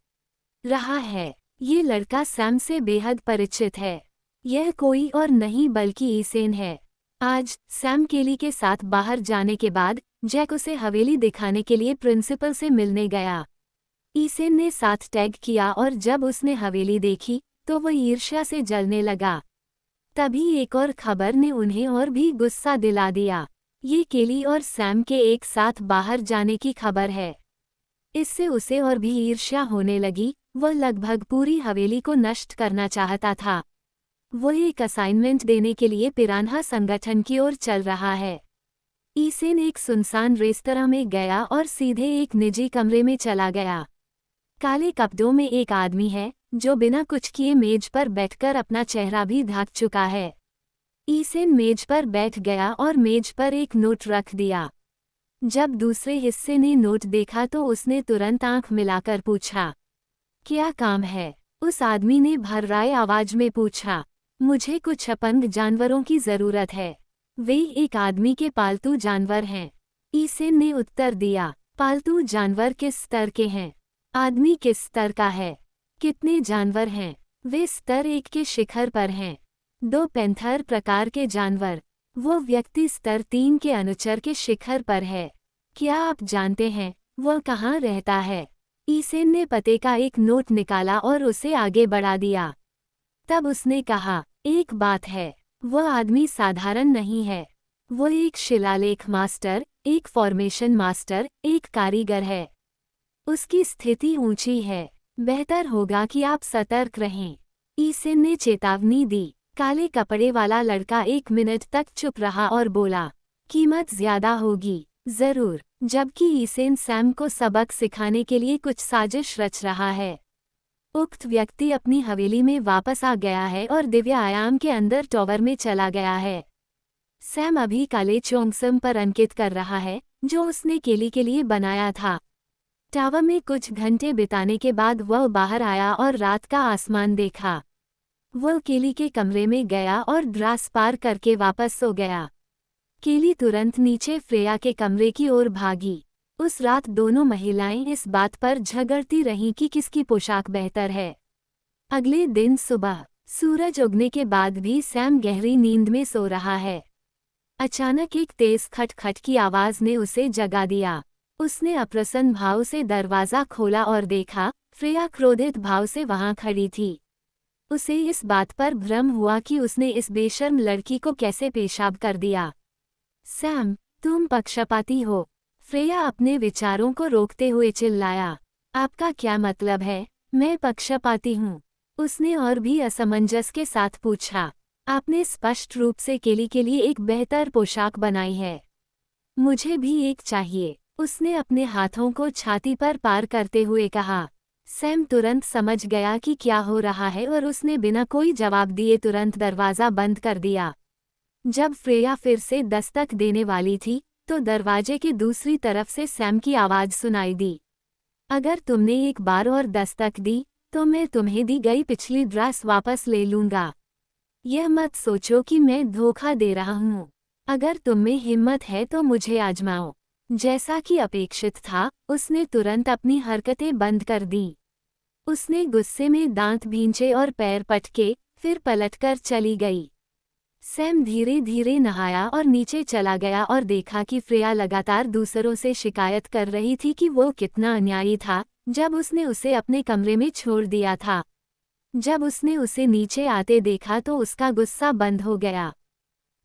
रहा है। ये लड़का सैम से बेहद परिचित है। यह कोई और नहीं बल्कि ईसेन है। आज सैम केली के साथ बाहर जाने के बाद जैक उसे हवेली दिखाने के लिए प्रिंसिपल से मिलने गया। ईसेन ने साथ टैग किया और जब उसने हवेली देखी तो वह ईर्ष्या से जलने लगा। तभी एक और खबर ने उन्हें और भी गुस्सा दिला दिया। ये केली और सैम के एक साथ बाहर जाने की खबर है। इससे उसे और भी ईर्ष्या होने लगी। वह लगभग पूरी हवेली को नष्ट करना चाहता था। वो एक असाइनमेंट देने के लिए पिरान्हा संगठन की ओर चल रहा है। ईसेन एक सुनसान रेस्तरां में गया और सीधे एक निजी कमरे में चला गया। काले कपड़ों में एक आदमी है जो बिना कुछ किए मेज पर बैठकर अपना चेहरा भी ढक चुका है। ईसेन मेज पर बैठ गया और मेज पर एक नोट रख दिया। जब दूसरे हिस्से ने नोट देखा तो उसने तुरंत आंख मिलाकर पूछा, क्या काम है? उस आदमी ने भर्राए आवाज में पूछा। मुझे कुछ अपंग जानवरों की जरूरत है। वे एक आदमी के पालतू जानवर हैं। ईसेन ने उत्तर दिया। पालतू जानवर किस स्तर के हैं? आदमी किस स्तर का है? कितने जानवर हैं? वे स्तर 1 के शिखर पर हैं। 2 पैंथर प्रकार के जानवर। वो व्यक्ति स्तर 3 के अनुचर के शिखर पर है। क्या आप जानते हैं वह कहाँ रहता है? ईसेन ने पते का एक नोट निकाला और उसे आगे बढ़ा दिया। तब उसने कहा, एक बात है, वह आदमी साधारण नहीं है। वो एक शिलालेख मास्टर, एक फॉर्मेशन मास्टर, एक कारीगर है। उसकी स्थिति ऊंची है। बेहतर होगा कि आप सतर्क रहें। ईसेन ने चेतावनी दी। काले कपड़े वाला लड़का 1 मिनट तक चुप रहा और बोला, कीमत ज्यादा होगी। जरूर। जबकि ईसेन सैम को सबक सिखाने के लिए कुछ साजिश रच रहा है। उक्त व्यक्ति अपनी हवेली में वापस आ गया है और दिव्य आयाम के अंदर टॉवर में चला गया है। सैम अभी काले चोंगसम पर अंकित कर रहा है जो उसने केली के लिए बनाया था। टावर में कुछ घंटे बिताने के बाद वह बाहर आया और रात का आसमान देखा। वह केली के कमरे में गया और ड्रास पार करके वापस सो गया। केली तुरंत नीचे फ्रेया के कमरे की ओर भागी। उस रात दोनों महिलाएं इस बात पर झगड़ती रहीं कि किसकी पोशाक बेहतर है। अगले दिन सुबह सूरज उगने के बाद भी सैम गहरी नींद में सो रहा है। अचानक एक तेज खटखट की आवाज ने उसे जगा दिया। उसने अप्रसन्न भाव से दरवाजा खोला और देखा, फ्रेया क्रोधित भाव से वहां खड़ी थी। उसे इस बात पर भ्रम हुआ कि उसने इस बेशर्म लड़की को कैसे पेशाब कर दिया। सैम, तुम पक्षपाती हो। फ्रेया अपने विचारों को रोकते हुए चिल्लाया। आपका क्या मतलब है? मैं पक्षपाती हूँ? उसने और भी असमंजस के साथ पूछा। आपने स्पष्ट रूप से केली के लिए एक बेहतर पोशाक बनाई है। मुझे भी एक चाहिए। उसने अपने हाथों को छाती पर पार करते हुए कहा। सैम तुरंत समझ गया कि क्या हो रहा है और उसने बिना कोई जवाब दिए तुरंत दरवाज़ा बंद कर दिया। जब फ्रेया फिर से दस्तक देने वाली थी तो दरवाजे की दूसरी तरफ से सैम की आवाज़ सुनाई दी। अगर तुमने एक बार और दस्तक दी तो मैं तुम्हें दी गई पिछली ड्रेस वापस ले लूँगा। यह मत सोचो कि मैं धोखा दे रहा हूँ। अगर तुम में हिम्मत है तो मुझे आजमाओ। जैसा कि अपेक्षित था, उसने तुरंत अपनी हरकतें बंद कर दी। उसने गुस्से में दांत भींचे और पैर पटके, फिर पलटकर चली गई। सैम धीरे धीरे नहाया और नीचे चला गया और देखा कि फ्रेया लगातार दूसरों से शिकायत कर रही थी कि वो कितना अन्यायी था जब उसने उसे अपने कमरे में छोड़ दिया था। जब उसने उसे नीचे आते देखा तो उसका गुस्सा बंद हो गया।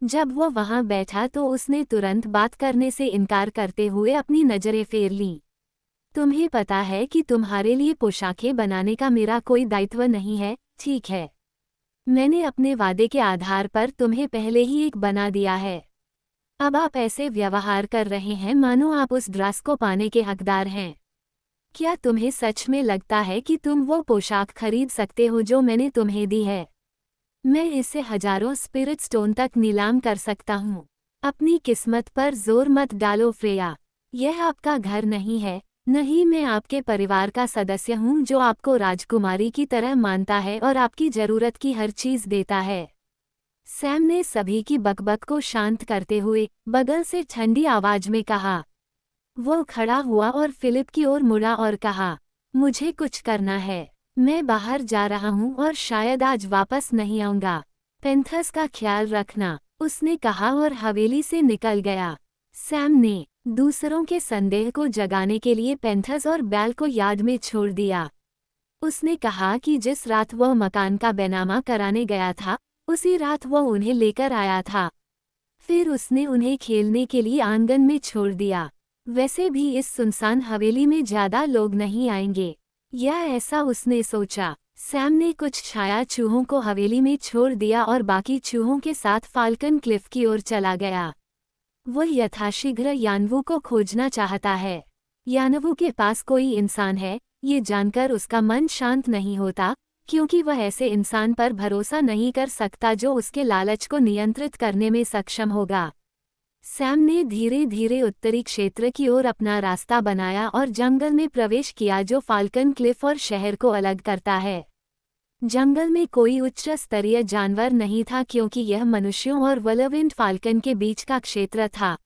जब वो वहां बैठा तो उसने तुरंत बात करने से इनकार करते हुए अपनी नज़रें फेर लीं। तुम्हें पता है कि तुम्हारे लिए पोशाकें बनाने का मेरा कोई दायित्व नहीं है, ठीक है? मैंने अपने वादे के आधार पर तुम्हें पहले ही एक बना दिया है। अब आप ऐसे व्यवहार कर रहे हैं मानो आप उस ड्रेस को पाने के हकदार हैं। क्या तुम्हें सच में लगता है कि तुम वो पोशाक खरीद सकते हो जो मैंने तुम्हें दी है? मैं इसे हजारों स्पिरिट स्टोन तक नीलाम कर सकता हूँ। अपनी किस्मत पर जोर मत डालो फ्रेया। यह आपका घर नहीं है, नहीं मैं आपके परिवार का सदस्य हूँ जो आपको राजकुमारी की तरह मानता है और आपकी जरूरत की हर चीज देता है। सैम ने सभी की बकबक को शांत करते हुए बगल से ठंडी आवाज में कहा। वो खड़ा हुआ और फिलिप की ओर मुड़ा और कहा, मुझे कुछ करना है। मैं बाहर जा रहा हूँ और शायद आज वापस नहीं आऊँगा। पेंथर्स का ख्याल रखना। उसने कहा और हवेली से निकल गया। सैम ने दूसरों के संदेह को जगाने के लिए पेंथर्स और बैल को याद में छोड़ दिया। उसने कहा कि जिस रात वह मकान का बैनामा कराने गया था, उसी रात वह उन्हें लेकर आया था। फिर उसने उन्हें खेलने के लिए आंगन में छोड़ दिया। वैसे भी इस सुनसान हवेली में ज्यादा लोग नहीं आएंगे, या ऐसा उसने सोचा। सैम ने कुछ छाया चूहों को हवेली में छोड़ दिया और बाकी चूहों के साथ फाल्कन क्लिफ की ओर चला गया। वह यथाशीघ्र यानवू को खोजना चाहता है। यानवू के पास कोई इंसान है, ये जानकर उसका मन शांत नहीं होता, क्योंकि वह ऐसे इंसान पर भरोसा नहीं कर सकता जो उसके लालच को नियंत्रित करने में सक्षम होगा। सैम ने धीरे धीरे उत्तरी क्षेत्र की ओर अपना रास्ता बनाया और जंगल में प्रवेश किया जो फाल्कन क्लिफ और शहर को अलग करता है। जंगल में कोई उच्च स्तरीय जानवर नहीं था क्योंकि यह मनुष्यों और वलविंड फाल्कन के बीच का क्षेत्र था।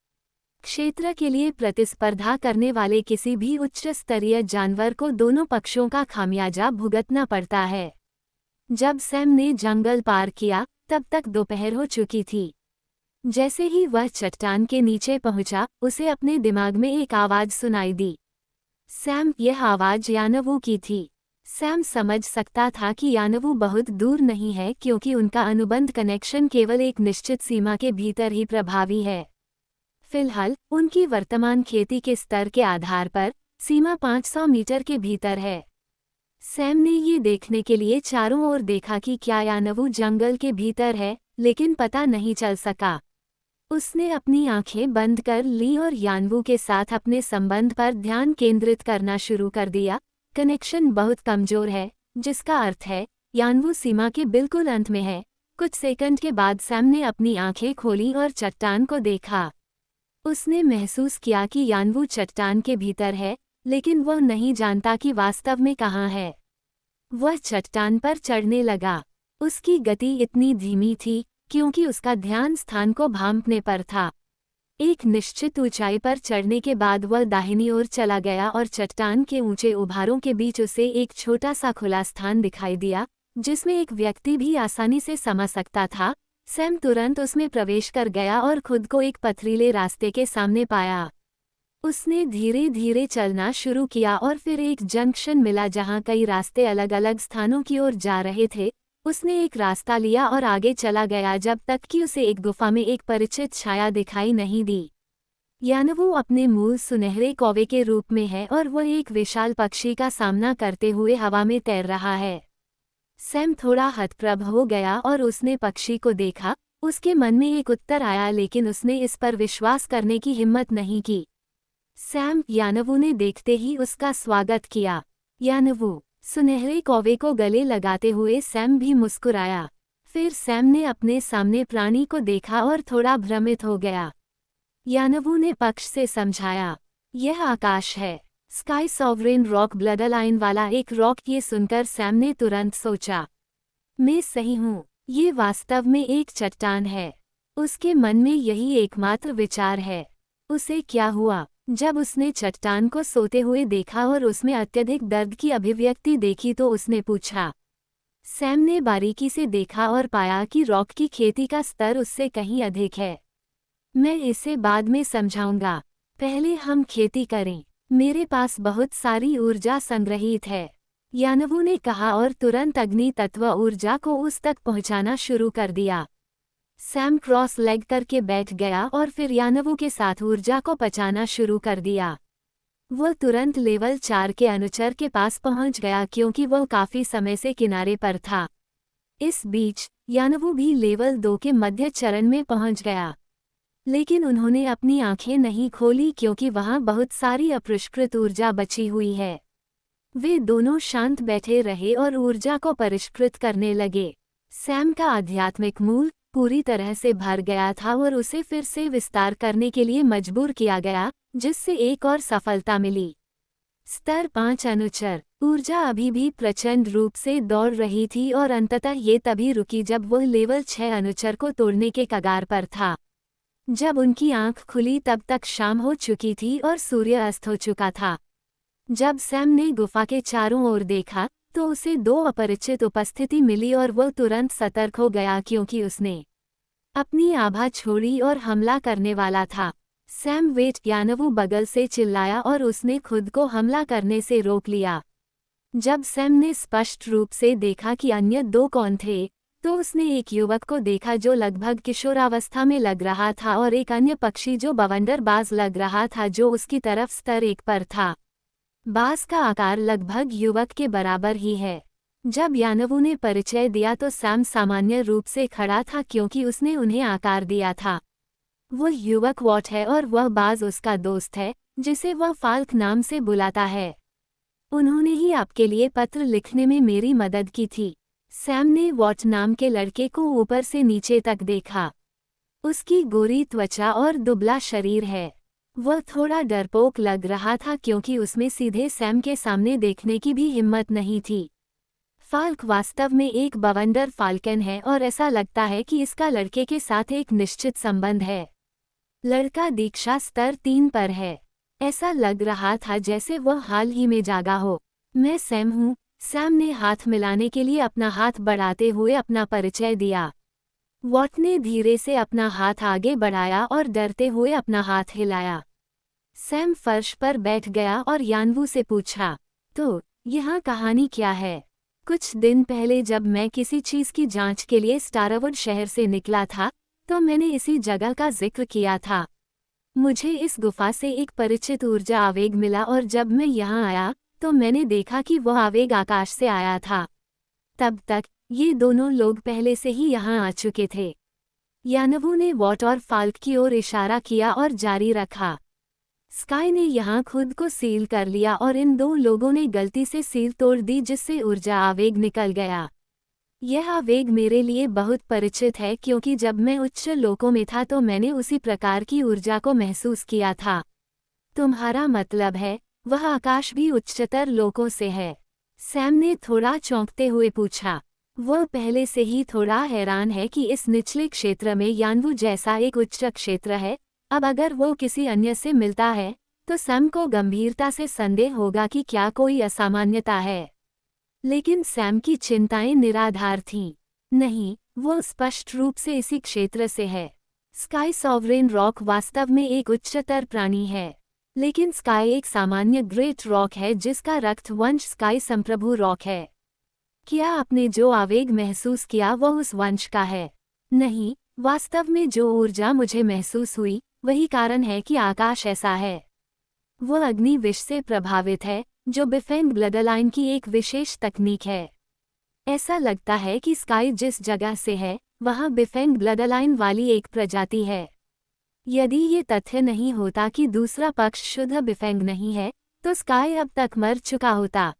क्षेत्र के लिए प्रतिस्पर्धा करने वाले किसी भी उच्च स्तरीय जानवर को दोनों पक्षों का खामियाजा भुगतना पड़ता है। जब सैम ने जंगल पार किया, तब तक दोपहर हो चुकी थी। जैसे ही वह चट्टान के नीचे पहुंचा, उसे अपने दिमाग में एक आवाज सुनाई दी। सैम, यह आवाज यानवू की थी। सैम समझ सकता था कि यानवू बहुत दूर नहीं है क्योंकि उनका अनुबंध कनेक्शन केवल एक निश्चित सीमा के भीतर ही प्रभावी है। फिलहाल उनकी वर्तमान खेती के स्तर के आधार पर सीमा 500 मीटर के भीतर है। सैम ने ये देखने के लिए चारों ओर देखा कि क्या यानवू जंगल के भीतर है, लेकिन पता नहीं चल सका। उसने अपनी आंखें बंद कर ली और यानवू के साथ अपने संबंध पर ध्यान केंद्रित करना शुरू कर दिया। कनेक्शन बहुत कमजोर है, जिसका अर्थ है यानवू सीमा के बिल्कुल अंत में है। कुछ सेकंड के बाद सैम ने अपनी आंखें खोली और चट्टान को देखा। उसने महसूस किया कि यानवू चट्टान के भीतर है, लेकिन वह नहीं जानता कि वास्तव में कहाँ है। वह चट्टान पर चढ़ने लगा। उसकी गति इतनी धीमी थी क्योंकि उसका ध्यान स्थान को भांपने पर था। एक निश्चित ऊंचाई पर चढ़ने के बाद वह दाहिनी ओर चला गया और चट्टान के ऊंचे उभारों के बीच उसे एक छोटा सा खुला स्थान दिखाई दिया, जिसमें एक व्यक्ति भी आसानी से समा सकता था। सैम तुरंत उसमें प्रवेश कर गया और खुद को एक पथरीले रास्ते के सामने पाया। उसने धीरे धीरे चलना शुरू किया और फिर एक जंक्शन मिला जहां कई रास्ते अलग अलग स्थानों की ओर जा रहे थे। उसने एक रास्ता लिया और आगे चला गया जब तक कि उसे एक गुफा में एक परिचित छाया दिखाई नहीं दी। यानवू अपने मूल सुनहरे कौवे के रूप में है और वह एक विशाल पक्षी का सामना करते हुए हवा में तैर रहा है। सैम थोड़ा हतप्रभ हो गया और उसने पक्षी को देखा। उसके मन में एक उत्तर आया, लेकिन उसने इस पर विश्वास करने की हिम्मत नहीं की। सैम, यानवू ने देखते ही उसका स्वागत किया। यानवू, सुनहरे कौवे को गले लगाते हुए सैम भी मुस्कुराया। फिर सैम ने अपने सामने प्राणी को देखा और थोड़ा भ्रमित हो गया। यानवू ने पक्ष से समझाया, यह आकाश है, स्काई सॉवरेन रॉक ब्लडलाइन वाला एक रॉक। ये सुनकर सैम ने तुरंत सोचा, मैं सही हूँ, ये वास्तव में एक चट्टान है। उसके मन में यही एकमात्र विचार है। उसे क्या हुआ जब उसने चट्टान को सोते हुए देखा और उसमें अत्यधिक दर्द की अभिव्यक्ति देखी तो उसने पूछा। सैम ने बारीकी से देखा और पाया कि रॉक की खेती का स्तर उससे कहीं अधिक है। मैं इसे बाद में समझाऊंगा, पहले हम खेती करें। मेरे पास बहुत सारी ऊर्जा संग्रहित है, यानवू ने कहा और तुरंत अग्नि तत्व ऊर्जा को उस तक पहुंचाना शुरू कर दिया। सैम क्रॉस लेग करके बैठ गया और फिर यानवू के साथ ऊर्जा को पचाना शुरू कर दिया। वह तुरंत लेवल 4 के अनुचर के पास पहुंच गया क्योंकि वह काफी समय से किनारे पर था। इस बीच यानवू भी लेवल 2 के मध्य चरण में पहुंच गया, लेकिन उन्होंने अपनी आंखें नहीं खोली क्योंकि वहां बहुत सारी अपरिष्कृत ऊर्जा बची हुई है। वे दोनों शांत बैठे रहे और ऊर्जा को परिष्कृत करने लगे। सैम का आध्यात्मिक मूल पूरी तरह से भर गया था और उसे फिर से विस्तार करने के लिए मजबूर किया गया, जिससे एक और सफलता मिली। स्तर 5 अनुचर ऊर्जा अभी भी प्रचंड रूप से दौड़ रही थी और अंततः ये तभी रुकी जब वह लेवल 6 अनुचर को तोड़ने के कगार पर था। जब उनकी आंख खुली तब तक शाम हो चुकी थी और सूर्य अस्त हो चुका था। जब सैम ने गुफा के चारों ओर देखा तो उसे 2 अपरिचित उपस्थिति मिली और वह तुरंत सतर्क हो गया क्योंकि उसने अपनी आभा छोड़ी और हमला करने वाला था। सैम वेट यानवू बगल से चिल्लाया और उसने खुद को हमला करने से रोक लिया। जब सैम ने स्पष्ट रूप से देखा कि अन्य दो कौन थे, तो उसने एक युवक को देखा जो लगभग किशोरावस्था में लग रहा था और एक अन्य पक्षी जो बवंडरबाज लग रहा था जो उसकी तरफ स्तर एक पर था। बाज का आकार लगभग युवक के बराबर ही है। जब यानवू ने परिचय दिया तो सैम सामान्य रूप से खड़ा था क्योंकि उसने उन्हें आकार दिया था। वह युवक वॉट है और वह बाज उसका दोस्त है, जिसे वह फाल्क नाम से बुलाता है। उन्होंने ही आपके लिए पत्र लिखने में मेरी मदद की थी। सैम ने वॉट नाम के लड़के को ऊपर से नीचे तक देखा। उसकी गोरी त्वचा और दुबला शरीर है। वह थोड़ा डरपोक लग रहा था क्योंकि उसमें सीधे सैम के सामने देखने की भी हिम्मत नहीं थी। फाल्क वास्तव में एक बवंडर फाल्कन है और ऐसा लगता है कि इसका लड़के के साथ एक निश्चित संबंध है। लड़का दीक्षा स्तर 3 पर है। ऐसा लग रहा था जैसे वह हाल ही में जागा हो। मैं सैम हूँ। सैम ने हाथ मिलाने के लिए अपना हाथ बढ़ाते हुए अपना परिचय दिया। वॉट ने धीरे से अपना हाथ आगे बढ़ाया और डरते हुए अपना हाथ हिलाया। सैम फर्श पर बैठ गया और यानवू से पूछा, तो यहाँ कहानी क्या है? कुछ दिन पहले जब मैं किसी चीज़ की जांच के लिए स्टारवुड शहर से निकला था, तो मैंने इसी जगह का जिक्र किया था। मुझे इस गुफा से एक परिचित ऊर्जा आवेग मिला और जब मैं यहाँ आया तो मैंने देखा कि वह आवेग आकाश से आया था। तब तक ये दोनों लोग पहले से ही यहाँ आ चुके थे। यानवू ने वॉट और फाल्क की ओर इशारा किया और जारी रखा। स्काई ने यहाँ खुद को सील कर लिया और इन दो लोगों ने गलती से सील तोड़ दी जिससे ऊर्जा आवेग निकल गया। यह आवेग मेरे लिए बहुत परिचित है क्योंकि जब मैं उच्च लोकों में था तो मैंने उसी प्रकार की ऊर्जा को महसूस किया था। तुम्हारा मतलब है वह आकाश भी उच्चतर लोकों से है? सैम ने थोड़ा चौंकते हुए पूछा। वह पहले से ही थोड़ा हैरान है कि इस निचले क्षेत्र में यानवू जैसा एक उच्च क्षेत्र है। अब अगर वो किसी अन्य से मिलता है तो सैम को गंभीरता से संदेह होगा कि क्या कोई असामान्यता है। लेकिन सैम की चिंताएं निराधार थीं। नहीं, वो स्पष्ट रूप से इसी क्षेत्र से है। स्काई सॉवरेन रॉक वास्तव में एक उच्चतर प्राणी है, लेकिन स्काई एक सामान्य ग्रेट रॉक है जिसका रक्त वंश स्काई संप्रभु रॉक है। क्या आपने जो आवेग महसूस किया वह उस वंश का है? नहीं, वास्तव में जो ऊर्जा मुझे महसूस हुई वही कारण है कि आकाश ऐसा है। वह अग्नि विष से प्रभावित है, जो बिफेंग ब्लडलाइन की एक विशेष तकनीक है। ऐसा लगता है कि स्काई जिस जगह से है वहाँ बिफेंग ब्लडलाइन वाली एक प्रजाति है। यदि ये तथ्य नहीं होता कि दूसरा पक्ष शुद्ध बिफेंग नहीं है तो स्काई अब तक मर चुका होता।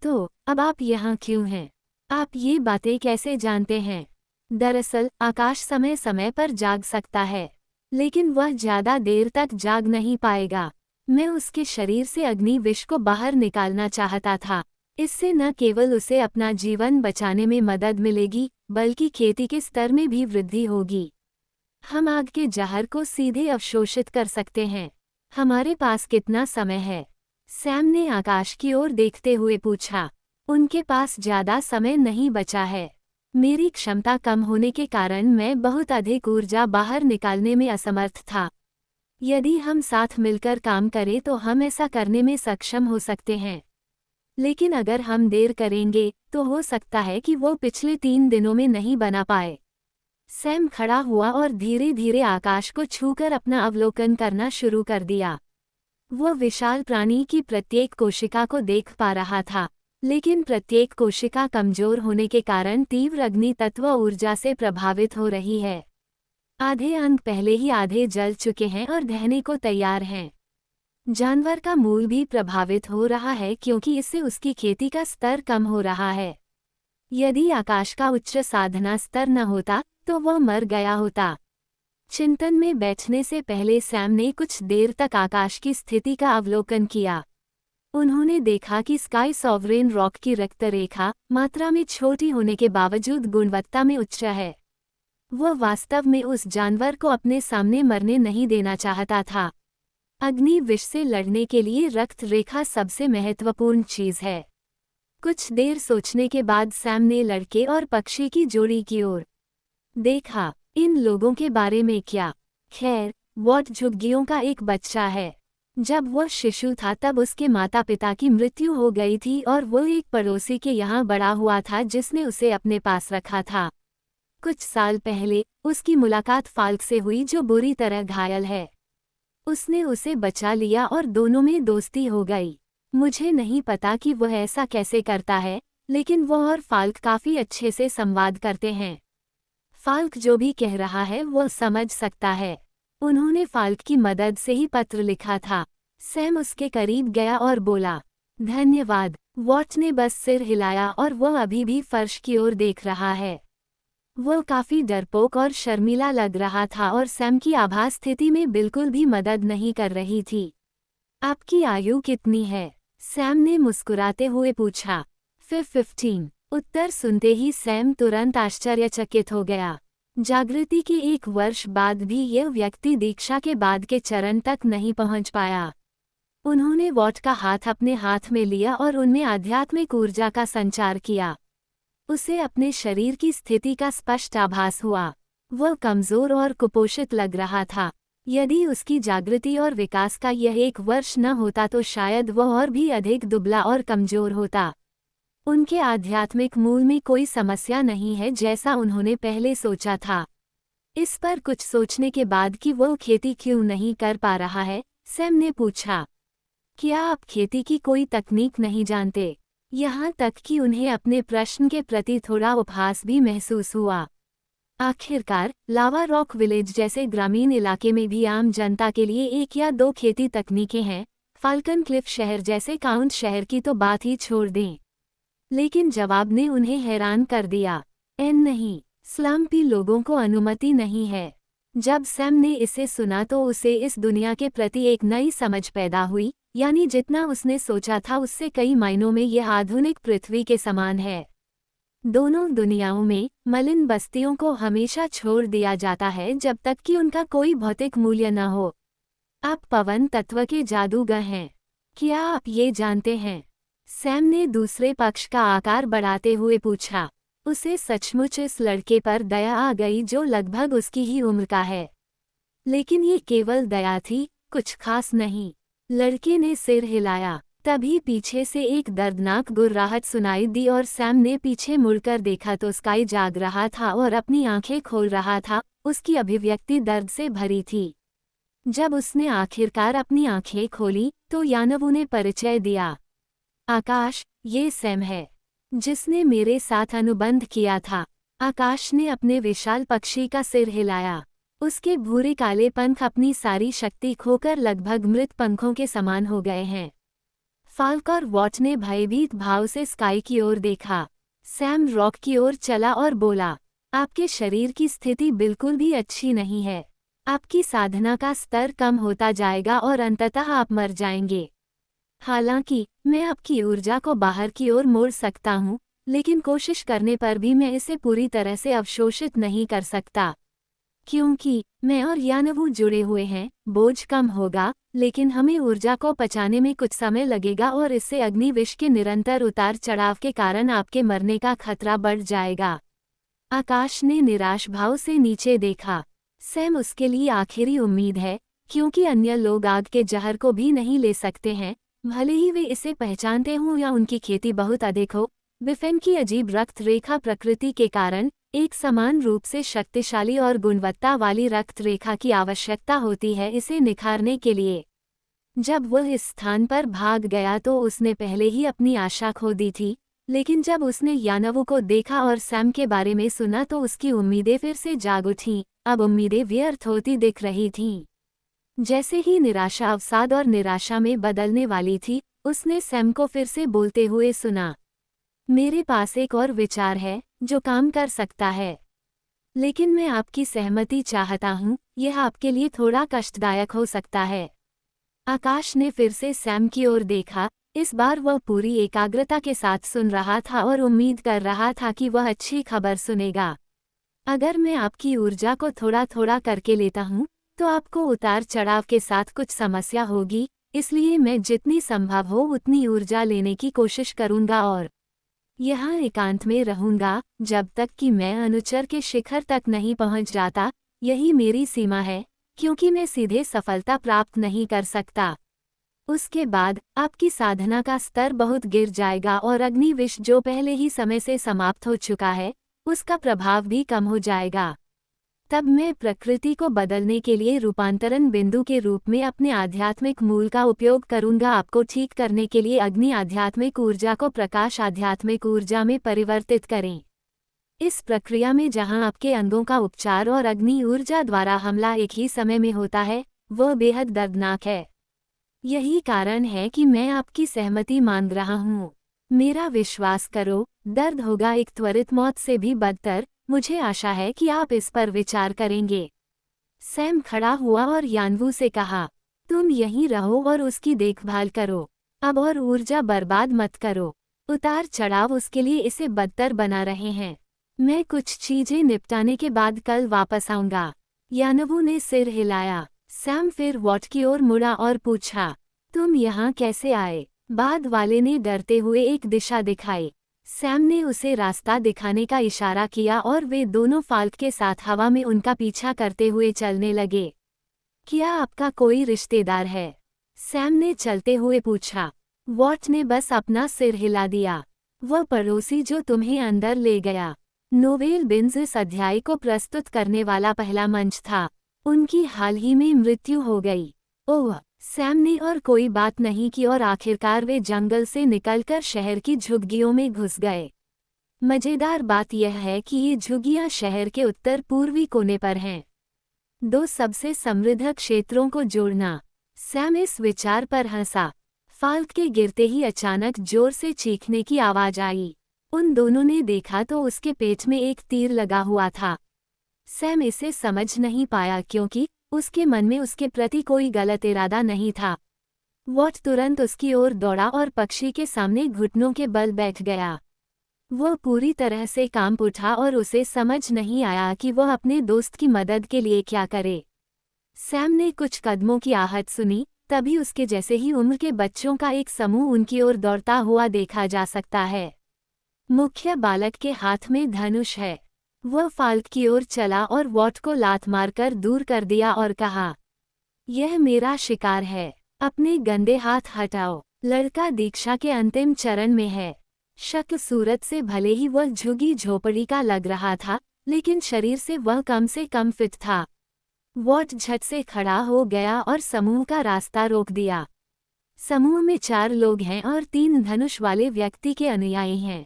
तो अब आप यहाँ क्यों हैं? आप ये बातें कैसे जानते हैं? दरअसल आकाश समय समय पर जाग सकता है, लेकिन वह ज़्यादा देर तक जाग नहीं पाएगा। मैं उसके शरीर से अग्नि विष को बाहर निकालना चाहता था। इससे न केवल उसे अपना जीवन बचाने में मदद मिलेगी बल्कि खेती के स्तर में भी वृद्धि होगी। हम आग के जहर को सीधे अवशोषित कर सकते हैं। हमारे पास कितना समय है? सैम ने आकाश की ओर देखते हुए पूछा। उनके पास ज़्यादा समय नहीं बचा है। मेरी क्षमता कम होने के कारण मैं बहुत अधिक ऊर्जा बाहर निकालने में असमर्थ था। यदि हम साथ मिलकर काम करें तो हम ऐसा करने में सक्षम हो सकते हैं, लेकिन अगर हम देर करेंगे तो हो सकता है कि वो पिछले 3 दिनों में नहीं बना पाए। सैम खड़ा हुआ और धीरे धीरे आकाश को छूकर अपना अवलोकन करना शुरू कर दिया। वह विशाल प्राणी की प्रत्येक कोशिका को देख पा रहा था, लेकिन प्रत्येक कोशिका कमजोर होने के कारण तीव्र अग्नि तत्व ऊर्जा से प्रभावित हो रही है। आधे अंग पहले ही आधे जल चुके हैं और दहने को तैयार हैं। जानवर का मूल भी प्रभावित हो रहा है क्योंकि इससे उसकी खेती का स्तर कम हो रहा है। यदि आकाश का उच्च साधना स्तर न होता तो वह मर गया होता। चिंतन में बैठने से पहले सैम ने कुछ देर तक आकाश की स्थिति का अवलोकन किया। उन्होंने देखा कि स्काई सॉवरेन रॉक की रक्त रेखा मात्रा में छोटी होने के बावजूद गुणवत्ता में उच्च है। वह वास्तव में उस जानवर को अपने सामने मरने नहीं देना चाहता था। अग्नि विष से लड़ने के लिए रक्त रेखा सबसे महत्वपूर्ण चीज है। कुछ देर सोचने के बाद सैम ने लड़के और पक्षी की जोड़ी की ओर देखा। इन लोगों के बारे में क्या? खैर, वॉट झुग्गियों का एक बच्चा है। जब वह शिशु था तब उसके माता पिता की मृत्यु हो गई थी और वो एक पड़ोसी के यहाँ बड़ा हुआ था जिसने उसे अपने पास रखा था। कुछ साल पहले उसकी मुलाकात फाल्क से हुई जो बुरी तरह घायल है। उसने उसे बचा लिया और दोनों में दोस्ती हो गई। मुझे नहीं पता कि वह ऐसा कैसे करता है, लेकिन वह और फाल्क काफी अच्छे से संवाद करते हैं। फाल्क जो भी कह रहा है वह समझ सकता है। उन्होंने फाल्क की मदद से ही पत्र लिखा था। सैम उसके करीब गया और बोला, धन्यवाद। वॉट ने बस सिर हिलाया और वह अभी भी फर्श की ओर देख रहा है। वह काफी डरपोक और शर्मीला लग रहा था और सैम की आभास स्थिति में बिल्कुल भी मदद नहीं कर रही थी। आपकी आयु कितनी है? सैम ने मुस्कुराते हुए पूछा। 15। उत्तर सुनते ही सैम तुरंत आश्चर्यचकित हो गया। जागृति के 1 वर्ष बाद भी यह व्यक्ति दीक्षा के बाद के चरण तक नहीं पहुंच पाया। उन्होंने वॉट का हाथ अपने हाथ में लिया और उनमें आध्यात्मिक ऊर्जा का संचार किया। उसे अपने शरीर की स्थिति का स्पष्ट आभास हुआ। वह कमजोर और कुपोषित लग रहा था। यदि उसकी जागृति और विकास का यह 1 वर्ष न होता तो शायद वह और भी अधिक दुबला और कमजोर होता। उनके आध्यात्मिक मूल में कोई समस्या नहीं है जैसा उन्होंने पहले सोचा था। इस पर कुछ सोचने के बाद कि वह खेती क्यों नहीं कर पा रहा है, सैम ने पूछा, क्या आप खेती की कोई तकनीक नहीं जानते? यहाँ तक कि उन्हें अपने प्रश्न के प्रति थोड़ा उपहास भी महसूस हुआ। आखिरकार, लावा रॉक विलेज जैसे ग्रामीण इलाके में भी आम जनता के लिए 1 या 2 खेती तकनीकें हैं। फाल्कन क्लिफ शहर जैसे काउंट शहर की तो बात ही छोड़ दें। लेकिन जवाब ने उन्हें हैरान कर दिया। नहीं, स्लम्पी लोगों को अनुमति नहीं है। जब सैम ने इसे सुना तो उसे इस दुनिया के प्रति एक नई समझ पैदा हुई, यानी जितना उसने सोचा था उससे कई मायनों में यह आधुनिक पृथ्वी के समान है। दोनों दुनियाओं में मलिन बस्तियों को हमेशा छोड़ दिया जाता है जब तक कि उनका कोई भौतिक मूल्य न हो। आप पवन तत्व के जादूगर हैं। क्या आप ये जानते हैं? सैम ने दूसरे पक्ष का आकार बढ़ाते हुए पूछा। उसे सचमुच इस लड़के पर दया आ गई जो लगभग उसकी ही उम्र का है। लेकिन ये केवल दया थी, कुछ खास नहीं। लड़के ने सिर हिलाया। तभी पीछे से एक दर्दनाक गुर्राहट सुनाई दी और सैम ने पीछे मुड़कर देखा तो स्काई जाग रहा था और अपनी आंखें खोल रहा था। उसकी अभिव्यक्ति दर्द से भरी थी। जब उसने आखिरकार अपनी आंखें खोली तो यानवू ने परिचय दिया। आकाश, ये सैम है, जिसने मेरे साथ अनुबंध किया था। आकाश ने अपने विशाल पक्षी का सिर हिलाया। उसके भूरे काले पंख अपनी सारी शक्ति खोकर लगभग मृत पंखों के समान हो गए हैं। फाल्क और वॉट ने भयभीत भाव से स्काई की ओर देखा। सैम रॉक की ओर चला और बोला, आपके शरीर की स्थिति बिल्कुल भी अच्छी नहीं है। आपकी साधना का स्तर कम होता जाएगा और अंततः आप मर जाएंगे। हालांकि मैं आपकी ऊर्जा को बाहर की ओर मोड़ सकता हूँ, लेकिन कोशिश करने पर भी मैं इसे पूरी तरह से अवशोषित नहीं कर सकता। क्योंकि मैं और यानवू जुड़े हुए हैं, बोझ कम होगा, लेकिन हमें ऊर्जा को पचाने में कुछ समय लगेगा और इससे अग्निविष के निरंतर उतार चढ़ाव के कारण आपके मरने का खतरा बढ़ जाएगा। आकाश ने निराश भाव से नीचे देखा। सैम उसके लिए आखिरी उम्मीद है, क्योंकि अन्य लोग आग के जहर को भी नहीं ले सकते हैं, भले ही वे इसे पहचानते हों या उनकी खेती बहुत अधिक हो। विफेन की अजीब रक्त रेखा प्रकृति के कारण एक समान रूप से शक्तिशाली और गुणवत्ता वाली रक्त रेखा की आवश्यकता होती है इसे निखारने के लिए। जब वह इस स्थान पर भाग गया तो उसने पहले ही अपनी आशा खो दी थी, लेकिन जब उसने यानवू को देखा और सैम के बारे में सुना तो उसकी उम्मीदें फिर से जाग उठीं। अब उम्मीदें व्यर्थ होती दिख रही थीं। जैसे ही निराशा अवसाद और निराशा में बदलने वाली थी, उसने सैम को फिर से बोलते हुए सुना, मेरे पास एक और विचार है जो काम कर सकता है, लेकिन मैं आपकी सहमति चाहता हूँ। यह आपके लिए थोड़ा कष्टदायक हो सकता है। आकाश ने फिर से सैम की ओर देखा। इस बार वह पूरी एकाग्रता के साथ सुन रहा था और उम्मीद कर रहा था कि वह अच्छी खबर सुनेगा। अगर मैं आपकी ऊर्जा को थोड़ा थोड़ा करके लेता हूँ तो आपको उतार चढ़ाव के साथ कुछ समस्या होगी, इसलिए मैं जितनी संभव हो उतनी ऊर्जा लेने की कोशिश करूँगा और यहाँ एकांत में रहूंगा जब तक कि मैं अनुचर के शिखर तक नहीं पहुँच जाता। यही मेरी सीमा है, क्योंकि मैं सीधे सफलता प्राप्त नहीं कर सकता। उसके बाद आपकी साधना का स्तर बहुत गिर जाएगा और अग्निविष जो पहले ही समय से समाप्त हो चुका है, उसका प्रभाव भी कम हो जाएगा। तब मैं प्रकृति को बदलने के लिए रूपांतरण बिंदु के रूप में अपने आध्यात्मिक मूल का उपयोग करूंगा। आपको ठीक करने के लिए अग्नि आध्यात्मिक ऊर्जा को प्रकाश आध्यात्मिक ऊर्जा में परिवर्तित करें। इस प्रक्रिया में जहां आपके अंगों का उपचार और अग्नि ऊर्जा द्वारा हमला एक ही समय में होता है, वह बेहद दर्दनाक है। यही कारण है कि मैं आपकी सहमति मांग रहा हूँ। मेरा विश्वास करो, दर्द होगा एक त्वरित मौत से भी बदतर। मुझे आशा है कि आप इस पर विचार करेंगे। सैम खड़ा हुआ और यानवू से कहा, तुम यहीं रहो और उसकी देखभाल करो। अब और ऊर्जा बर्बाद मत करो। उतार चढ़ाव उसके लिए इसे बदतर बना रहे हैं। मैं कुछ चीजें निपटाने के बाद कल वापस आऊंगा। यानवू ने सिर हिलाया। सैम फिर वॉट की ओर मुड़ा और पूछा, तुम यहाँ कैसे आए? बाद वाले ने डरते हुए एक दिशा दिखाई। सैम ने उसे रास्ता दिखाने का इशारा किया और वे दोनों फाल्क के साथ हवा में उनका पीछा करते हुए चलने लगे। क्या आपका कोई रिश्तेदार है? सैम ने चलते हुए पूछा। वॉट ने बस अपना सिर हिला दिया। वह पड़ोसी जो तुम्हें अंदर ले गया। नोवेल बिन्स इस अध्याय को प्रस्तुत करने वाला पहला मंच था। उनकी हाल ही में मृत्यु हो गई। ओह! सैम ने और कोई बात नहीं की और आखिरकार वे जंगल से निकलकर शहर की झुग्गियों में घुस गए। मजेदार बात यह है कि ये झुग्गियां शहर के उत्तर पूर्वी कोने पर हैं। दो सबसे समृद्ध क्षेत्रों को जोड़ना। सैम इस विचार पर हंसा। फाल्क के गिरते ही अचानक जोर से चीखने की आवाज आई। उन दोनों ने देखा तो उसके पेट में एक तीर लगा हुआ था। सैम इसे समझ नहीं पाया क्योंकि उसके मन में उसके प्रति कोई गलत इरादा नहीं था। वॉट तुरंत उसकी ओर दौड़ा और पक्षी के सामने घुटनों के बल बैठ गया। वह पूरी तरह से कांप उठा और उसे समझ नहीं आया कि वह अपने दोस्त की मदद के लिए क्या करे। सैम ने कुछ कदमों की आहट सुनी, तभी उसके जैसे ही उम्र के बच्चों का एक समूह उनकी ओर दौड़ता हुआ देखा जा सकता है। मुख्य बालक के हाथ में धनुष है। वह फाल्क की ओर चला और वॉट को लात मारकर दूर कर दिया और कहा, यह मेरा शिकार है, अपने गंदे हाथ हटाओ। लड़का दीक्षा के अंतिम चरण में है। शक्ल सूरत से भले ही वह झुग्गी झोपड़ी का लग रहा था, लेकिन शरीर से वह कम से कम फिट था। वॉट झट से खड़ा हो गया और समूह का रास्ता रोक दिया। समूह में 4 लोग हैं और 3 धनुष वाले व्यक्ति के अनुयायी हैं।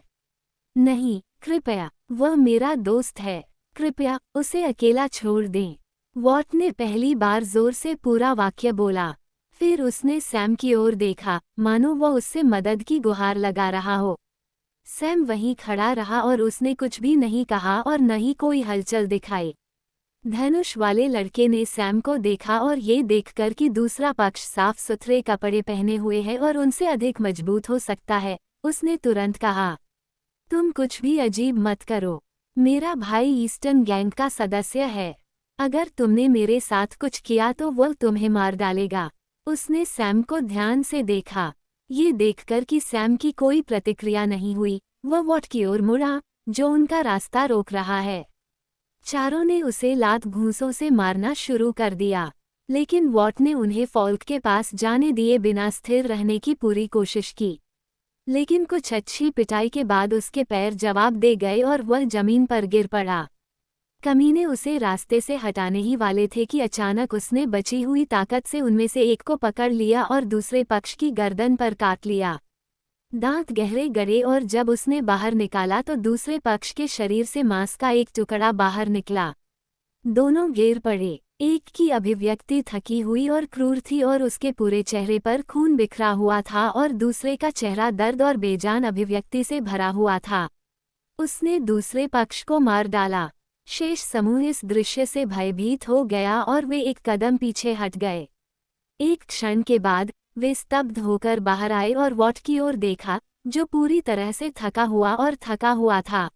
नहीं, कृपया, वह मेरा दोस्त है। कृपया उसे अकेला छोड़ दें। वॉट ने पहली बार जोर से पूरा वाक्य बोला। फिर उसने सैम की ओर देखा, मानो वह उससे मदद की गुहार लगा रहा हो। सैम वहीं खड़ा रहा और उसने कुछ भी नहीं कहा और न ही कोई हलचल दिखाई। धनुष वाले लड़के ने सैम को देखा और ये देखकर कि दूसरा पक्ष साफ सुथरे कपड़े पहने हुए है और उनसे अधिक मजबूत हो सकता है, उसने तुरंत कहा, तुम कुछ भी अजीब मत करो। मेरा भाई ईस्टर्न गैंग का सदस्य है। अगर तुमने मेरे साथ कुछ किया तो वह तुम्हें मार डालेगा। उसने सैम को ध्यान से देखा। ये देखकर कि सैम की कोई प्रतिक्रिया नहीं हुई, वह वॉट की ओर मुड़ा, जो उनका रास्ता रोक रहा है। चारों ने उसे लात घूंसों से मारना शुरू कर दिया, लेकिन वॉट ने उन्हें फाल्क के पास जाने दिए बिना स्थिर रहने की पूरी कोशिश की। लेकिन कुछ अच्छी पिटाई के बाद उसके पैर जवाब दे गए और वह जमीन पर गिर पड़ा। कमीने उसे रास्ते से हटाने ही वाले थे कि अचानक उसने बची हुई ताकत से उनमें से एक को पकड़ लिया और दूसरे पक्ष की गर्दन पर काट लिया। दांत गहरे गड़े और जब उसने बाहर निकाला तो दूसरे पक्ष के शरीर से मांस का एक टुकड़ा बाहर निकला। दोनों गिर पड़े। एक की अभिव्यक्ति थकी हुई और क्रूर थी और उसके पूरे चेहरे पर खून बिखरा हुआ था और दूसरे का चेहरा दर्द और बेजान अभिव्यक्ति से भरा हुआ था। उसने दूसरे पक्ष को मार डाला। शेष समूह इस दृश्य से भयभीत हो गया और वे एक कदम पीछे हट गए। एक क्षण के बाद वे स्तब्ध होकर बाहर आए और वॉट की ओर देखा, जो पूरी तरह से थका हुआ था।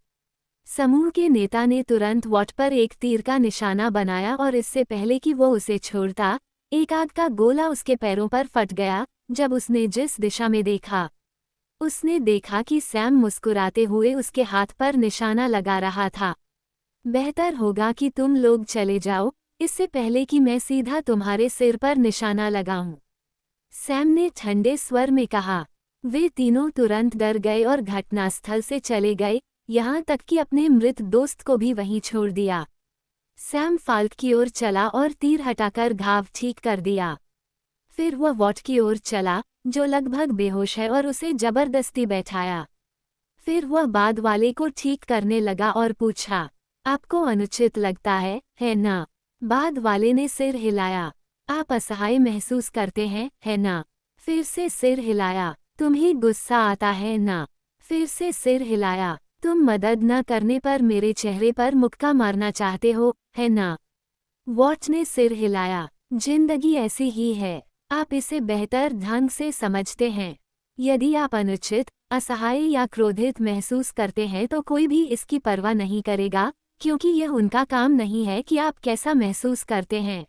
समूह के नेता ने तुरंत वॉट पर एक तीर का निशाना बनाया और इससे पहले कि वो उसे छोड़ता, एक आग का गोला उसके पैरों पर फट गया जब उसने जिस दिशा में देखा। उसने देखा कि सैम मुस्कुराते हुए उसके हाथ पर निशाना लगा रहा था। बेहतर होगा कि तुम लोग चले जाओ, इससे पहले कि मैं सीधा तुम्हारे सिर पर निशाना लगाऊं, सैम ने ठंडे स्वर में कहा। वे तीनों तुरंत डर गए और घटनास्थल से चले गए, यहाँ तक कि अपने मृत दोस्त को भी वहीं छोड़ दिया। सैम फाल्क की ओर चला और तीर हटाकर घाव ठीक कर दिया। फिर वह वॉट की ओर चला, जो लगभग बेहोश है, और उसे जबरदस्ती बैठाया। फिर वह बाद वाले को ठीक करने लगा और पूछा, आपको अनुचित लगता है ना? बाद वाले ने सिर हिलाया। आप असहाय महसूस करते हैं, है ना? फिर से सिर हिलाया। तुम्हें गुस्सा आता है ना? फिर से सिर हिलाया। तुम मदद न करने पर मेरे चेहरे पर मुक्का मारना चाहते हो, है ना? वॉट ने सिर हिलाया। जिंदगी ऐसी ही है, आप इसे बेहतर ढंग से समझते हैं। यदि आप अनुचित, असहाय या क्रोधित महसूस करते हैं तो कोई भी इसकी परवाह नहीं करेगा, क्योंकि यह उनका काम नहीं है कि आप कैसा महसूस करते हैं।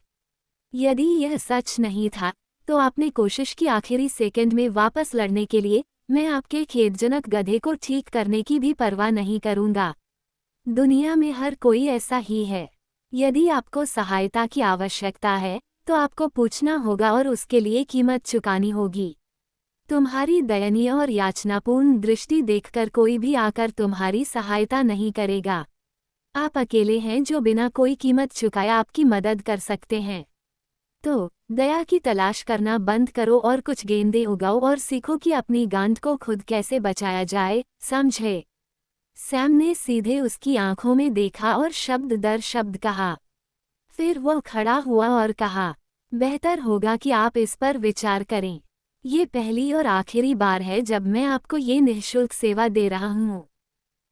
यदि यह सच नहीं था, तो आपने कोशिश की आखिरी सेकंड में वापस लड़ने के लिए। मैं आपके खेदजनक गधे को ठीक करने की भी परवाह नहीं करूंगा। दुनिया में हर कोई ऐसा ही है। यदि आपको सहायता की आवश्यकता है, तो आपको पूछना होगा और उसके लिए कीमत चुकानी होगी। तुम्हारी दयनीय और याचनापूर्ण दृष्टि देखकर कोई भी आकर तुम्हारी सहायता नहीं करेगा। आप अकेले हैं जो बिना कोई कीमत चुकाए आपकी मदद कर सकते हैं। तो दया की तलाश करना बंद करो और कुछ गेंदें उगाओ और सीखो कि अपनी गांठ को खुद कैसे बचाया जाए, समझे? सैम ने सीधे उसकी आंखों में देखा और शब्द दर शब्द कहा। फिर वह खड़ा हुआ और कहा, बेहतर होगा कि आप इस पर विचार करें। ये पहली और आखिरी बार है जब मैं आपको ये निःशुल्क सेवा दे रहा हूँ।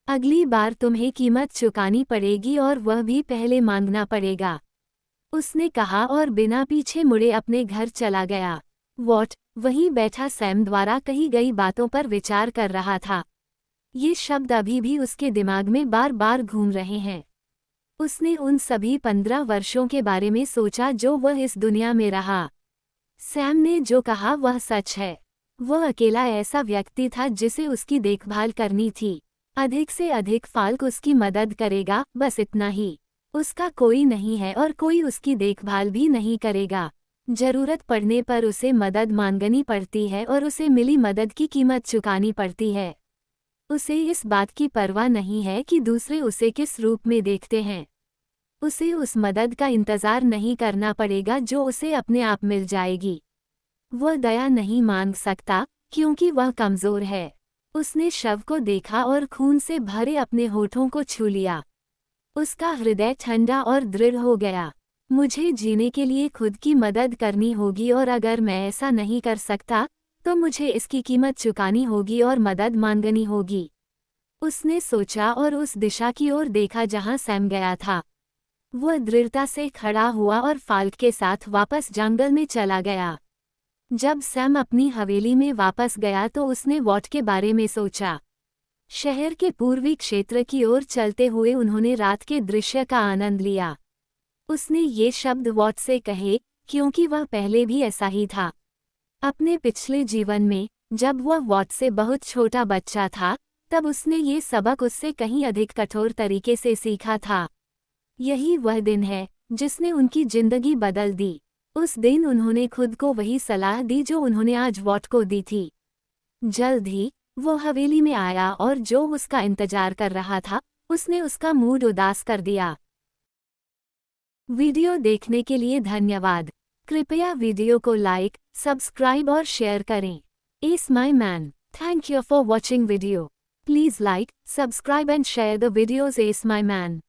अगली बार तुम्हें कीमत चुकानी पड़ेगी और वह भी पहले मांगना पड़ेगा, उसने कहा और बिना पीछे मुड़े अपने घर चला गया। वॉट वहीं बैठा सैम द्वारा कही गई बातों पर विचार कर रहा था। ये शब्द अभी भी उसके दिमाग में बार बार घूम रहे हैं। उसने उन सभी 15 वर्षों के बारे में सोचा जो वह इस दुनिया में रहा। सैम ने जो कहा वह सच है। वह अकेला ऐसा व्यक्ति था जिसे उसकी देखभाल करनी थी। अधिक से अधिक फाल्क उसकी मदद करेगा, बस इतना ही। उसका कोई नहीं है और कोई उसकी देखभाल भी नहीं करेगा। जरूरत पड़ने पर उसे मदद मांगनी पड़ती है और उसे मिली मदद की कीमत चुकानी पड़ती है। उसे इस बात की परवाह नहीं है कि दूसरे उसे किस रूप में देखते हैं। उसे उस मदद का इंतजार नहीं करना पड़ेगा जो उसे अपने आप मिल जाएगी। वह दया नहीं मांग सकता क्योंकि वह कमजोर है। उसने शव को देखा और खून से भरे अपने होठों को छू लिया। उसका हृदय ठंडा और दृढ़ हो गया। मुझे जीने के लिए खुद की मदद करनी होगी और अगर मैं ऐसा नहीं कर सकता तो मुझे इसकी कीमत चुकानी होगी और मदद मांगनी होगी, उसने सोचा और उस दिशा की ओर देखा जहां सैम गया था। वह दृढ़ता से खड़ा हुआ और फाल्क के साथ वापस जंगल में चला गया। जब सैम अपनी हवेली में वापस गया तो उसने वॉट के बारे में सोचा। शहर के पूर्वी क्षेत्र की ओर चलते हुए उन्होंने रात के दृश्य का आनंद लिया। उसने ये शब्द वॉट से कहे क्योंकि वह पहले भी ऐसा ही था। अपने पिछले जीवन में जब वह वॉट से बहुत छोटा बच्चा था, तब उसने ये सबक उससे कहीं अधिक कठोर तरीके से सीखा था। यही वह दिन है जिसने उनकी जिंदगी बदल दी। उस दिन उन्होंने खुद को वही सलाह दी जो उन्होंने आज वॉट को दी थी। जल्द ही वो हवेली में आया और जो उसका इंतजार कर रहा था उसने उसका मूड उदास कर दिया। वीडियो देखने के लिए धन्यवाद। कृपया वीडियो को लाइक, सब्सक्राइब और शेयर करें। S my man, thank you for watching video. Please like, subscribe and share the videos S my man.